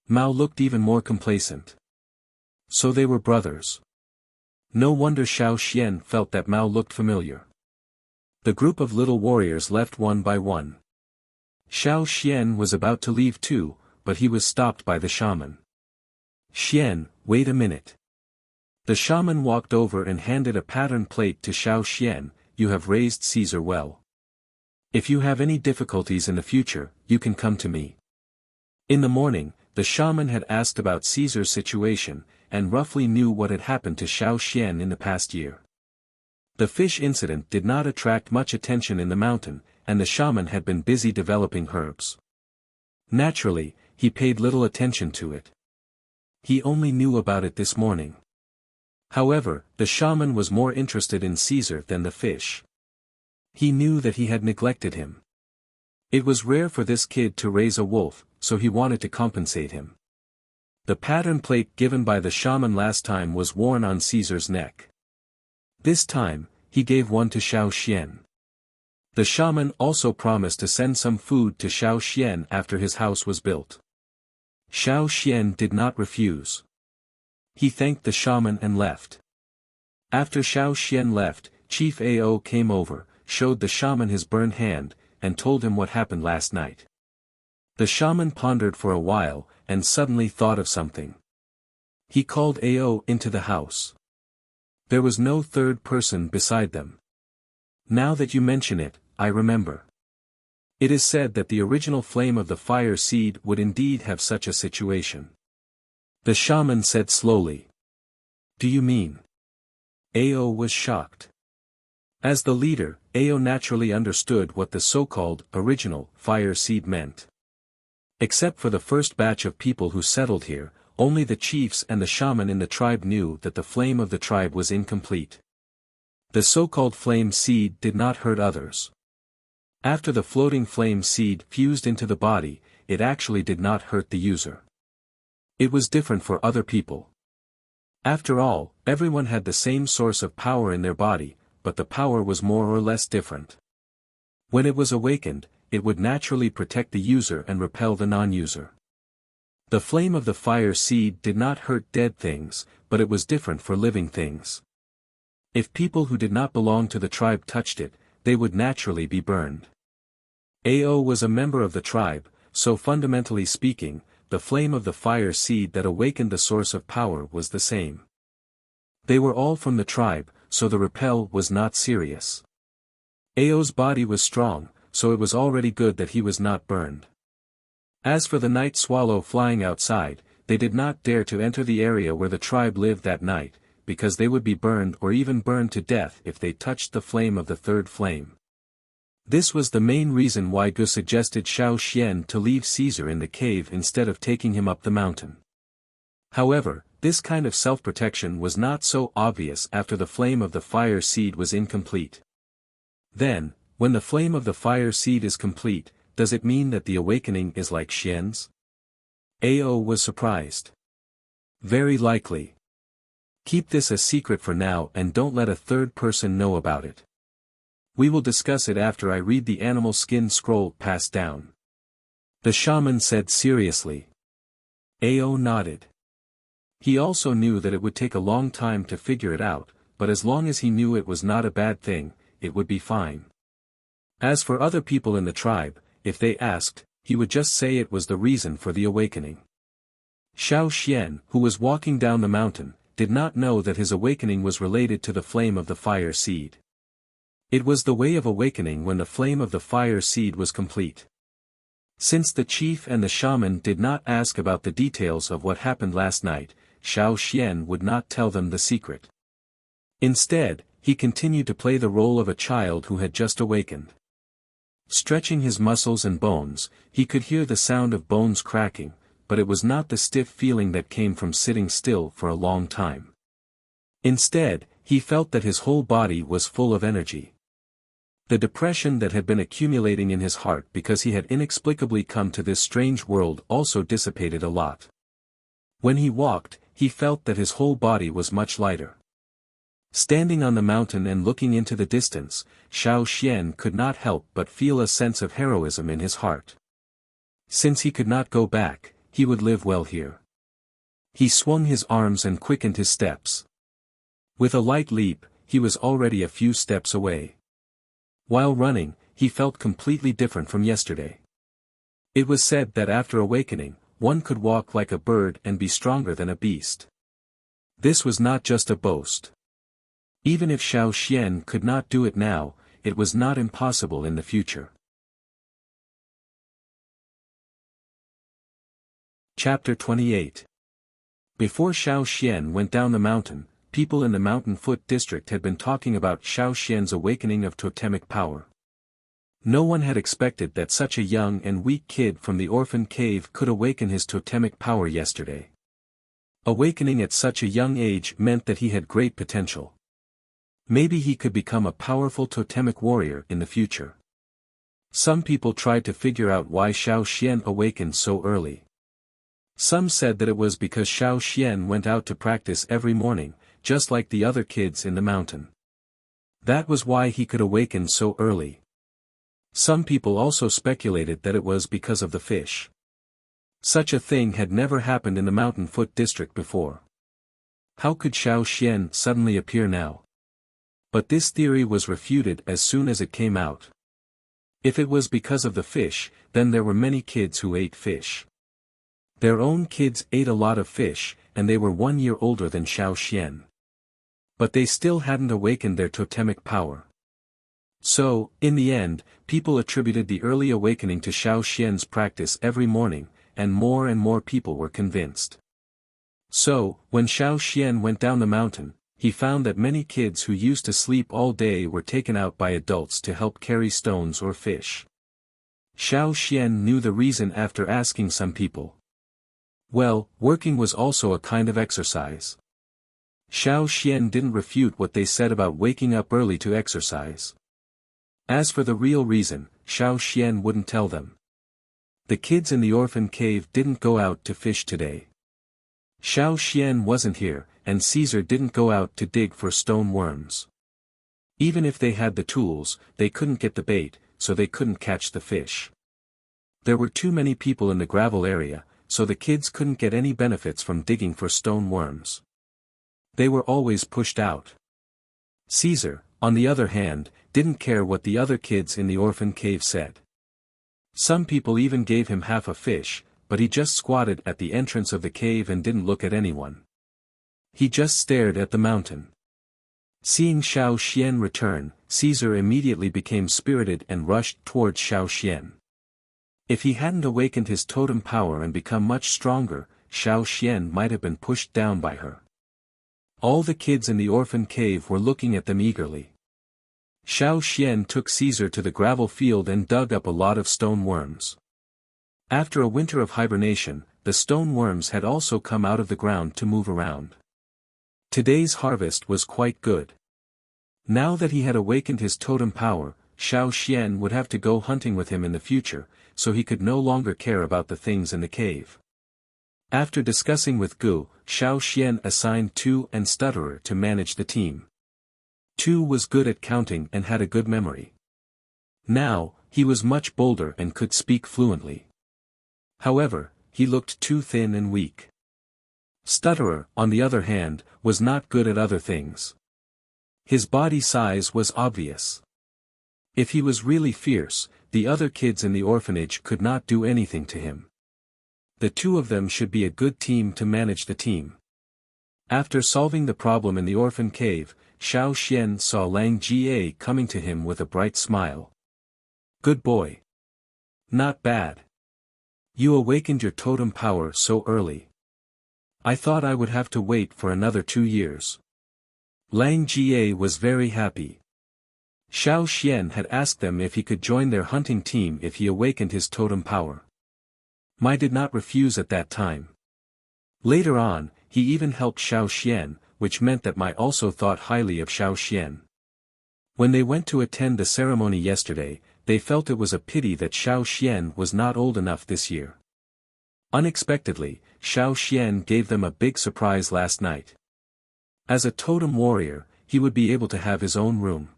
Mao looked even more complacent. So they were brothers. No wonder Xiao Xian felt that Mao looked familiar. The group of little warriors left one by one. Xiao Xian was about to leave too, but he was stopped by the shaman. "Xian, wait a minute." The shaman walked over and handed a pattern plate to Xiao Xian. "You have raised Caesar well. If you have any difficulties in the future, you can come to me." In the morning, the shaman had asked about Caesar's situation, and roughly knew what had happened to Xiao Xian in the past year. The fish incident did not attract much attention in the mountain, and the shaman had been busy developing herbs. Naturally, he paid little attention to it. He only knew about it this morning. However, the shaman was more interested in Caesar than the fish. He knew that he had neglected him. It was rare for this kid to raise a wolf, so he wanted to compensate him. The pattern plate given by the shaman last time was worn on Caesar's neck. This time, he gave one to Xiao Xian. The shaman also promised to send some food to Xiao Xian after his house was built. Xiao Xian did not refuse. He thanked the shaman and left. After Xiao Xian left, Chief Ao came over, showed the shaman his burned hand, and told him what happened last night. The shaman pondered for a while, and suddenly thought of something. He called Ao into the house. There was no third person beside them. "Now that you mention it, I remember. It is said that the original flame of the fire seed would indeed have such a situation." The shaman said slowly. "Do you mean?" Ao was shocked. As the leader, Ao naturally understood what the so-called original fire seed meant. Except for the first batch of people who settled here, only the chiefs and the shaman in the tribe knew that the flame of the tribe was incomplete. The so-called flame seed did not hurt others. After the floating flame seed fused into the body, it actually did not hurt the user. It was different for other people. After all, everyone had the same source of power in their body, but the power was more or less different. When it was awakened, it would naturally protect the user and repel the non-user. The flame of the fire seed did not hurt dead things, but it was different for living things. If people who did not belong to the tribe touched it, they would naturally be burned. Ao was a member of the tribe, so fundamentally speaking, the flame of the fire seed that awakened the source of power was the same. They were all from the tribe, so the repel was not serious. Ao's body was strong, so it was already good that he was not burned. As for the night swallow flying outside, they did not dare to enter the area where the tribe lived that night, because they would be burned or even burned to death if they touched the flame of the third flame. This was the main reason why Gu suggested Xiao Xian to leave Caesar in the cave instead of taking him up the mountain. However, this kind of self-protection was not so obvious after the flame of the fire seed was incomplete. Then, when the flame of the fire seed is complete, does it mean that the awakening is like Xian's? Ao was surprised. Very likely. Keep this a secret for now and don't let a third person know about it. We will discuss it after I read the animal skin scroll passed down. The shaman said seriously. Ao nodded. He also knew that it would take a long time to figure it out, but as long as he knew it was not a bad thing, it would be fine. As for other people in the tribe, if they asked, he would just say it was the reason for the awakening. Xiao Xian, who was walking down the mountain, did not know that his awakening was related to the flame of the fire seed. It was the way of awakening when the flame of the fire seed was complete. Since the chief and the shaman did not ask about the details of what happened last night, Xiao Xian would not tell them the secret. Instead, he continued to play the role of a child who had just awakened. Stretching his muscles and bones, he could hear the sound of bones cracking, but it was not the stiff feeling that came from sitting still for a long time. Instead, he felt that his whole body was full of energy. The depression that had been accumulating in his heart because he had inexplicably come to this strange world also dissipated a lot. When he walked, he felt that his whole body was much lighter. Standing on the mountain and looking into the distance, Xiao Xian could not help but feel a sense of heroism in his heart. Since he could not go back, he would live well here. He swung his arms and quickened his steps. With a light leap, he was already a few steps away. While running, he felt completely different from yesterday. It was said that after awakening, one could walk like a bird and be stronger than a beast. This was not just a boast. Even if Xiao Xian could not do it now, it was not impossible in the future. Chapter 28. Before Xiao Xian went down the mountain, people in the Mountain Foot district had been talking about Xiao Xian's awakening of totemic power. No one had expected that such a young and weak kid from the orphan cave could awaken his totemic power yesterday. Awakening at such a young age meant that he had great potential. Maybe he could become a powerful totemic warrior in the future. Some people tried to figure out why Xiao Xian awakened so early. Some said that it was because Xiao Xian went out to practice every morning, just like the other kids in the mountain. That was why he could awaken so early. Some people also speculated that it was because of the fish. Such a thing had never happened in the Mountain Foot district before. How could Xiao Xian suddenly appear now? But this theory was refuted as soon as it came out. If it was because of the fish, then there were many kids who ate fish. Their own kids ate a lot of fish, and they were 1 year older than Xiao Xian. But they still hadn't awakened their totemic power. So, in the end, people attributed the early awakening to Xiao Xian's practice every morning, and more people were convinced. So, when Xiao Xian went down the mountain, he found that many kids who used to sleep all day were taken out by adults to help carry stones or fish. Xiao Xian knew the reason after asking some people. Well, working was also a kind of exercise. Xiao Xian didn't refute what they said about waking up early to exercise. As for the real reason, Xiao Xian wouldn't tell them. The kids in the orphan cave didn't go out to fish today. Xiao Xian wasn't here, and Caesar didn't go out to dig for stone worms. Even if they had the tools, they couldn't get the bait, so they couldn't catch the fish. There were too many people in the gravel area, so the kids couldn't get any benefits from digging for stone worms. They were always pushed out. Caesar, on the other hand, didn't care what the other kids in the orphan cave said. Some people even gave him half a fish, but he just squatted at the entrance of the cave and didn't look at anyone. He just stared at the mountain. Seeing Xiao Xian return, Caesar immediately became spirited and rushed towards Xiao Xian. If he hadn't awakened his totem power and become much stronger, Xiao Xian might have been pushed down by her. All the kids in the orphan cave were looking at them eagerly. Xiao Xian took Caesar to the gravel field and dug up a lot of stone worms. After a winter of hibernation, the stone worms had also come out of the ground to move around. Today's harvest was quite good. Now that he had awakened his totem power, Xiao Xian would have to go hunting with him in the future, so he could no longer care about the things in the cave. After discussing with Gu, Xiao Xian assigned Tu and Stutterer to manage the team. Tu was good at counting and had a good memory. Now, he was much bolder and could speak fluently. However, he looked too thin and weak. Stutterer, on the other hand, was not good at other things. His body size was obvious. If he was really fierce, the other kids in the orphanage could not do anything to him. The two of them should be a good team to manage the team. After solving the problem in the orphan cave, Xiao Xian saw Lang Jie coming to him with a bright smile. Good boy. Not bad. You awakened your totem power so early. I thought I would have to wait for another 2 years. Lang Jie was very happy. Xiao Xian had asked them if he could join their hunting team if he awakened his totem power. Mai did not refuse at that time. Later on, he even helped Xiao Xian, which meant that Mai also thought highly of Xiao Xian. When they went to attend the ceremony yesterday, they felt it was a pity that Xiao Xian was not old enough this year. Unexpectedly, Xiao Xian gave them a big surprise last night. As a totem warrior, he would be able to have his own room.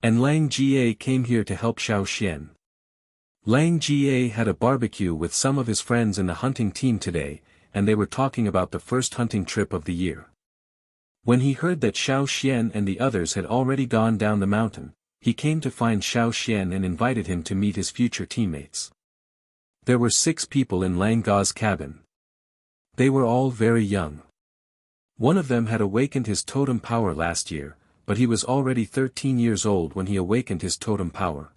And Lang Jie came here to help Xiao Xian. Lang Jie had a barbecue with some of his friends in the hunting team today, and they were talking about the first hunting trip of the year. When he heard that Xiao Xian and the others had already gone down the mountain, he came to find Xiao Xian and invited him to meet his future teammates. There were 6 people in Lang Ga's cabin. They were all very young. One of them had awakened his totem power last year, but he was already 13 years old when he awakened his totem power.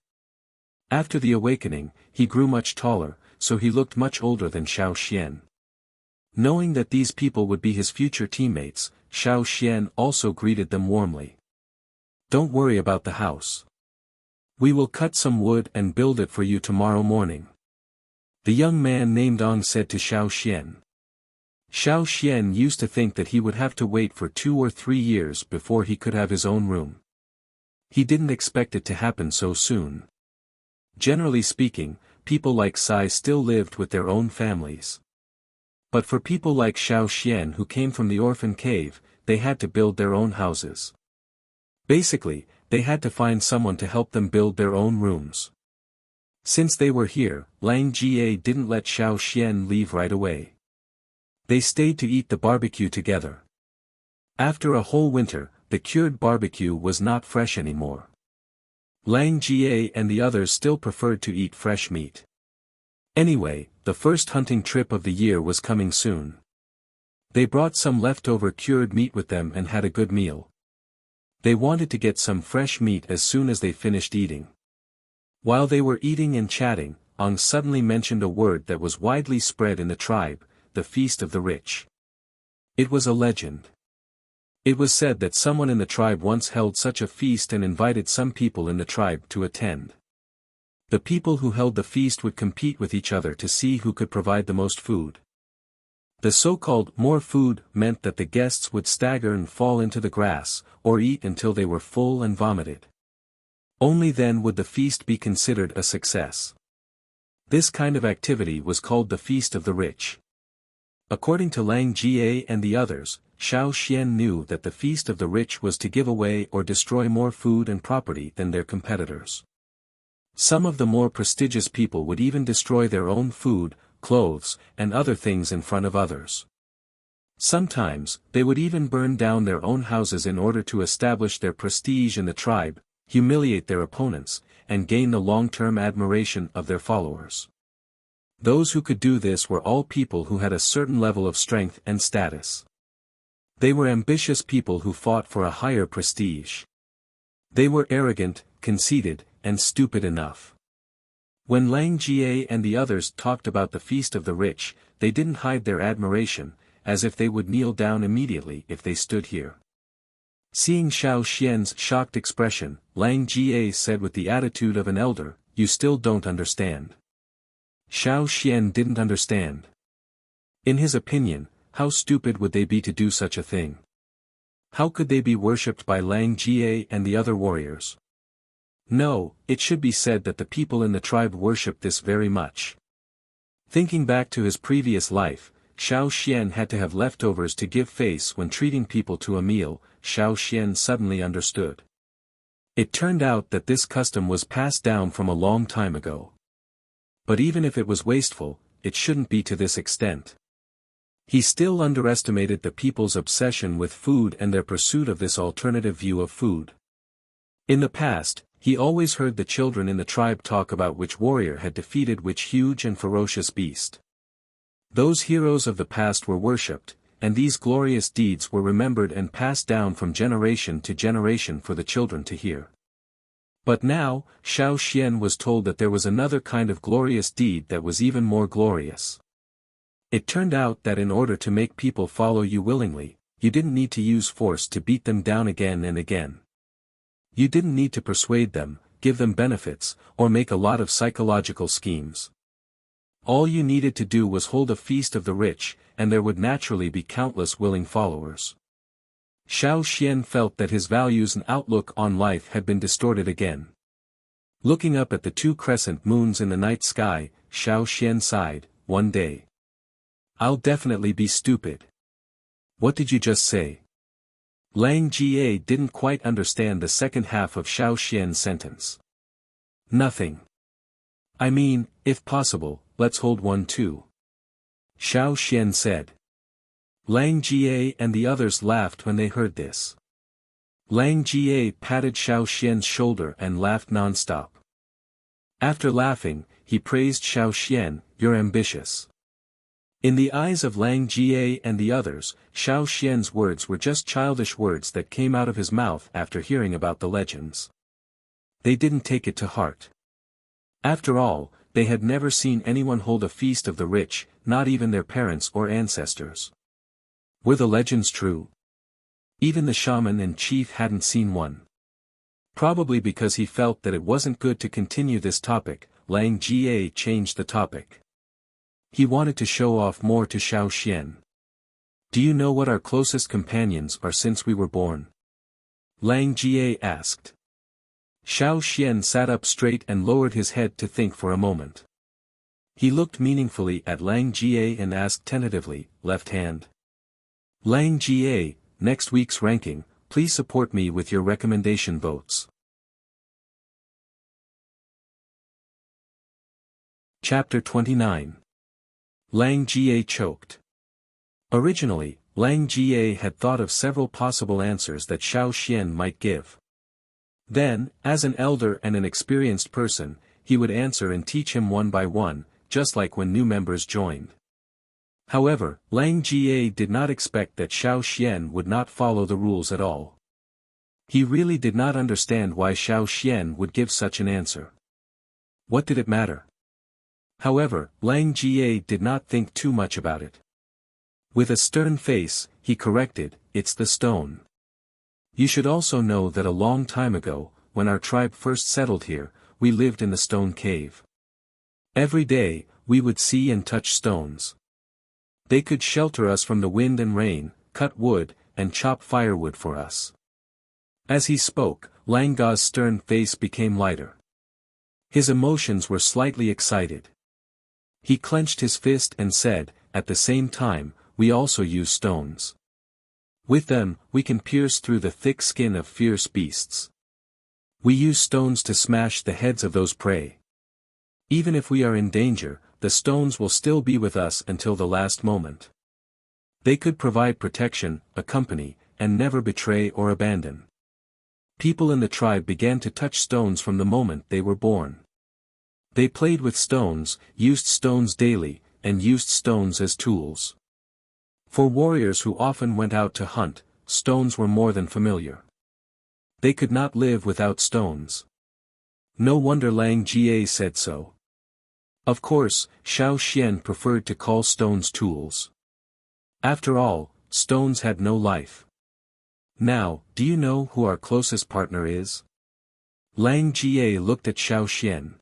After the awakening, he grew much taller, so he looked much older than Xiao Xian. Knowing that these people would be his future teammates, Xiao Xian also greeted them warmly. "Don't worry about the house. We will cut some wood and build it for you tomorrow morning," the young man named Ong said to Xiao Xian. Xiao Xian used to think that he would have to wait for 2 or 3 years before he could have his own room. He didn't expect it to happen so soon. Generally speaking, people like Sai still lived with their own families. But for people like Xiao Xian who came from the orphan cave, they had to build their own houses. Basically, they had to find someone to help them build their own rooms. Since they were here, Lang Jie didn't let Xiao Xian leave right away. They stayed to eat the barbecue together. After a whole winter, the cured barbecue was not fresh anymore. Lang Jie and the others still preferred to eat fresh meat. Anyway, the first hunting trip of the year was coming soon. They brought some leftover cured meat with them and had a good meal. They wanted to get some fresh meat as soon as they finished eating. While they were eating and chatting, Ong suddenly mentioned a word that was widely spread in the tribe, the Feast of the Rich. It was a legend. It was said that someone in the tribe once held such a feast and invited some people in the tribe to attend. The people who held the feast would compete with each other to see who could provide the most food. The so-called more food meant that the guests would stagger and fall into the grass, or eat until they were full and vomited. Only then would the feast be considered a success. This kind of activity was called the Feast of the Rich. According to Lang Jie and the others, Xiao Xian knew that the Feast of the Rich was to give away or destroy more food and property than their competitors. Some of the more prestigious people would even destroy their own food, clothes, and other things in front of others. Sometimes, they would even burn down their own houses in order to establish their prestige in the tribe, humiliate their opponents, and gain the long-term admiration of their followers. Those who could do this were all people who had a certain level of strength and status. They were ambitious people who fought for a higher prestige. They were arrogant, conceited, and stupid enough. When Lang Jie and the others talked about the Feast of the Rich, they didn't hide their admiration, as if they would kneel down immediately if they stood here. Seeing Xiao Xian's shocked expression, Lang Jie said with the attitude of an elder, "You still don't understand." Xiao Xian didn't understand. In his opinion, how stupid would they be to do such a thing? How could they be worshipped by Lang Jie and the other warriors? No, it should be said that the people in the tribe worshipped this very much. Thinking back to his previous life, Xiao Xian had to have leftovers to give face when treating people to a meal. Xiao Xian suddenly understood. It turned out that this custom was passed down from a long time ago. But even if it was wasteful, it shouldn't be to this extent. He still underestimated the people's obsession with food and their pursuit of this alternative view of food. In the past, he always heard the children in the tribe talk about which warrior had defeated which huge and ferocious beast. Those heroes of the past were worshipped, and these glorious deeds were remembered and passed down from generation to generation for the children to hear. But now, Xiao Xian was told that there was another kind of glorious deed that was even more glorious. It turned out that in order to make people follow you willingly, you didn't need to use force to beat them down again and again. You didn't need to persuade them, give them benefits, or make a lot of psychological schemes. All you needed to do was hold a feast of the rich, and there would naturally be countless willing followers. Xiao Xian felt that his values and outlook on life had been distorted again. Looking up at the 2 crescent moons in the night sky, Xiao Xian sighed. One day, I'll definitely be stupid. What did you just say? Lang Jie didn't quite understand the second half of Xiao Xian's sentence. Nothing. I mean, if possible, let's hold one too. Xiao Xian said. Lang Jie and the others laughed when they heard this. Lang Jie patted Xiao Xian's shoulder and laughed non-stop. After laughing, he praised Xiao Xian, "You're ambitious." In the eyes of Lang Jie and the others, Xiao Xian's words were just childish words that came out of his mouth after hearing about the legends. They didn't take it to heart. After all, they had never seen anyone hold a feast of the rich, not even their parents or ancestors. Were the legends true? Even the shaman and chief hadn't seen one. Probably because he felt that it wasn't good to continue this topic, Lang Jie changed the topic. He wanted to show off more to Xiao Xian. Do you know what our closest companions are since we were born? Lang Jie asked. Xiao Xian sat up straight and lowered his head to think for a moment. He looked meaningfully at Lang Jie and asked tentatively, "Left hand?" Lang Jie, next week's ranking, please support me with your recommendation votes. Chapter 29. Lang Jie choked. Originally, Lang Jie had thought of several possible answers that Xiao Xian might give. Then, as an elder and an experienced person, he would answer and teach him one by one, just like when new members joined. However, Lang Jie did not expect that Xiao Xian would not follow the rules at all. He really did not understand why Xiao Xian would give such an answer. What did it matter? However, Lang Jie did not think too much about it. With a stern face, he corrected, "It's the stone. You should also know that a long time ago, when our tribe first settled here, we lived in the stone cave. Every day, we would see and touch stones. They could shelter us from the wind and rain, cut wood, and chop firewood for us." As he spoke, Lang Ga's stern face became lighter. His emotions were slightly excited. He clenched his fist and said, "At the same time, we also use stones. With them, we can pierce through the thick skin of fierce beasts. We use stones to smash the heads of those prey. Even if we are in danger, the stones will still be with us until the last moment. They could provide protection, accompany, and never betray or abandon." People in the tribe began to touch stones from the moment they were born. They played with stones, used stones daily, and used stones as tools. For warriors who often went out to hunt, stones were more than familiar. They could not live without stones. No wonder Lang Jie said so. Of course, Xiao Xian preferred to call stones tools. After all, stones had no life. "Now, do you know who our closest partner is?" Lang Jie looked at Xiao Xian.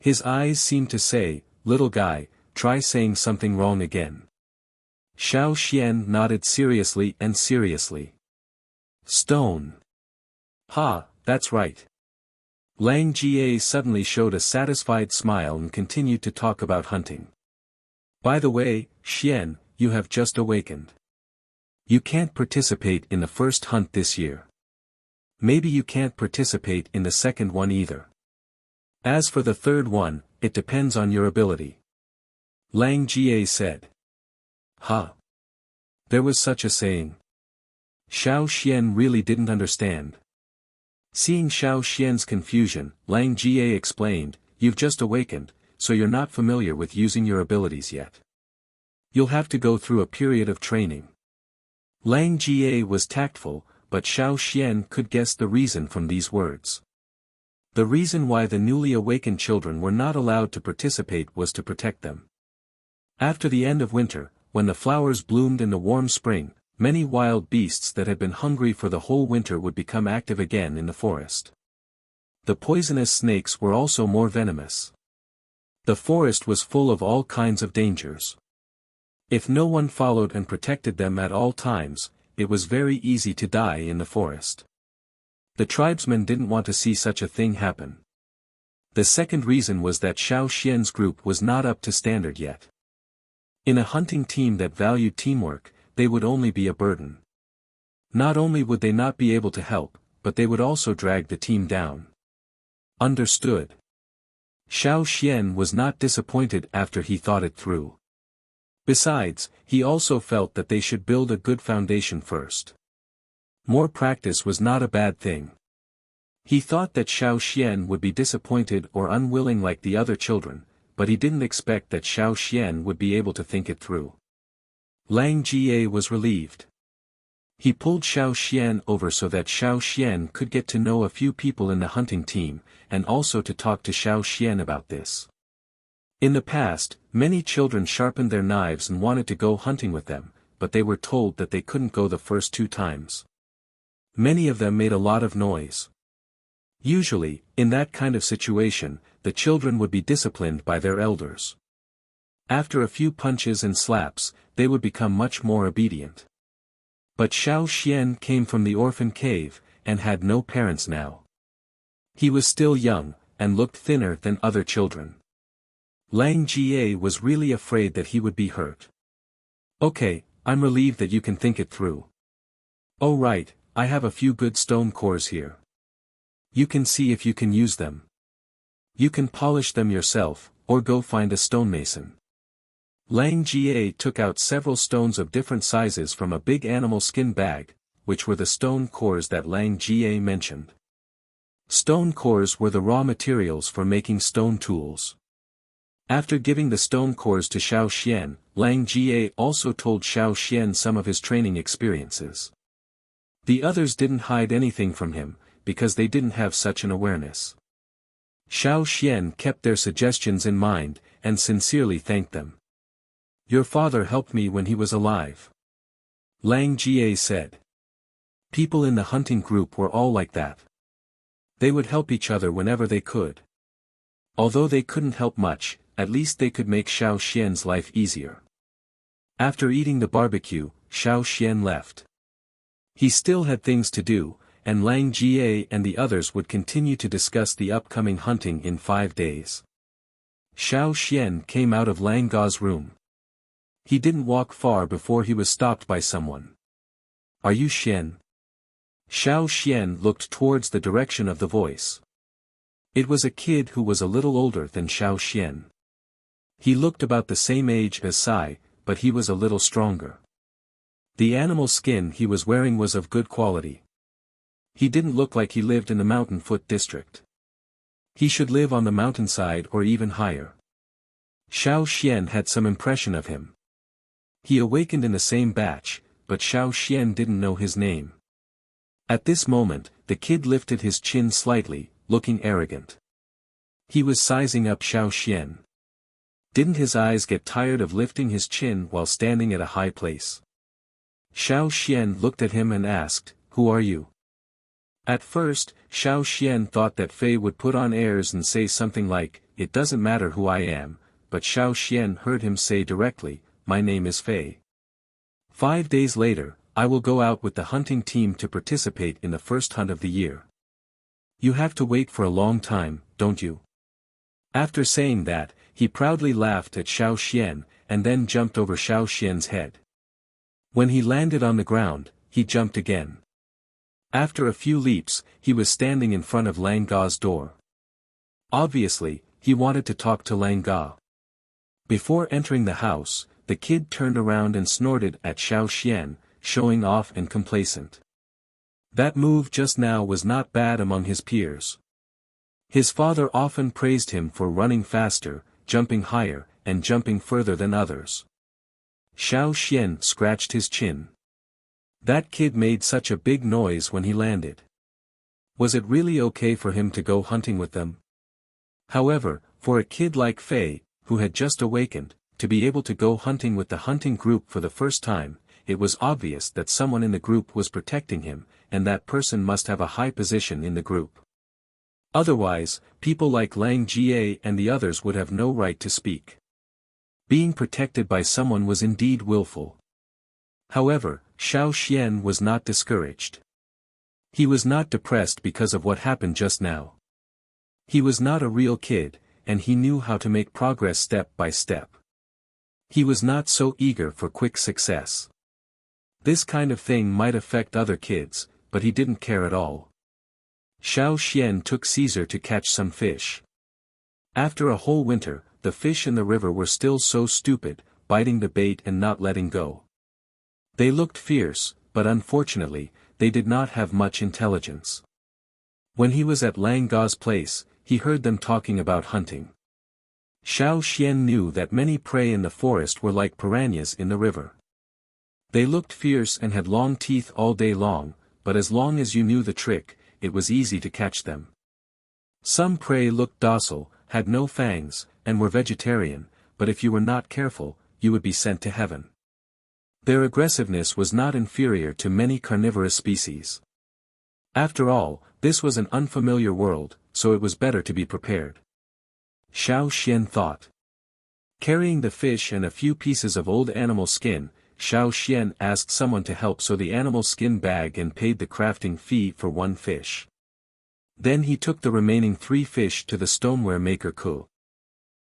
His eyes seemed to say, "Little guy, try saying something wrong again." Xiao Xian nodded seriously and seriously. "Stone. Ha, that's right." Lang Jie suddenly showed a satisfied smile and continued to talk about hunting. "By the way, Xian, you have just awakened. You can't participate in the first hunt this year. Maybe you can't participate in the second one either. As for the third one, it depends on your ability." Lang Jie said. "Huh. There was such a saying." Xiao Xian really didn't understand. Seeing Xiao Xian's confusion, Lang Jie explained, "You've just awakened, so you're not familiar with using your abilities yet. You'll have to go through a period of training." Lang Jie was tactful, but Xiao Xian could guess the reason from these words. The reason why the newly awakened children were not allowed to participate was to protect them. After the end of winter, when the flowers bloomed in the warm spring, many wild beasts that had been hungry for the whole winter would become active again in the forest. The poisonous snakes were also more venomous. The forest was full of all kinds of dangers. If no one followed and protected them at all times, it was very easy to die in the forest. The tribesmen didn't want to see such a thing happen. The second reason was that Xiao Xian's group was not up to standard yet. In a hunting team that valued teamwork, they would only be a burden. Not only would they not be able to help, but they would also drag the team down. Understood. Xiao Xian was not disappointed after he thought it through. Besides, he also felt that they should build a good foundation first. More practice was not a bad thing. He thought that Xiao Xian would be disappointed or unwilling like the other children, but he didn't expect that Xiao Xian would be able to think it through. Lang Jie was relieved. He pulled Xiao Xian over so that Xiao Xian could get to know a few people in the hunting team, and also to talk to Xiao Xian about this. In the past, many children sharpened their knives and wanted to go hunting with them, but they were told that they couldn't go the first 2 times. Many of them made a lot of noise. Usually, in that kind of situation, the children would be disciplined by their elders. After a few punches and slaps, they would become much more obedient. But Xiao Xian came from the orphan cave, and had no parents now. He was still young, and looked thinner than other children. Lang Jie was really afraid that he would be hurt. Okay, I'm relieved that you can think it through. Oh right, I have a few good stone cores here. You can see if you can use them. You can polish them yourself, or go find a stonemason. Lang Jie took out several stones of different sizes from a big animal skin bag, which were the stone cores that Lang Jie mentioned. Stone cores were the raw materials for making stone tools. After giving the stone cores to Xiao Xian, Lang Jie also told Xiao Xian some of his training experiences. The others didn't hide anything from him, because they didn't have such an awareness. Xiao Xian kept their suggestions in mind, and sincerely thanked them. Your father helped me when he was alive. Lang Jie said. People in the hunting group were all like that. They would help each other whenever they could. Although they couldn't help much, at least they could make Xiao Xian's life easier. After eating the barbecue, Xiao Xian left. He still had things to do, and Lang Jie and the others would continue to discuss the upcoming hunting in 5 days. Xiao Xian came out of Lang Ga's room. He didn't walk far before he was stopped by someone. Are you Xian? Xiao Xian looked towards the direction of the voice. It was a kid who was a little older than Xiao Xian. He looked about the same age as Sai, but he was a little stronger. The animal skin he was wearing was of good quality. He didn't look like he lived in the mountain foot district. He should live on the mountainside or even higher. Xiao Xian had some impression of him. He awakened in the same batch, but Xiao Xian didn't know his name. At this moment, the kid lifted his chin slightly, looking arrogant. He was sizing up Xiao Xian. Didn't his eyes get tired of lifting his chin while standing at a high place? Xiao Xian looked at him and asked, Who are you? At first, Xiao Xian thought that Fei would put on airs and say something like, It doesn't matter who I am, but Xiao Xian heard him say directly, My name is Fei. 5 days later, I will go out with the hunting team to participate in the first hunt of the year. You have to wait for a long time, don't you? After saying that, he proudly laughed at Xiao Xian, and then jumped over Xiao Xian's head. When he landed on the ground, he jumped again. After a few leaps, he was standing in front of Lang Ga's door. Obviously, he wanted to talk to Lang Ga. Before entering the house, the kid turned around and snorted at Xiao Xian, showing off and complacent. That move just now was not bad among his peers. His father often praised him for running faster, jumping higher, and jumping further than others. Xiao Xian scratched his chin. That kid made such a big noise when he landed. Was it really okay for him to go hunting with them? However, for a kid like Fei, who had just awakened, to be able to go hunting with the hunting group for the first time, it was obvious that someone in the group was protecting him, and that person must have a high position in the group. Otherwise, people like Lang Jie and the others would have no right to speak. Being protected by someone was indeed willful. However, Xiao Xian was not discouraged. He was not depressed because of what happened just now. He was not a real kid, and he knew how to make progress step by step. He was not so eager for quick success. This kind of thing might affect other kids, but he didn't care at all. Xiao Xian took Caesar to catch some fish. After a whole winter, the fish in the river were still so stupid, biting the bait and not letting go. They looked fierce, but unfortunately, they did not have much intelligence. When he was at Lang Ga's place, he heard them talking about hunting. Xiao Xian knew that many prey in the forest were like piranhas in the river. They looked fierce and had long teeth all day long, but as long as you knew the trick, it was easy to catch them. Some prey looked docile, had no fangs, and were vegetarian, but if you were not careful, you would be sent to heaven. Their aggressiveness was not inferior to many carnivorous species. After all, this was an unfamiliar world, so it was better to be prepared. Xiao Xian thought. Carrying the fish and a few pieces of old animal skin, Xiao Xian asked someone to help sew the animal skin bag and paid the crafting fee for one fish. Then he took the remaining 3 fish to the stoneware maker Ku.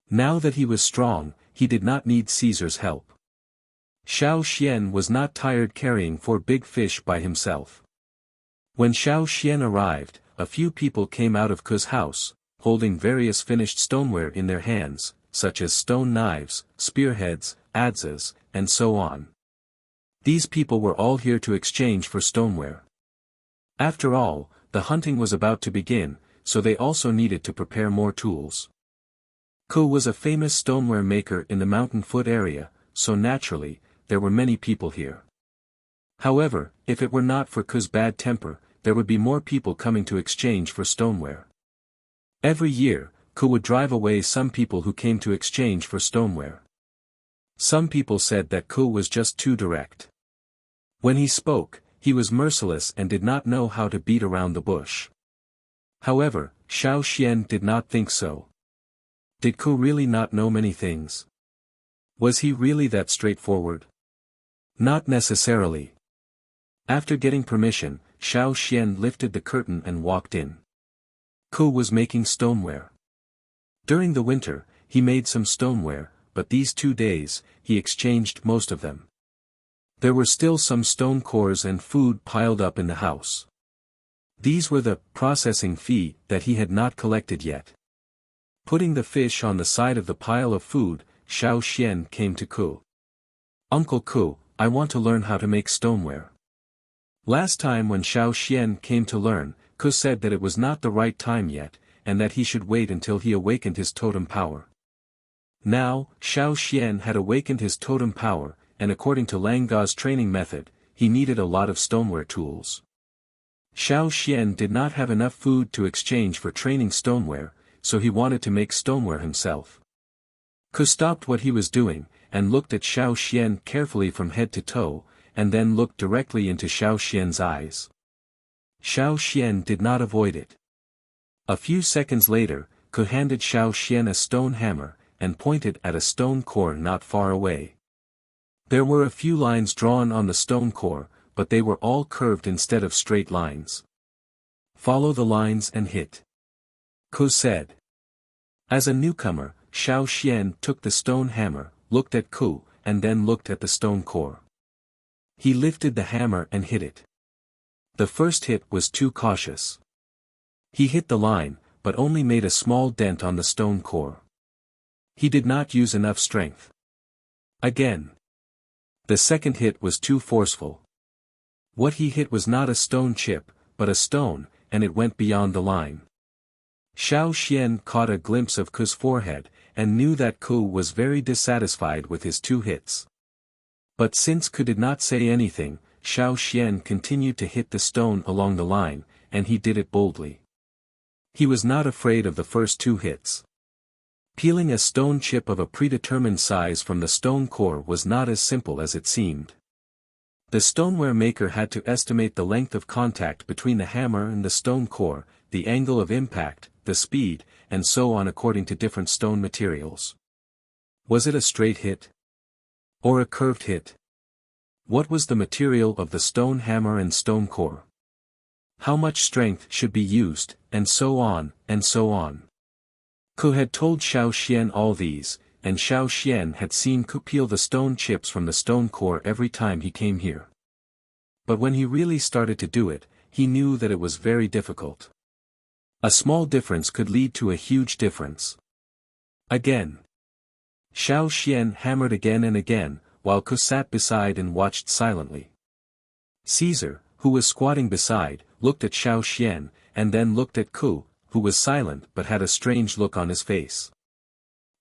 Now that he was strong, he did not need Caesar's help. Xiao Xian was not tired carrying 4 big fish by himself. When Xiao Xian arrived, a few people came out of Ku's house, holding various finished stoneware in their hands, such as stone knives, spearheads, adzes, and so on. These people were all here to exchange for stoneware. After all, the hunting was about to begin, so they also needed to prepare more tools. Ku was a famous stoneware maker in the mountain foot area, so naturally, there were many people here. However, if it were not for Ku's bad temper, there would be more people coming to exchange for stoneware. Every year, Ku would drive away some people who came to exchange for stoneware. Some people said that Ku was just too direct. When he spoke, he was merciless and did not know how to beat around the bush. However, Xiao Xian did not think so. Did Ku really not know many things? Was he really that straightforward? Not necessarily. After getting permission, Xiao Xian lifted the curtain and walked in. Ku was making stoneware. During the winter, he made some stoneware, but these 2 days, he exchanged most of them. There were still some stone cores and food piled up in the house. These were the processing fee that he had not collected yet. Putting the fish on the side of the pile of food, Xiao Xian came to Ku. Uncle Ku, I want to learn how to make stoneware. Last time when Xiao Xian came to learn, Ku said that it was not the right time yet, and that he should wait until he awakened his totem power. Now, Xiao Xian had awakened his totem power, and according to Lang Ga's training method, he needed a lot of stoneware tools. Xiao Xian did not have enough food to exchange for training stoneware, so he wanted to make stoneware himself. Ku stopped what he was doing, and looked at Xiao Xian carefully from head to toe, and then looked directly into Xiao Xian's eyes. Xiao Xian did not avoid it. A few seconds later, Ku handed Xiao Xian a stone hammer, and pointed at a stone core not far away. There were a few lines drawn on the stone core, but they were all curved instead of straight lines. Follow the lines and hit. Ku said. As a newcomer, Xiao Xian took the stone hammer, looked at Ku, and then looked at the stone core. He lifted the hammer and hit it. The first hit was too cautious. He hit the line, but only made a small dent on the stone core. He did not use enough strength. Again. The second hit was too forceful. What he hit was not a stone chip, but a stone, and it went beyond the line. Xiao Xian caught a glimpse of Ku's forehead, and knew that Ku was very dissatisfied with his 2 hits. But since Ku did not say anything, Xiao Xian continued to hit the stone along the line, and he did it boldly. He was not afraid of the first 2 hits. Peeling a stone chip of a predetermined size from the stone core was not as simple as it seemed. The stoneware maker had to estimate the length of contact between the hammer and the stone core, the angle of impact, the speed, and so on according to different stone materials. Was it a straight hit? Or a curved hit? What was the material of the stone hammer and stone core? How much strength should be used, and so on, and so on. Ku had told Xiao Xian all these, and Xiao Xian had seen Ku peel the stone chips from the stone core every time he came here. But when he really started to do it, he knew that it was very difficult. A small difference could lead to a huge difference. Again. Xiao Xian hammered again and again, while Ku sat beside and watched silently. Caesar, who was squatting beside, looked at Xiao Xian, and then looked at Ku, who was silent but had a strange look on his face.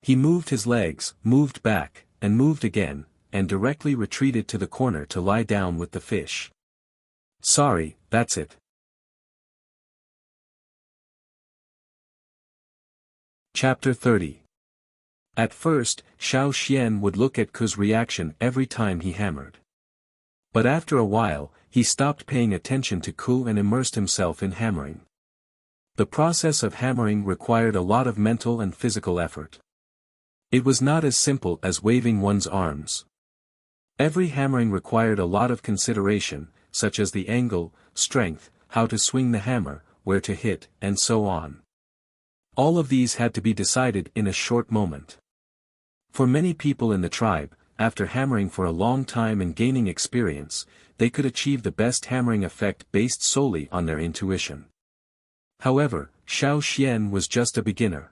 He moved his legs, moved back, and moved again, and directly retreated to the corner to lie down with the fish. Sorry, that's it. Chapter 30. At first, Xiao Xian would look at Ku's reaction every time he hammered. But after a while, he stopped paying attention to Ku and immersed himself in hammering. The process of hammering required a lot of mental and physical effort. It was not as simple as waving one's arms. Every hammering required a lot of consideration, such as the angle, strength, how to swing the hammer, where to hit, and so on. All of these had to be decided in a short moment. For many people in the tribe, after hammering for a long time and gaining experience, they could achieve the best hammering effect based solely on their intuition. However, Xiao Xian was just a beginner.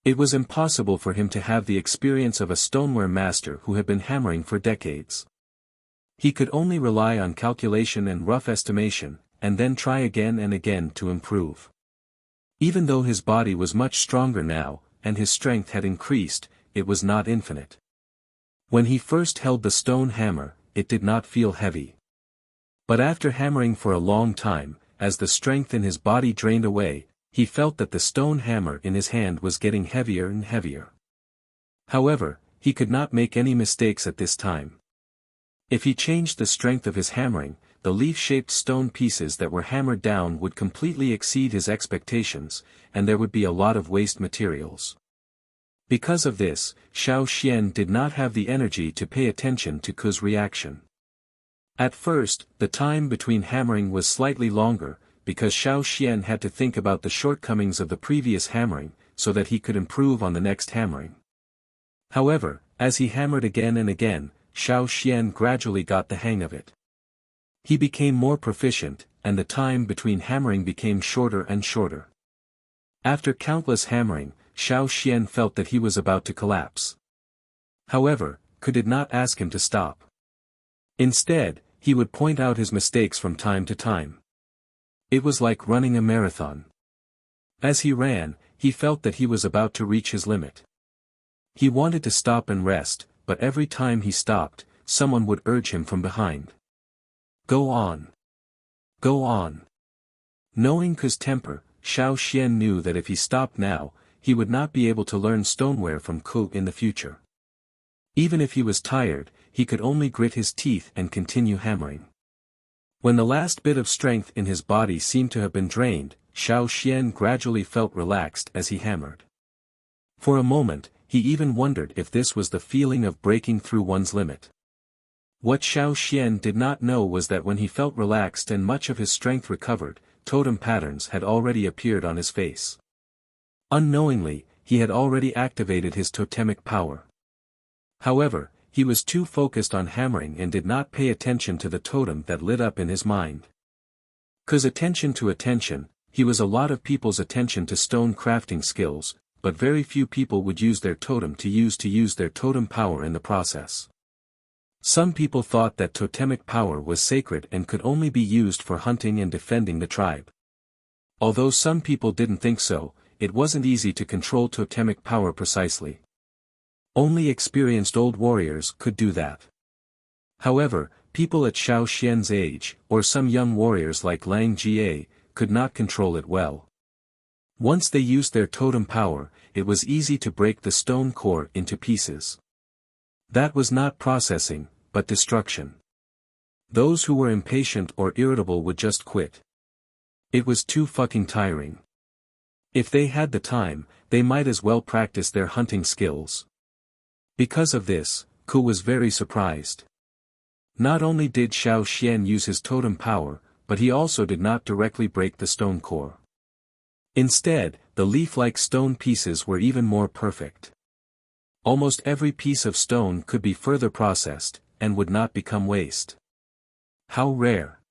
It was impossible for him to have the experience of a stoneware master who had been hammering for decades. He could only rely on calculation and rough estimation, and then try again and again to improve. Even though his body was much stronger now, and his strength had increased, it was not infinite. When he first held the stone hammer, it did not feel heavy. But after hammering for a long time, as the strength in his body drained away, he felt that the stone hammer in his hand was getting heavier and heavier. However, he could not make any mistakes at this time. If he changed the strength of his hammering, the leaf-shaped stone pieces that were hammered down would completely exceed his expectations, and there would be a lot of waste materials. Because of this, Xiao Xian did not have the energy to pay attention to Ku's reaction. At first, the time between hammering was slightly longer, because Xiao Xian had to think about the shortcomings of the previous hammering, so that he could improve on the next hammering. However, as he hammered again and again, Xiao Xian gradually got the hang of it. He became more proficient, and the time between hammering became shorter and shorter. After countless hammering, Xiao Xian felt that he was about to collapse. However, Ku did not ask him to stop. Instead, he would point out his mistakes from time to time. It was like running a marathon. As he ran, he felt that he was about to reach his limit. He wanted to stop and rest, but every time he stopped, someone would urge him from behind. Go on. Go on. Knowing Ku's temper, Xiao Xian knew that if he stopped now, he would not be able to learn stoneware from Ku in the future. Even if he was tired, he could only grit his teeth and continue hammering. When the last bit of strength in his body seemed to have been drained, Xiao Xian gradually felt relaxed as he hammered. For a moment, he even wondered if this was the feeling of breaking through one's limit. What Xiao Xian did not know was that when he felt relaxed and much of his strength recovered, totem patterns had already appeared on his face. Unknowingly, he had already activated his totemic power. However, he was too focused on hammering and did not pay attention to the totem that lit up in his mind. Ku's attention to attention, he was a lot of people's attention to stone crafting skills, but very few people would use their totem to use their totem power in the process. Some people thought that totemic power was sacred and could only be used for hunting and defending the tribe. Although some people didn't think so, it wasn't easy to control totemic power precisely. Only experienced old warriors could do that. However, people at Xiao Xian's age, or some young warriors like Lang Jie, could not control it well. Once they used their totem power, it was easy to break the stone core into pieces. That was not processing, but destruction. Those who were impatient or irritable would just quit. It was too fucking tiring. If they had the time, they might as well practice their hunting skills. Because of this, Ku was very surprised. Not only did Xiao Xian use his totem power, but he also did not directly break the stone core. Instead, the leaf-like stone pieces were even more perfect. Almost every piece of stone could be further processed, and would not become waste. How rare!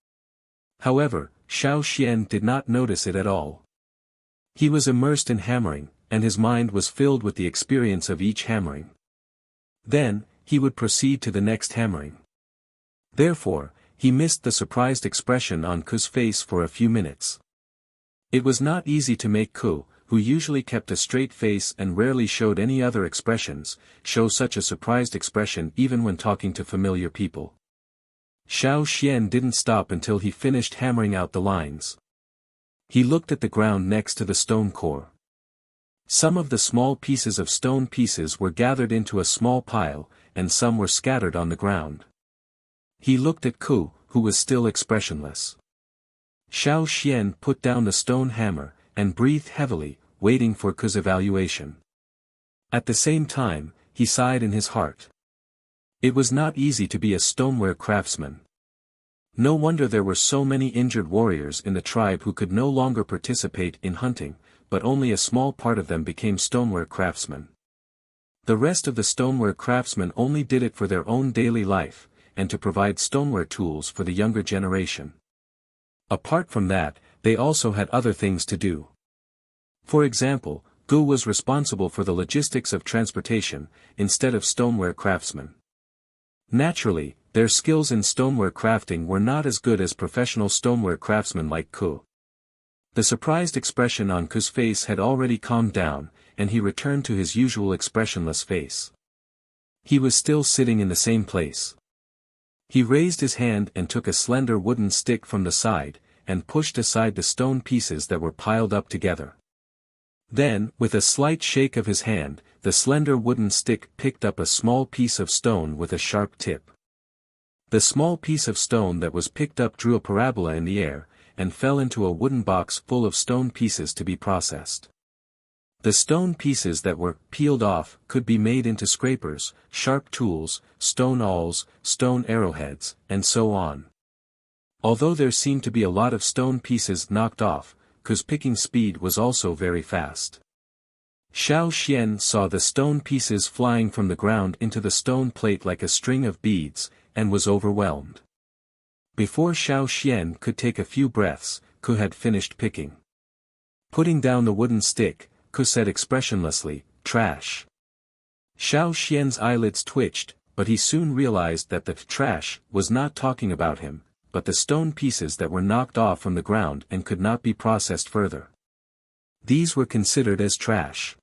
However, Xiao Xian did not notice it at all. He was immersed in hammering, and his mind was filled with the experience of each hammering. Then, he would proceed to the next hammering. Therefore, he missed the surprised expression on Ku's face for a few minutes. It was not easy to make Ku, who usually kept a straight face and rarely showed any other expressions, show such a surprised expression even when talking to familiar people. Xiao Xian didn't stop until he finished hammering out the lines. He looked at the ground next to the stone core. Some of the small pieces of stone pieces were gathered into a small pile, and some were scattered on the ground. He looked at Ku, who was still expressionless. Xiao Xian put down the stone hammer, and breathed heavily, waiting for Ku's evaluation. At the same time, he sighed in his heart. It was not easy to be a stoneware craftsman. No wonder there were so many injured warriors in the tribe who could no longer participate in hunting, but only a small part of them became stoneware craftsmen. The rest of the stoneware craftsmen only did it for their own daily life, and to provide stoneware tools for the younger generation. Apart from that, they also had other things to do. For example, Gu was responsible for the logistics of transportation, instead of stoneware craftsmen. Naturally, their skills in stoneware crafting were not as good as professional stoneware craftsmen like Ku. The surprised expression on Ku's face had already calmed down, and he returned to his usual expressionless face. He was still sitting in the same place. He raised his hand and took a slender wooden stick from the side, and pushed aside the stone pieces that were piled up together. Then, with a slight shake of his hand, the slender wooden stick picked up a small piece of stone with a sharp tip. The small piece of stone that was picked up drew a parabola in the air, and fell into a wooden box full of stone pieces to be processed. The stone pieces that were peeled off could be made into scrapers, sharp tools, stone awls, stone arrowheads, and so on. Although there seemed to be a lot of stone pieces knocked off, Ku's picking speed was also very fast. Xiao Xian saw the stone pieces flying from the ground into the stone plate like a string of beads, and was overwhelmed. Before Xiao Xian could take a few breaths, Ku had finished picking. Putting down the wooden stick, Ku said expressionlessly, "Trash." Xiao Xian's eyelids twitched, but he soon realized that the trash was not talking about him, but the stone pieces that were knocked off from the ground and could not be processed further. These were considered as trash.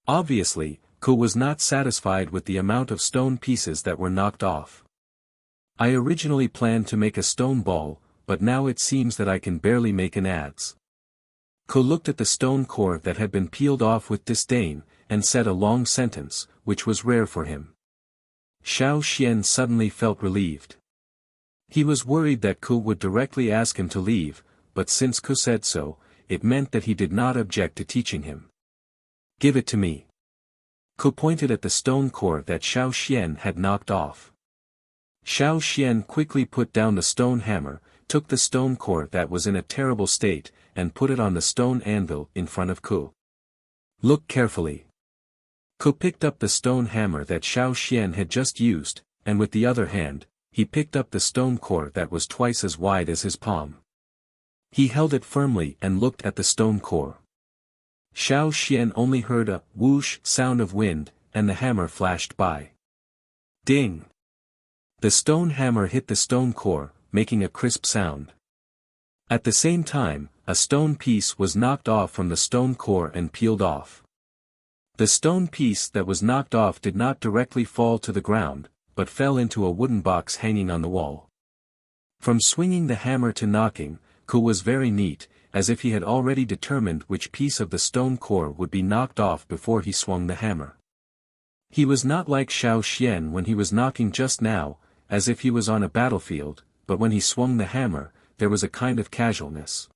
Obviously, Ku was not satisfied with the amount of stone pieces that were knocked off. "I originally planned to make a stone ball, but now it seems that I can barely make an adze." Ku looked at the stone core that had been peeled off with disdain, and said a long sentence, which was rare for him. Xiao Xian suddenly felt relieved. He was worried that Ku would directly ask him to leave, but since Ku said so, it meant that he did not object to teaching him. "Give it to me." Ku pointed at the stone core that Xiao Xian had knocked off. Xiao Xian quickly put down the stone hammer, took the stone core that was in a terrible state, and put it on the stone anvil in front of Ku. "Look carefully." Ku picked up the stone hammer that Xiao Xian had just used, and with the other hand, he picked up the stone core that was twice as wide as his palm. He held it firmly and looked at the stone core. Xiao Xian only heard a whoosh sound of wind, and the hammer flashed by. Ding! The stone hammer hit the stone core, making a crisp sound. At the same time, a stone piece was knocked off from the stone core and peeled off. The stone piece that was knocked off did not directly fall to the ground, but fell into a wooden box hanging on the wall. From swinging the hammer to knocking, Ku was very neat, as if he had already determined which piece of the stone core would be knocked off before he swung the hammer. He was not like Xiao Xian when he was knocking just now, as if he was on a battlefield, but when he swung the hammer, there was a kind of casualness.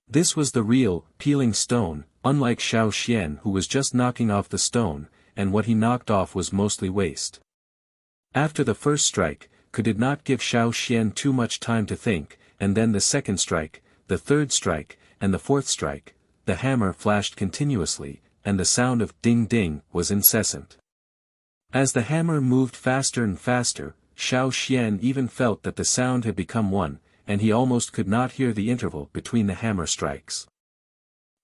This was the real, peeling stone, unlike Xiao Xian who was just knocking off the stone, and what he knocked off was mostly waste. After the first strike, Ku did not give Xiao Xian too much time to think, and then the second strike, the third strike, and the fourth strike, the hammer flashed continuously, and the sound of ding ding was incessant. As the hammer moved faster and faster, Xiao Xian even felt that the sound had become one, and he almost could not hear the interval between the hammer strikes.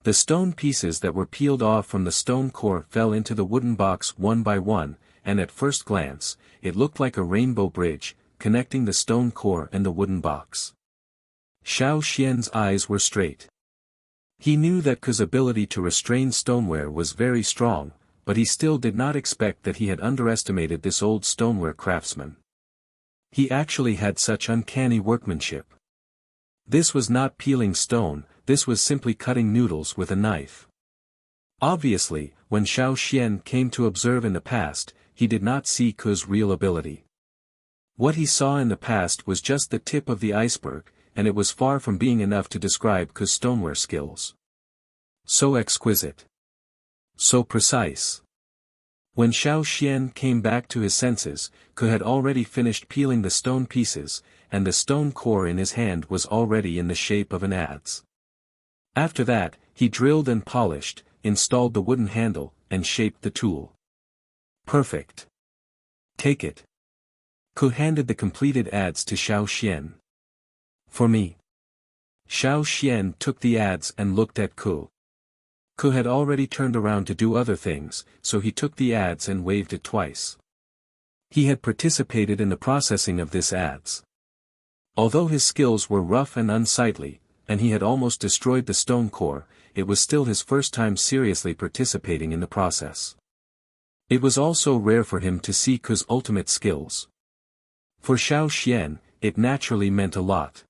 The stone pieces that were peeled off from the stone core fell into the wooden box one by one, and at first glance, it looked like a rainbow bridge, connecting the stone core and the wooden box. Xiao Xian's eyes were straight. He knew that Ku's ability to restrain stoneware was very strong, but he still did not expect that he had underestimated this old stoneware craftsman. He actually had such uncanny workmanship. This was not peeling stone, this was simply cutting noodles with a knife. Obviously, when Xiao Xian came to observe in the past, he did not see Ku's real ability. What he saw in the past was just the tip of the iceberg, and it was far from being enough to describe Ku's stoneware skills. So exquisite. So precise. When Xiao Xian came back to his senses, Ku had already finished peeling the stone pieces, and the stone core in his hand was already in the shape of an adze. After that, he drilled and polished, installed the wooden handle, and shaped the tool. Perfect. Take it. Ku handed the completed adze to Xiao Xian. For me. Xiao Xian took the adze and looked at Ku. Ku had already turned around to do other things, so he took the adze and waved it twice. He had participated in the processing of this adze. Although his skills were rough and unsightly, and he had almost destroyed the stone core, it was still his first time seriously participating in the process. It was also rare for him to see Ku's ultimate skills. For Xiao Xian, it naturally meant a lot.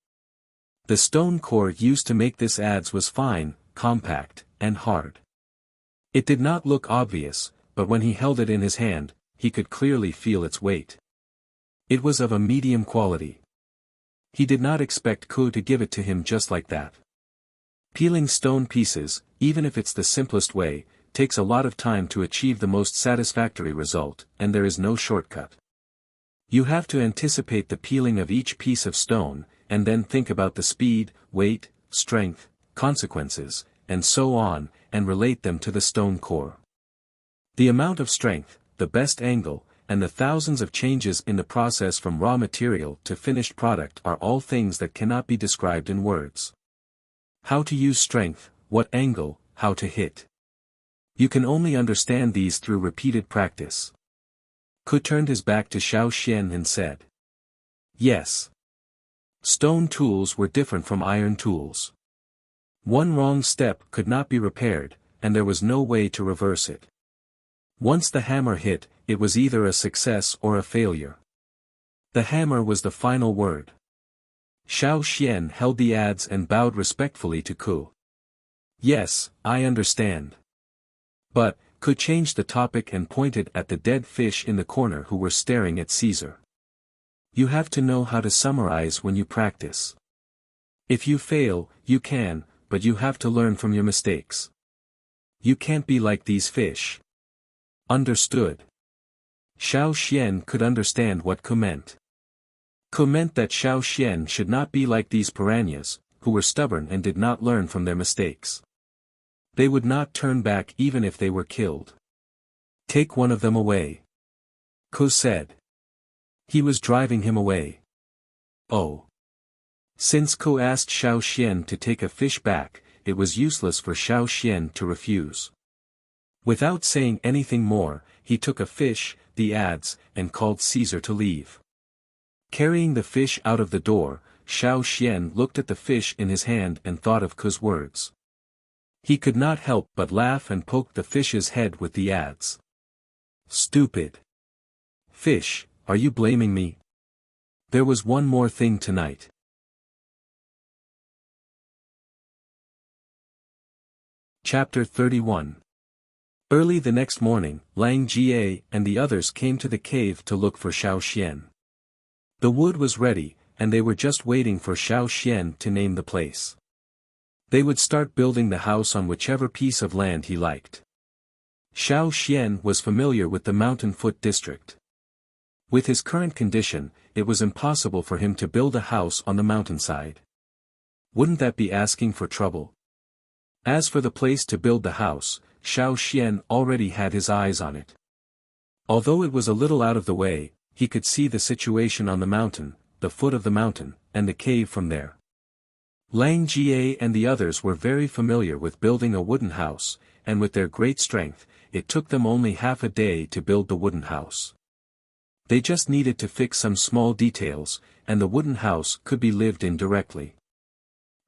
The stone core used to make this adze was fine, compact, and hard. It did not look obvious, but when he held it in his hand, he could clearly feel its weight. It was of a medium quality. He did not expect Ku to give it to him just like that. Peeling stone pieces, even if it's the simplest way, takes a lot of time to achieve the most satisfactory result, and there is no shortcut. You have to anticipate the peeling of each piece of stone, and then think about the speed, weight, strength, consequences, and so on, and relate them to the stone core. The amount of strength, the best angle, and the thousands of changes in the process from raw material to finished product are all things that cannot be described in words. How to use strength, what angle, how to hit. You can only understand these through repeated practice. Ku turned his back to Xiao Xian and said. Yes. Stone tools were different from iron tools. One wrong step could not be repaired, and there was no way to reverse it. Once the hammer hit, it was either a success or a failure. The hammer was the final word. Xiao Xian held the adze and bowed respectfully to Ku. Yes, I understand. But, Ku changed the topic and pointed at the dead fish in the corner who were staring at Caesar. You have to know how to summarize when you practice. If you fail, you can, but you have to learn from your mistakes. You can't be like these fish. Understood. Xiao Xian could understand what Ku meant. Ku meant that Xiao Xian should not be like these piranhas, who were stubborn and did not learn from their mistakes. They would not turn back even if they were killed. Take one of them away. Ku said. He was driving him away. Oh. Since Ku asked Xiao Xian to take a fish back, it was useless for Xiao Xian to refuse. Without saying anything more, he took a fish, the adze, and called Caesar to leave. Carrying the fish out of the door, Xiao Xian looked at the fish in his hand and thought of Ku's words. He could not help but laugh and poke the fish's head with the adze. Stupid. Fish, are you blaming me? There was one more thing tonight. Chapter 31. Early the next morning, Lang Jie and the others came to the cave to look for Xiao Xian. The wood was ready, and they were just waiting for Xiao Xian to name the place. They would start building the house on whichever piece of land he liked. Xiao Xian was familiar with the Mountain Foot district. With his current condition, it was impossible for him to build a house on the mountainside. Wouldn't that be asking for trouble? As for the place to build the house, Xiao Xian already had his eyes on it. Although it was a little out of the way, he could see the situation on the mountain, the foot of the mountain, and the cave from there. Lang Jie and the others were very familiar with building a wooden house, and with their great strength, it took them only half a day to build the wooden house. They just needed to fix some small details, and the wooden house could be lived in directly.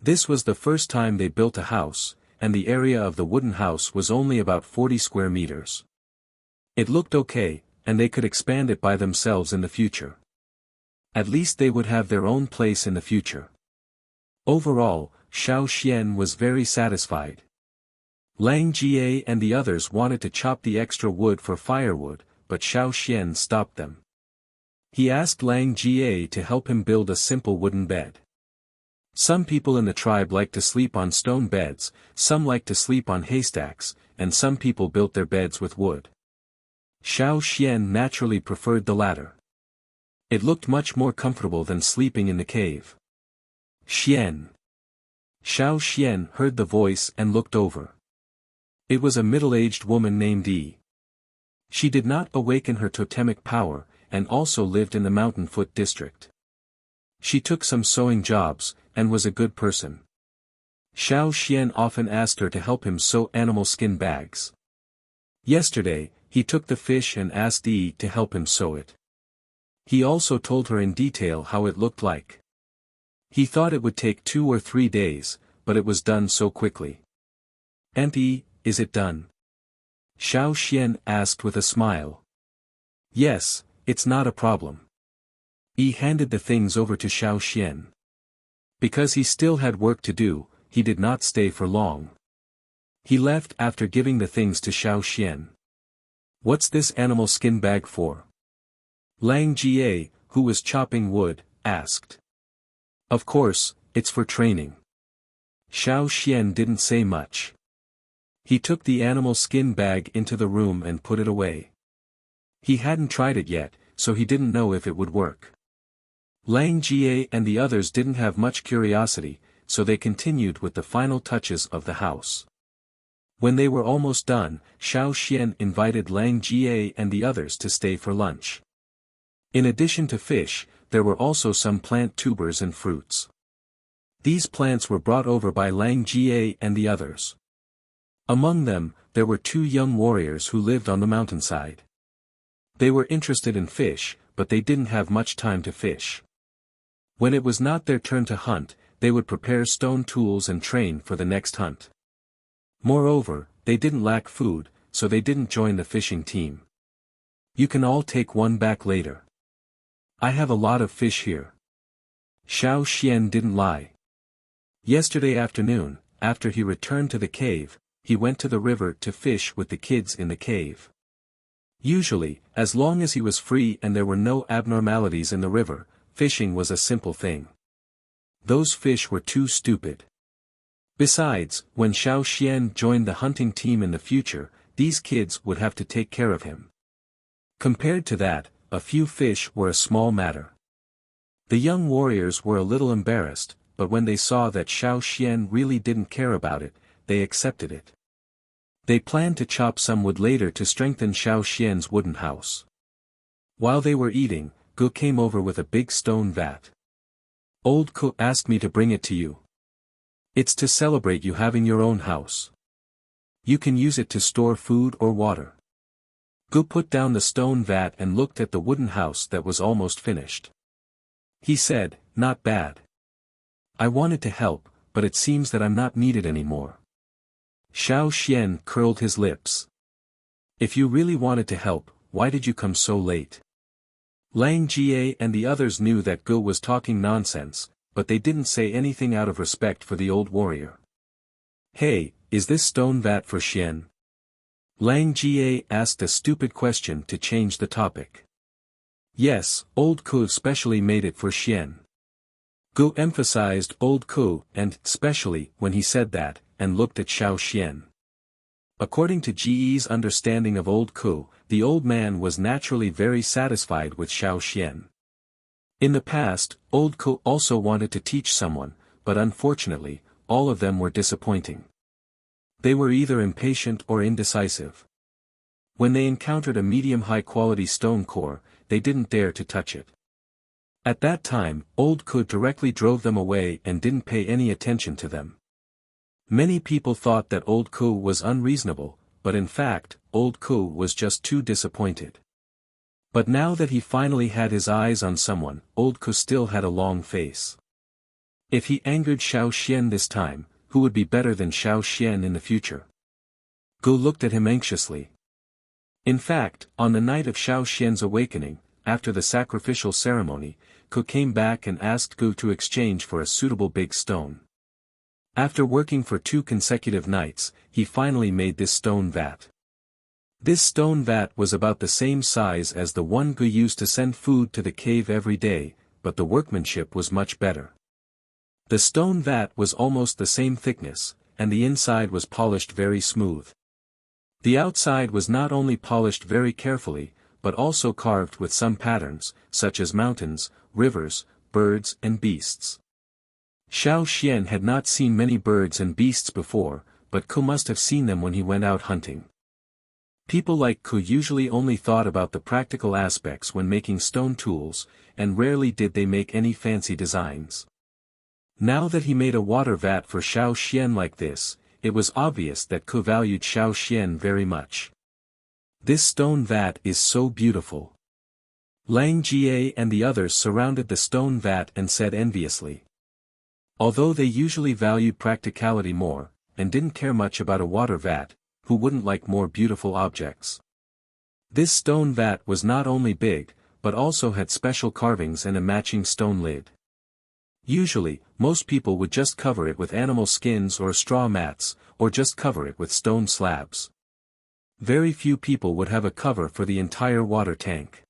This was the first time they built a house, and the area of the wooden house was only about 40 square meters. It looked okay, and they could expand it by themselves in the future. At least they would have their own place in the future. Overall, Xiao Xian was very satisfied. Lang Jie and the others wanted to chop the extra wood for firewood, but Xiao Xian stopped them. He asked Lang Jie to help him build a simple wooden bed. Some people in the tribe like to sleep on stone beds, some like to sleep on haystacks, and some people built their beds with wood. Xiao Xian naturally preferred the latter. It looked much more comfortable than sleeping in the cave. Xian. Xiao Xian heard the voice and looked over. It was a middle-aged woman named Yi. She did not awaken her totemic power, and also lived in the Mountain Foot district. She took some sewing jobs, and was a good person. Xiao Xian often asked her to help him sew animal skin bags. Yesterday, he took the fish and asked Yi to help him sew it. He also told her in detail how it looked like. He thought it would take 2 or 3 days, but it was done so quickly. "Auntie, is it done?" Xiao Xian asked with a smile. "Yes, it's not a problem." Yi handed the things over to Xiao Xian. Because he still had work to do, he did not stay for long. He left after giving the things to Xiao Xian. "What's this animal skin bag for?" Lang Jie, who was chopping wood, asked. "Of course, it's for training." Xiao Xian didn't say much. He took the animal skin bag into the room and put it away. He hadn't tried it yet, so he didn't know if it would work. Lang Jie and the others didn't have much curiosity, so they continued with the final touches of the house. When they were almost done, Xiao Xian invited Lang Jie and the others to stay for lunch. In addition to fish, there were also some plant tubers and fruits. These plants were brought over by Lang Jie and the others. Among them, there were 2 young warriors who lived on the mountainside. They were interested in fish, but they didn't have much time to fish. When it was not their turn to hunt, they would prepare stone tools and train for the next hunt. Moreover, they didn't lack food, so they didn't join the fishing team. "You can all take one back later. I have a lot of fish here." Xiao Xian didn't lie. Yesterday afternoon, after he returned to the cave, he went to the river to fish with the kids in the cave. Usually, as long as he was free and there were no abnormalities in the river, fishing was a simple thing. Those fish were too stupid. Besides, when Xiao Xian joined the hunting team in the future, these kids would have to take care of him. Compared to that, a few fish were a small matter. The young warriors were a little embarrassed, but when they saw that Xiao Xian really didn't care about it, they accepted it. They planned to chop some wood later to strengthen Xiao Xian's wooden house. While they were eating, Gu came over with a big stone vat. "Old Ku asked me to bring it to you. It's to celebrate you having your own house. You can use it to store food or water." Gu put down the stone vat and looked at the wooden house that was almost finished. He said, "Not bad. I wanted to help, but it seems that I'm not needed anymore." Xiao Xian curled his lips. "If you really wanted to help, why did you come so late?" Lang Jie and the others knew that Gu was talking nonsense, but they didn't say anything out of respect for the old warrior. "Hey, is this stone vat for Xian?" Lang Jie asked a stupid question to change the topic. "Yes, old Ku specially made it for Xian." Gu emphasized old Ku and specially when he said that, and looked at Xiao Xian. According to Ji's understanding of old Ku, the old man was naturally very satisfied with Xiao Xian. In the past, old Ku also wanted to teach someone, but unfortunately, all of them were disappointing. They were either impatient or indecisive. When they encountered a medium-high quality stone core, they didn't dare to touch it. At that time, Old Ku directly drove them away and didn't pay any attention to them. Many people thought that Old Ku was unreasonable, but in fact, Old Ku was just too disappointed. But now that he finally had his eyes on someone, Old Ku still had a long face. If he angered Xiao Xian this time, who would be better than Xiao Xian in the future? Gu looked at him anxiously. In fact, on the night of Xiao Xian's awakening, after the sacrificial ceremony, Ku came back and asked Gu to exchange for a suitable big stone. After working for 2 consecutive nights, he finally made this stone vat. This stone vat was about the same size as the one Gu used to send food to the cave every day, but the workmanship was much better. The stone vat was almost the same thickness, and the inside was polished very smooth. The outside was not only polished very carefully, but also carved with some patterns, such as mountains, rivers, birds and beasts. Xiao Xian had not seen many birds and beasts before, but Ku must have seen them when he went out hunting. People like Ku usually only thought about the practical aspects when making stone tools, and rarely did they make any fancy designs. Now that he made a water vat for Xiao Xian like this, it was obvious that Ku valued Xiao Xian very much. This stone vat is so beautiful. Lang Jie and the others surrounded the stone vat and said enviously. Although they usually valued practicality more, and didn't care much about a water vat, who wouldn't like more beautiful objects? This stone vat was not only big, but also had special carvings and a matching stone lid. Usually, most people would just cover it with animal skins or straw mats, or just cover it with stone slabs. Very few people would have a cover for the entire water tank.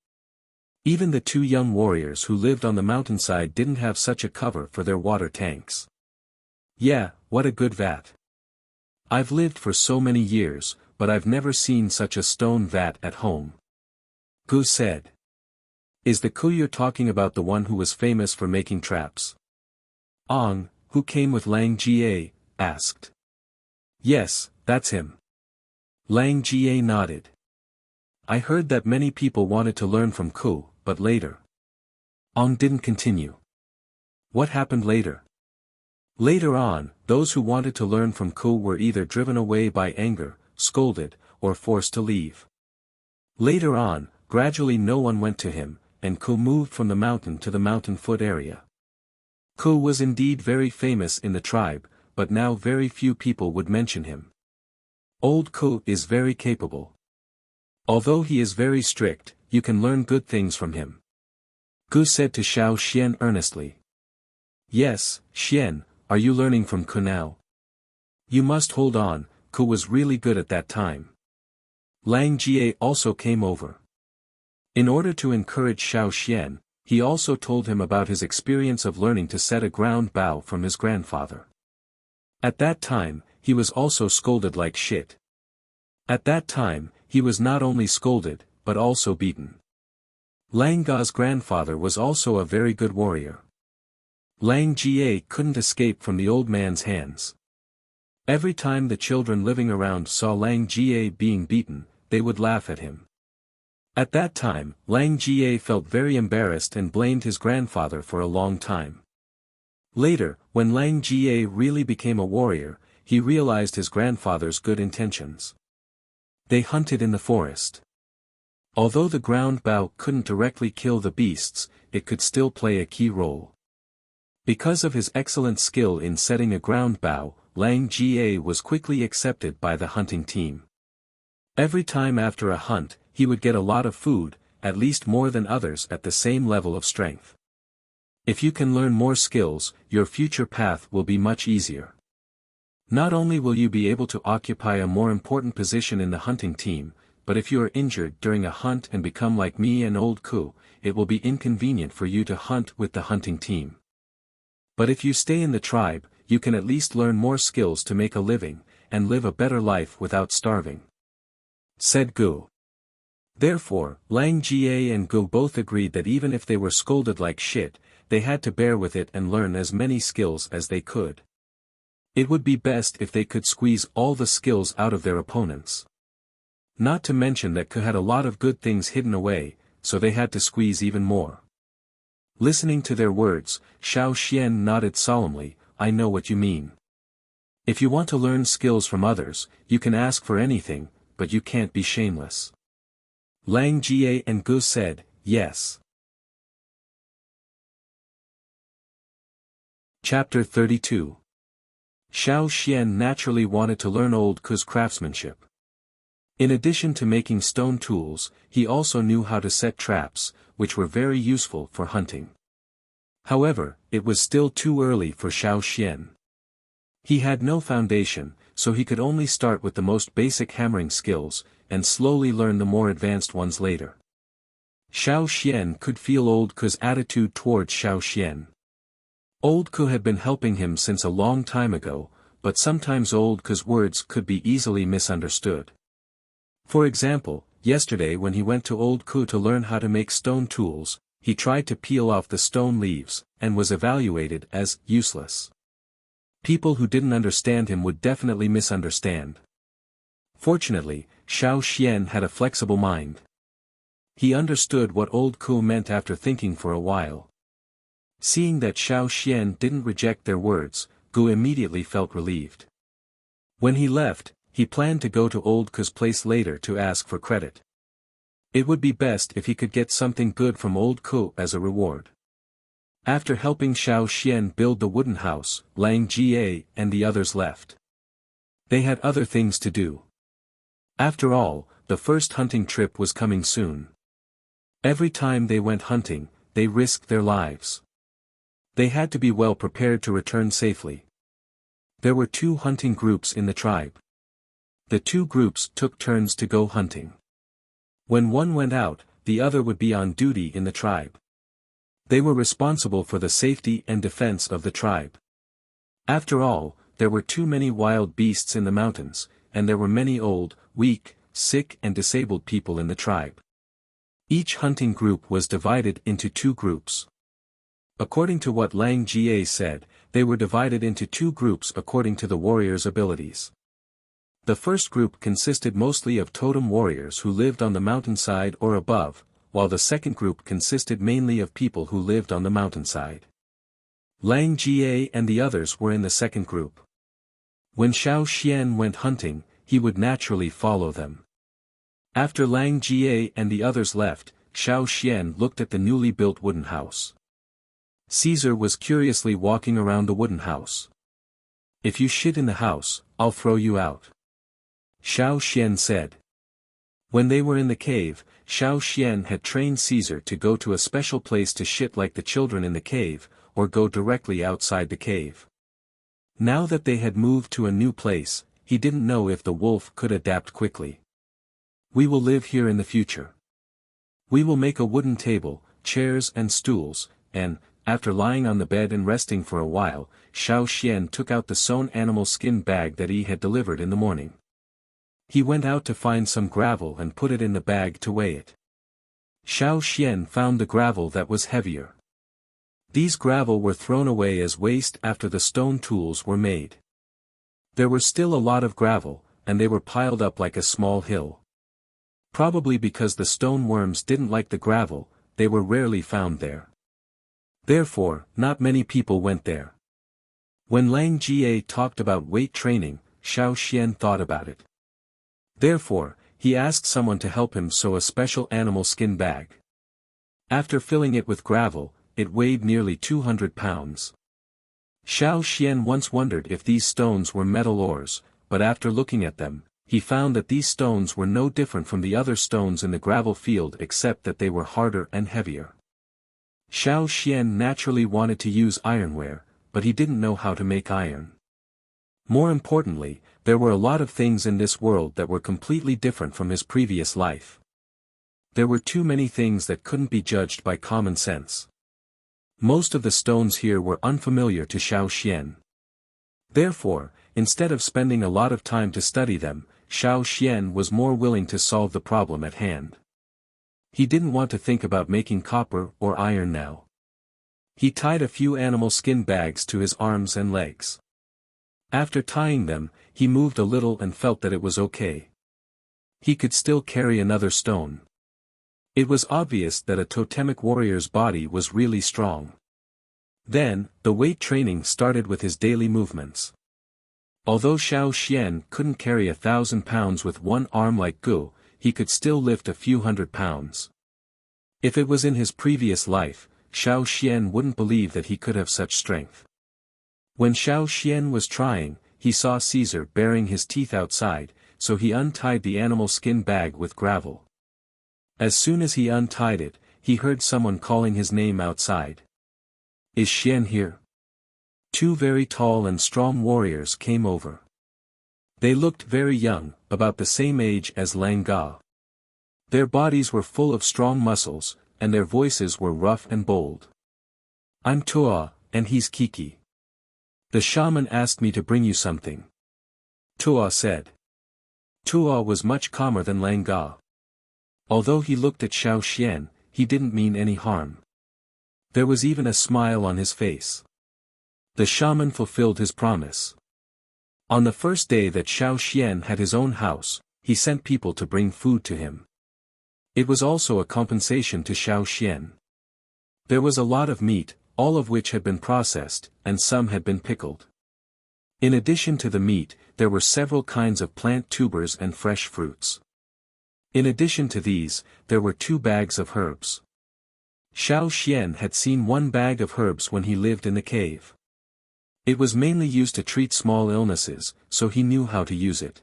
Even the 2 young warriors who lived on the mountainside didn't have such a cover for their water tanks. Yeah, what a good vat. I've lived for so many years, but I've never seen such a stone vat at home. Gu said. Is the Ku you're talking about the one who was famous for making traps? Ong, who came with Lang Jie, asked. Yes, that's him. Lang Jie nodded. I heard that many people wanted to learn from Ku, but later. Ong didn't continue. What happened later? Later on, those who wanted to learn from Ku were either driven away by anger, scolded, or forced to leave. Later on, gradually no one went to him, and Ku moved from the mountain to the mountain foot area. Ku was indeed very famous in the tribe, but now very few people would mention him. Old Ku is very capable. Although he is very strict, you can learn good things from him. Gu said to Xiao Xian earnestly. Yes, Xian, are you learning from Ku now? You must hold on, Ku was really good at that time. Lang Jie also came over. In order to encourage Xiao Xian, he also told him about his experience of learning to set a ground bow from his grandfather. At that time, he was also scolded like shit. At that time, he was not only scolded, but also beaten. Lang Ga's grandfather was also a very good warrior. Lang Jie couldn't escape from the old man's hands. Every time the children living around saw Lang Jie being beaten, they would laugh at him. At that time, Lang Jie felt very embarrassed and blamed his grandfather for a long time. Later, when Lang Jie really became a warrior, he realized his grandfather's good intentions. They hunted in the forest. Although the ground bow couldn't directly kill the beasts, it could still play a key role. Because of his excellent skill in setting a ground bow, Lang Jie was quickly accepted by the hunting team. Every time after a hunt, he would get a lot of food, at least more than others at the same level of strength. If you can learn more skills, your future path will be much easier. Not only will you be able to occupy a more important position in the hunting team, but if you are injured during a hunt and become like me and Old Ku, it will be inconvenient for you to hunt with the hunting team. But if you stay in the tribe, you can at least learn more skills to make a living, and live a better life without starving. Said Gu. Therefore, Lang Jie and Gu both agreed that even if they were scolded like shit, they had to bear with it and learn as many skills as they could. It would be best if they could squeeze all the skills out of their opponents. Not to mention that Ke had a lot of good things hidden away, so they had to squeeze even more. Listening to their words, Xiao Xian nodded solemnly, I know what you mean. If you want to learn skills from others, you can ask for anything, but you can't be shameless. Lang Jie and Gu said, yes. Chapter 32. Xiao Xian naturally wanted to learn old Ke's craftsmanship. In addition to making stone tools, he also knew how to set traps, which were very useful for hunting. However, it was still too early for Xiao Xian. He had no foundation, so he could only start with the most basic hammering skills, and slowly learn the more advanced ones later. Xiao Xian could feel old Ke's attitude towards Xiao Xian. Old Ke had been helping him since a long time ago, but sometimes old Ke's words could be easily misunderstood. For example, yesterday when he went to old Ke to learn how to make stone tools, he tried to peel off the stone leaves, and was evaluated as useless. People who didn't understand him would definitely misunderstand. Fortunately, Xiao Xian had a flexible mind. He understood what old Ke meant after thinking for a while. Seeing that Xiao Xian didn't reject their words, Gu immediately felt relieved. When he left, he planned to go to old Ke's place later to ask for credit. It would be best if he could get something good from old Ke as a reward. After helping Xiao Xian build the wooden house, Lang Jie and the others left. They had other things to do. After all, the first hunting trip was coming soon. Every time they went hunting, they risked their lives. They had to be well prepared to return safely. There were 2 hunting groups in the tribe. The 2 groups took turns to go hunting. When one went out, the other would be on duty in the tribe. They were responsible for the safety and defense of the tribe. After all, there were too many wild beasts in the mountains, and there were many old, weak, sick and disabled people in the tribe. Each hunting group was divided into 2 groups. According to what Lang Jie said, they were divided into 2 groups according to the warriors' abilities. The first group consisted mostly of totem warriors who lived on the mountainside or above, while the second group consisted mainly of people who lived on the mountainside. Lang Jie and the others were in the second group. When Xiao Xian went hunting, he would naturally follow them. After Lang Jie and the others left, Xiao Xian looked at the newly built wooden house. Caesar was curiously walking around the wooden house. If you shit in the house, I'll throw you out. Xiao Xian said. When they were in the cave, Xiao Xian had trained Caesar to go to a special place to shit like the children in the cave, or go directly outside the cave. Now that they had moved to a new place, he didn't know if the wolf could adapt quickly. We will live here in the future. We will make a wooden table, chairs and stools, and, after lying on the bed and resting for a while, Xiao Xian took out the sewn animal skin bag that he had delivered in the morning. He went out to find some gravel and put it in the bag to weigh it. Xiao Xian found the gravel that was heavier. These gravel were thrown away as waste after the stone tools were made. There were still a lot of gravel, and they were piled up like a small hill. Probably because the stone worms didn't like the gravel, they were rarely found there. Therefore, not many people went there. When Lang Jie talked about weight training, Xiao Xian thought about it. Therefore, he asked someone to help him sew a special animal skin bag. After filling it with gravel, it weighed nearly 200 pounds. Xiao Xian once wondered if these stones were metal ores, but after looking at them, he found that these stones were no different from the other stones in the gravel field except that they were harder and heavier. Xiao Xian naturally wanted to use ironware, but he didn't know how to make iron. More importantly, there were a lot of things in this world that were completely different from his previous life. There were too many things that couldn't be judged by common sense. Most of the stones here were unfamiliar to Xiao Xian. Therefore, instead of spending a lot of time to study them, Xiao Xian was more willing to solve the problem at hand. He didn't want to think about making copper or iron now. He tied a few animal skin bags to his arms and legs. After tying them, he moved a little and felt that it was okay. He could still carry another stone. It was obvious that a totemic warrior's body was really strong. Then, the weight training started with his daily movements. Although Xiao Xian couldn't carry 1,000 pounds with one arm like Gu, he could still lift a few hundred pounds. If it was in his previous life, Xiao Xian wouldn't believe that he could have such strength. When Xiao Xian was trying, he saw Caesar baring his teeth outside, so he untied the animal skin bag with gravel. As soon as he untied it, he heard someone calling his name outside. "Is Xian here?" Two very tall and strong warriors came over. They looked very young, about the same age as Lang Ga. Their bodies were full of strong muscles, and their voices were rough and bold. "I'm Tua, and he's Kiki. The shaman asked me to bring you something," Tua said. Tua was much calmer than Lang Ga. Although he looked at Xiao Xian, he didn't mean any harm. There was even a smile on his face. The shaman fulfilled his promise. On the first day that Xiao Xian had his own house, he sent people to bring food to him. It was also a compensation to Xiao Xian. There was a lot of meat, all of which had been processed, and some had been pickled. In addition to the meat, there were several kinds of plant tubers and fresh fruits. In addition to these, there were 2 bags of herbs. Xiao Xian had seen 1 bag of herbs when he lived in the cave. It was mainly used to treat small illnesses, so he knew how to use it.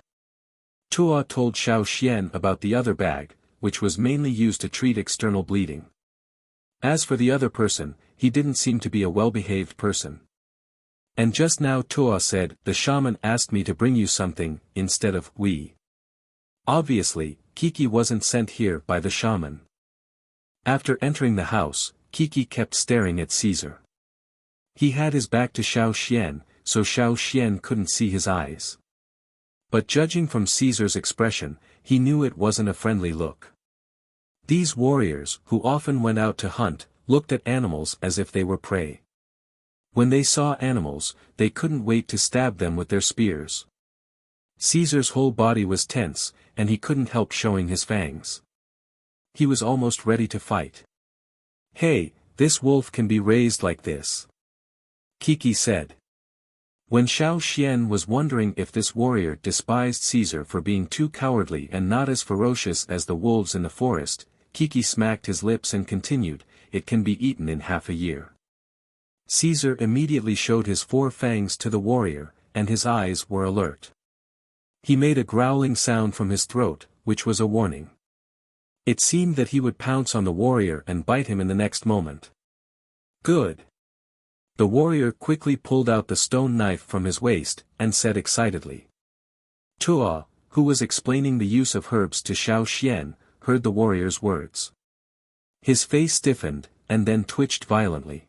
Tua told Xiao Xian about the other bag, which was mainly used to treat external bleeding. As for the other person, he didn't seem to be a well-behaved person. And just now Tua said, "The shaman asked me to bring you something," instead of "we." Obviously, Kiki wasn't sent here by the shaman. After entering the house, Kiki kept staring at Caesar. He had his back to Xiao Xian, so Xiao Xian couldn't see his eyes. But judging from Caesar's expression, he knew it wasn't a friendly look. These warriors, who often went out to hunt, looked at animals as if they were prey. When they saw animals, they couldn't wait to stab them with their spears. Caesar's whole body was tense, and he couldn't help showing his fangs. He was almost ready to fight. "Hey, this wolf can be raised like this," Kiki said. When Xiao Xian was wondering if this warrior despised Caesar for being too cowardly and not as ferocious as the wolves in the forest, Kiki smacked his lips and continued, "It can be eaten in half a year." Caesar immediately showed his 4 fangs to the warrior, and his eyes were alert. He made a growling sound from his throat, which was a warning. It seemed that he would pounce on the warrior and bite him in the next moment. "Good." The warrior quickly pulled out the stone knife from his waist, and said excitedly. Tua, who was explaining the use of herbs to Xiao Xian, heard the warrior's words. His face stiffened, and then twitched violently.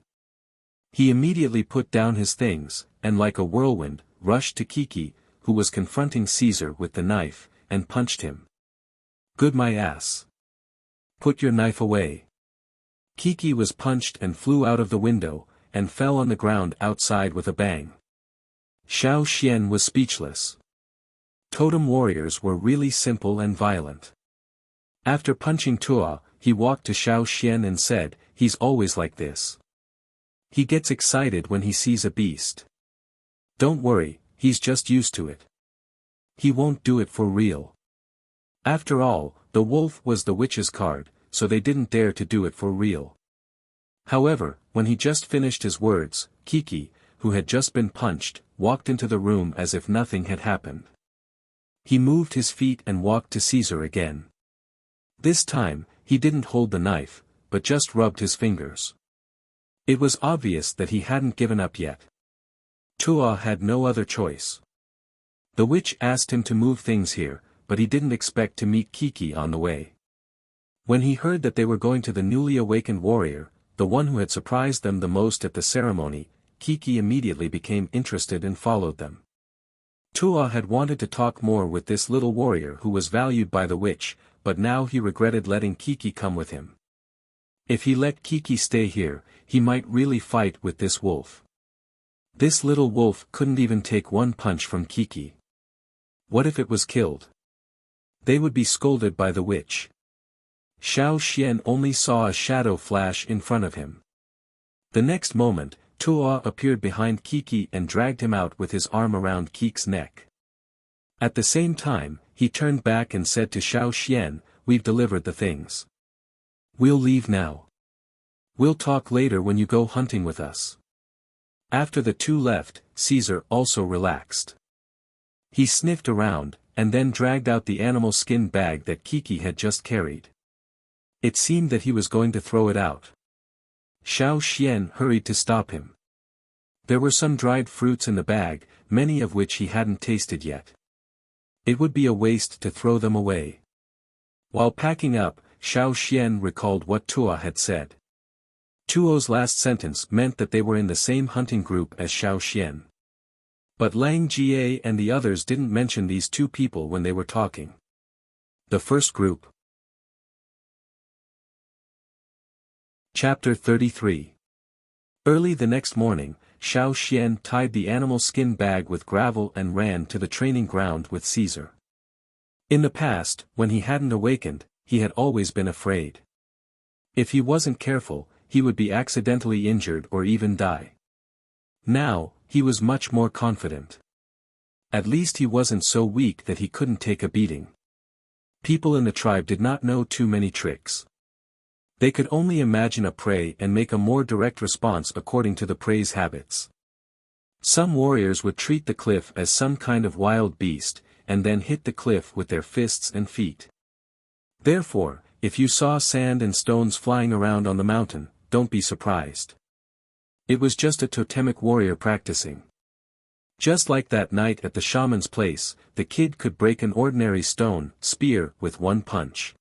He immediately put down his things, and like a whirlwind, rushed to Kiki, who was confronting Caesar with the knife, and punched him. "Good my ass. Put your knife away." Kiki was punched and flew out of the window, and fell on the ground outside with a bang. Xiao Xian was speechless. Totem warriors were really simple and violent. After punching Tua, he walked to Xiao Xian and said, "He's always like this. He gets excited when he sees a beast. Don't worry, he's just used to it. He won't do it for real." After all, the wolf was the witch's card, so they didn't dare to do it for real. However, when he just finished his words, Kiki, who had just been punched, walked into the room as if nothing had happened. He moved his feet and walked to Caesar again. This time, he didn't hold the knife, but just rubbed his fingers. It was obvious that he hadn't given up yet. Tua had no other choice. The witch asked him to move things here, but he didn't expect to meet Kiki on the way. When he heard that they were going to the newly awakened warrior, the one who had surprised them the most at the ceremony, Kiki immediately became interested and followed them. Tua had wanted to talk more with this little warrior who was valued by the witch, but now he regretted letting Kiki come with him. If he let Kiki stay here, he might really fight with this wolf. This little wolf couldn't even take one punch from Kiki. What if it was killed? They would be scolded by the witch. Xiao Xian only saw a shadow flash in front of him. The next moment, Tuo appeared behind Kiki and dragged him out with his arm around Kiki's neck. At the same time, he turned back and said to Xiao Xian, "We've delivered the things. We'll leave now. We'll talk later when you go hunting with us." After the two left, Caesar also relaxed. He sniffed around, and then dragged out the animal skin bag that Kiki had just carried. It seemed that he was going to throw it out. Xiao Xian hurried to stop him. There were some dried fruits in the bag, many of which he hadn't tasted yet. It would be a waste to throw them away. While packing up, Xiao Xian recalled what Tuo had said. Tuo's last sentence meant that they were in the same hunting group as Xiao Xian. But Lang Jie and the others didn't mention these two people when they were talking. The first group. Chapter 33. Early the next morning, Xiao Xian tied the animal skin bag with gravel and ran to the training ground with Caesar. In the past, when he hadn't awakened, he had always been afraid. If he wasn't careful, he would be accidentally injured or even die. Now, he was much more confident. At least he wasn't so weak that he couldn't take a beating. People in the tribe did not know too many tricks. They could only imagine a prey and make a more direct response according to the prey's habits. Some warriors would treat the cliff as some kind of wild beast, and then hit the cliff with their fists and feet. Therefore, if you saw sand and stones flying around on the mountain, don't be surprised. It was just a totemic warrior practicing. Just like that night at the shaman's place, the kid could break an ordinary stone, spear, with one punch.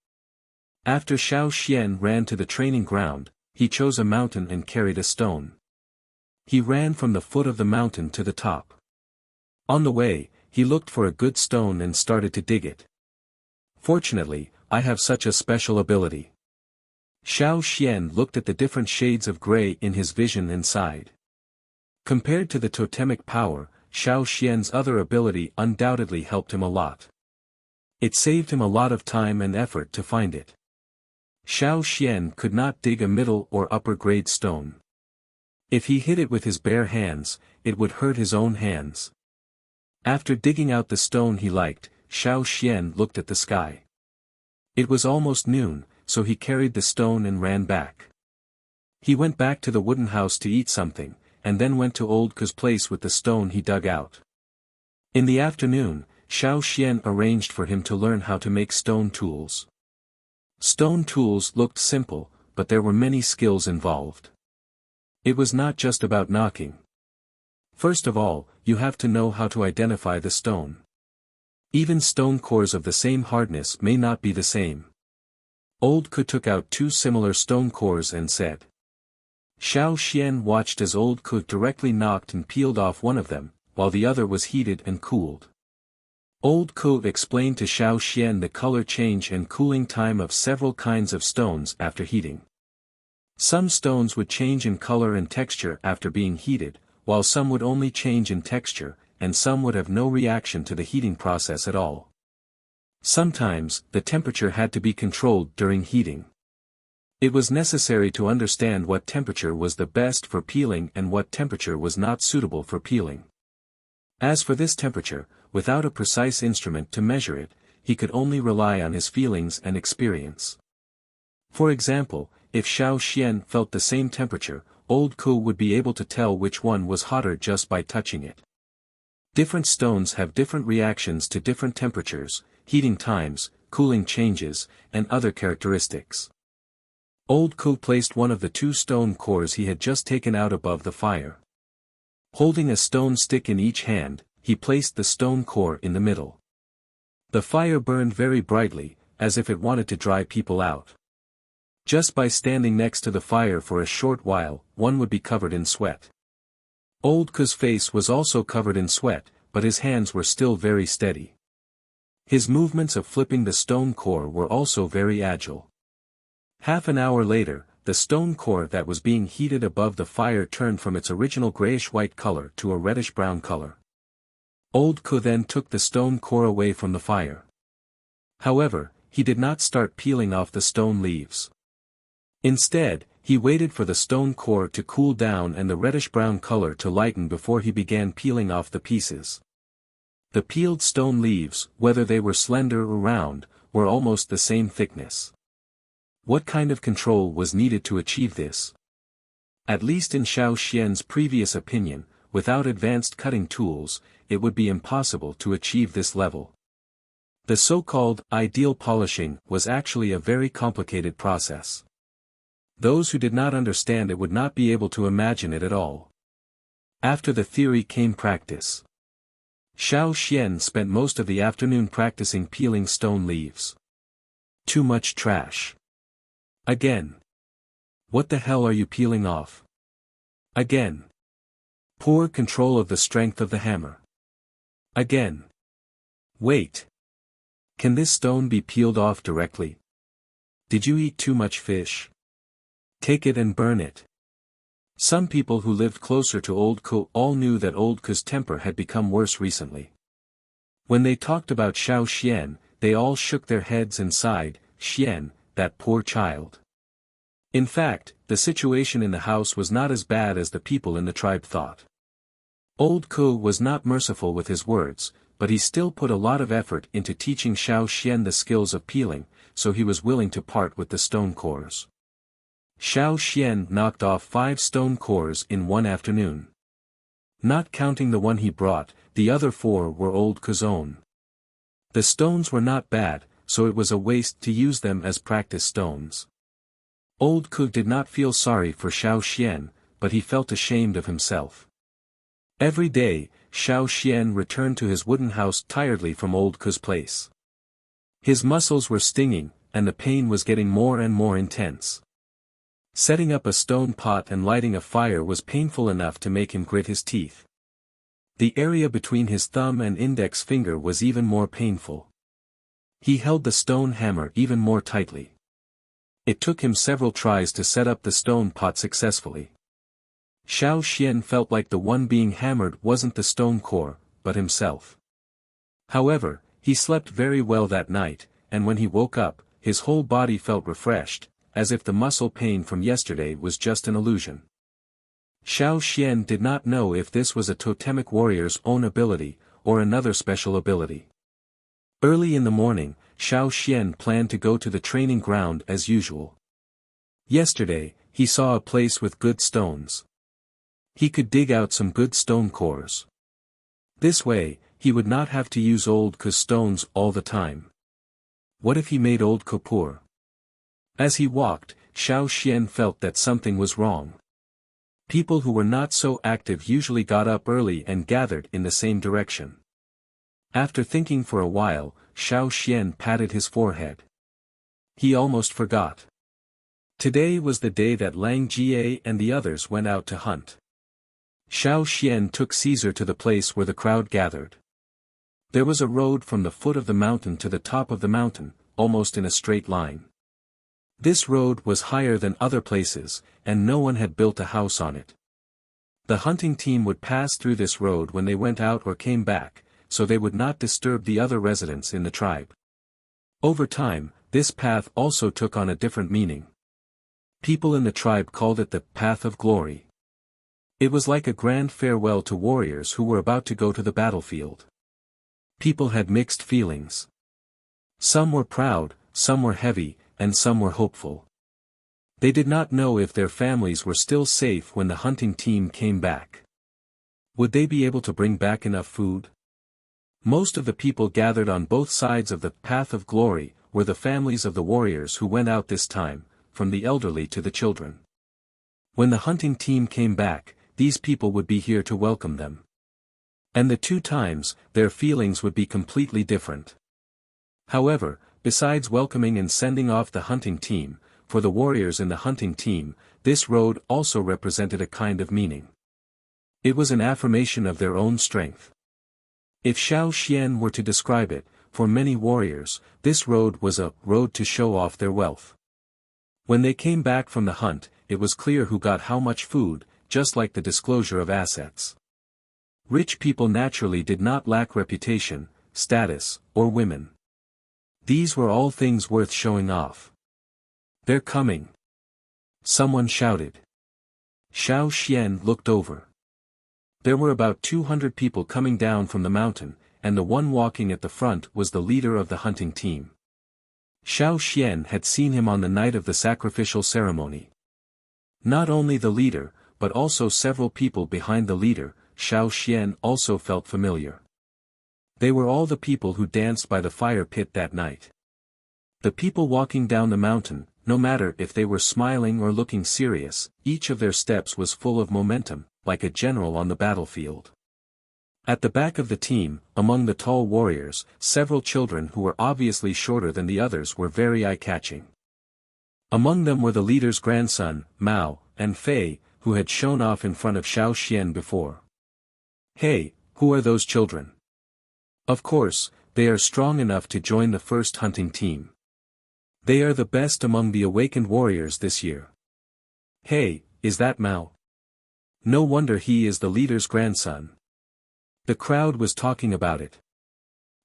After Xiao Xian ran to the training ground, he chose a mountain and carried a stone. He ran from the foot of the mountain to the top. On the way, he looked for a good stone and started to dig it. "Fortunately, I have such a special ability." Xiao Xian looked at the different shades of gray in his vision and sighed. Compared to the totemic power, Xiao Xian's other ability undoubtedly helped him a lot. It saved him a lot of time and effort to find it. Xiao Xian could not dig a middle or upper grade stone. If he hit it with his bare hands, it would hurt his own hands. After digging out the stone he liked, Xiao Xian looked at the sky. It was almost noon, so he carried the stone and ran back. He went back to the wooden house to eat something, and then went to Old Ku's place with the stone he dug out. In the afternoon, Xiao Xian arranged for him to learn how to make stone tools. Stone tools looked simple, but there were many skills involved. It was not just about knocking. First of all, you have to know how to identify the stone. Even stone cores of the same hardness may not be the same. Old Ku took out two similar stone cores and said. Xiao Xian watched as Old Ku directly knocked and peeled off one of them, while the other was heated and cooled. Old Ku explained to Xiao Xian the color change and cooling time of several kinds of stones after heating. Some stones would change in color and texture after being heated, while some would only change in texture, and some would have no reaction to the heating process at all. Sometimes, the temperature had to be controlled during heating. It was necessary to understand what temperature was the best for peeling and what temperature was not suitable for peeling. As for this temperature, without a precise instrument to measure it, he could only rely on his feelings and experience. For example, if Xiao Xian felt the same temperature, Old Ku would be able to tell which one was hotter just by touching it. Different stones have different reactions to different temperatures, heating times, cooling changes, and other characteristics. Old Ku placed one of the two stone cores he had just taken out above the fire. Holding a stone stick in each hand, he placed the stone core in the middle. The fire burned very brightly, as if it wanted to dry people out. Just by standing next to the fire for a short while, one would be covered in sweat. Old Ku's face was also covered in sweat, but his hands were still very steady. His movements of flipping the stone core were also very agile. Half an hour later, the stone core that was being heated above the fire turned from its original grayish-white color to a reddish-brown color. Old Ku then took the stone core away from the fire. However, he did not start peeling off the stone leaves. Instead, he waited for the stone core to cool down and the reddish-brown color to lighten before he began peeling off the pieces. The peeled stone leaves, whether they were slender or round, were almost the same thickness. What kind of control was needed to achieve this? At least in Xiao Xian's previous opinion, without advanced cutting tools, it would be impossible to achieve this level. The so-called ideal polishing was actually a very complicated process. Those who did not understand it would not be able to imagine it at all. After the theory came practice. Xiao Xian spent most of the afternoon practicing peeling stone leaves. Too much trash. Again. What the hell are you peeling off? Again. Poor control of the strength of the hammer. Again. Wait. Can this stone be peeled off directly? Did you eat too much fish? Take it and burn it. Some people who lived closer to Old Ko all knew that Old Ko's temper had become worse recently. When they talked about Xiao Xian, they all shook their heads and sighed, Xian, that poor child. In fact, the situation in the house was not as bad as the people in the tribe thought. Old Ko was not merciful with his words, but he still put a lot of effort into teaching Xiao Xian the skills of peeling, so he was willing to part with the stone cores. Xiao Xian knocked off 5 stone cores in one afternoon. Not counting the one he brought, the other 4 were Old Ko's own. The stones were not bad, so it was a waste to use them as practice stones. Old Ko did not feel sorry for Xiao Xian, but he felt ashamed of himself. Every day, Xiao Xian returned to his wooden house tiredly from Old Ko's place. His muscles were stinging, and the pain was getting more and more intense. Setting up a stone pot and lighting a fire was painful enough to make him grit his teeth. The area between his thumb and index finger was even more painful. He held the stone hammer even more tightly. It took him several tries to set up the stone pot successfully. Xiao Xian felt like the one being hammered wasn't the stone core, but himself. However, he slept very well that night, and when he woke up, his whole body felt refreshed, as if the muscle pain from yesterday was just an illusion. Xiao Xian did not know if this was a totemic warrior's own ability, or another special ability. Early in the morning, Xiao Xian planned to go to the training ground as usual. Yesterday, he saw a place with good stones. He could dig out some good stone cores. This way, he would not have to use Old Ko's stones all the time. What if he made Old Ko poor? As he walked, Xiao Xian felt that something was wrong. People who were not so active usually got up early and gathered in the same direction. After thinking for a while, Xiao Xian patted his forehead. He almost forgot. Today was the day that Lang Jie and the others went out to hunt. Xiao Xian took Caesar to the place where the crowd gathered. There was a road from the foot of the mountain to the top of the mountain, almost in a straight line. This road was higher than other places, and no one had built a house on it. The hunting team would pass through this road when they went out or came back, so they would not disturb the other residents in the tribe. Over time, this path also took on a different meaning. People in the tribe called it the Path of Glory. It was like a grand farewell to warriors who were about to go to the battlefield. People had mixed feelings. Some were proud, some were heavy, and some were hopeful. They did not know if their families were still safe when the hunting team came back. Would they be able to bring back enough food? Most of the people gathered on both sides of the Path of Glory were the families of the warriors who went out this time, from the elderly to the children. When the hunting team came back, these people would be here to welcome them. And the 2 times, their feelings would be completely different. However, besides welcoming and sending off the hunting team, for the warriors in the hunting team, this road also represented a kind of meaning. It was an affirmation of their own strength. If Xiao Xian were to describe it, for many warriors, this road was a road to show off their wealth. When they came back from the hunt, it was clear who got how much food, just like the disclosure of assets. Rich people naturally did not lack reputation, status, or women. These were all things worth showing off. "They're coming!" someone shouted. Xiao Xian looked over. There were about 200 people coming down from the mountain, and the one walking at the front was the leader of the hunting team. Xiao Xian had seen him on the night of the sacrificial ceremony. Not only the leader, but also several people behind the leader, Xiao Xian also felt familiar. They were all the people who danced by the fire pit that night. The people walking down the mountain, no matter if they were smiling or looking serious, each of their steps was full of momentum, like a general on the battlefield. At the back of the team, among the tall warriors, several children who were obviously shorter than the others were very eye-catching. Among them were the leader's grandson, Mao, and Fei, who had shown off in front of Xiao Xian before. "Hey, who are those children? Of course, they are strong enough to join the first hunting team. They are the best among the awakened warriors this year. Hey, is that Mao? No wonder he is the leader's grandson." The crowd was talking about it.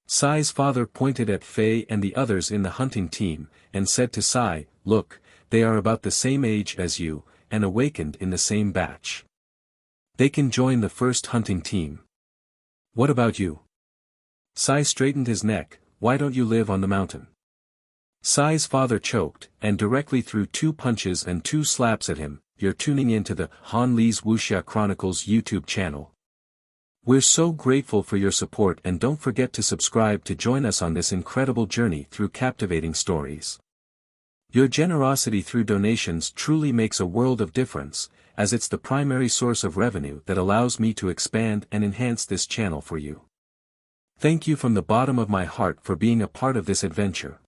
Sai's father pointed at Fei and the others in the hunting team, and said to Sai, "Look, they are about the same age as you, and awakened in the same batch. They can join the first hunting team. What about you?" Sai straightened his neck. "Why don't you live on the mountain?" Sai's father choked, and directly threw 2 punches and 2 slaps at him. "You're tuning into the Han Li's Wuxia Chronicles YouTube channel. We're so grateful for your support, and don't forget to subscribe to join us on this incredible journey through captivating stories. Your generosity through donations truly makes a world of difference, as it's the primary source of revenue that allows me to expand and enhance this channel for you. Thank you from the bottom of my heart for being a part of this adventure.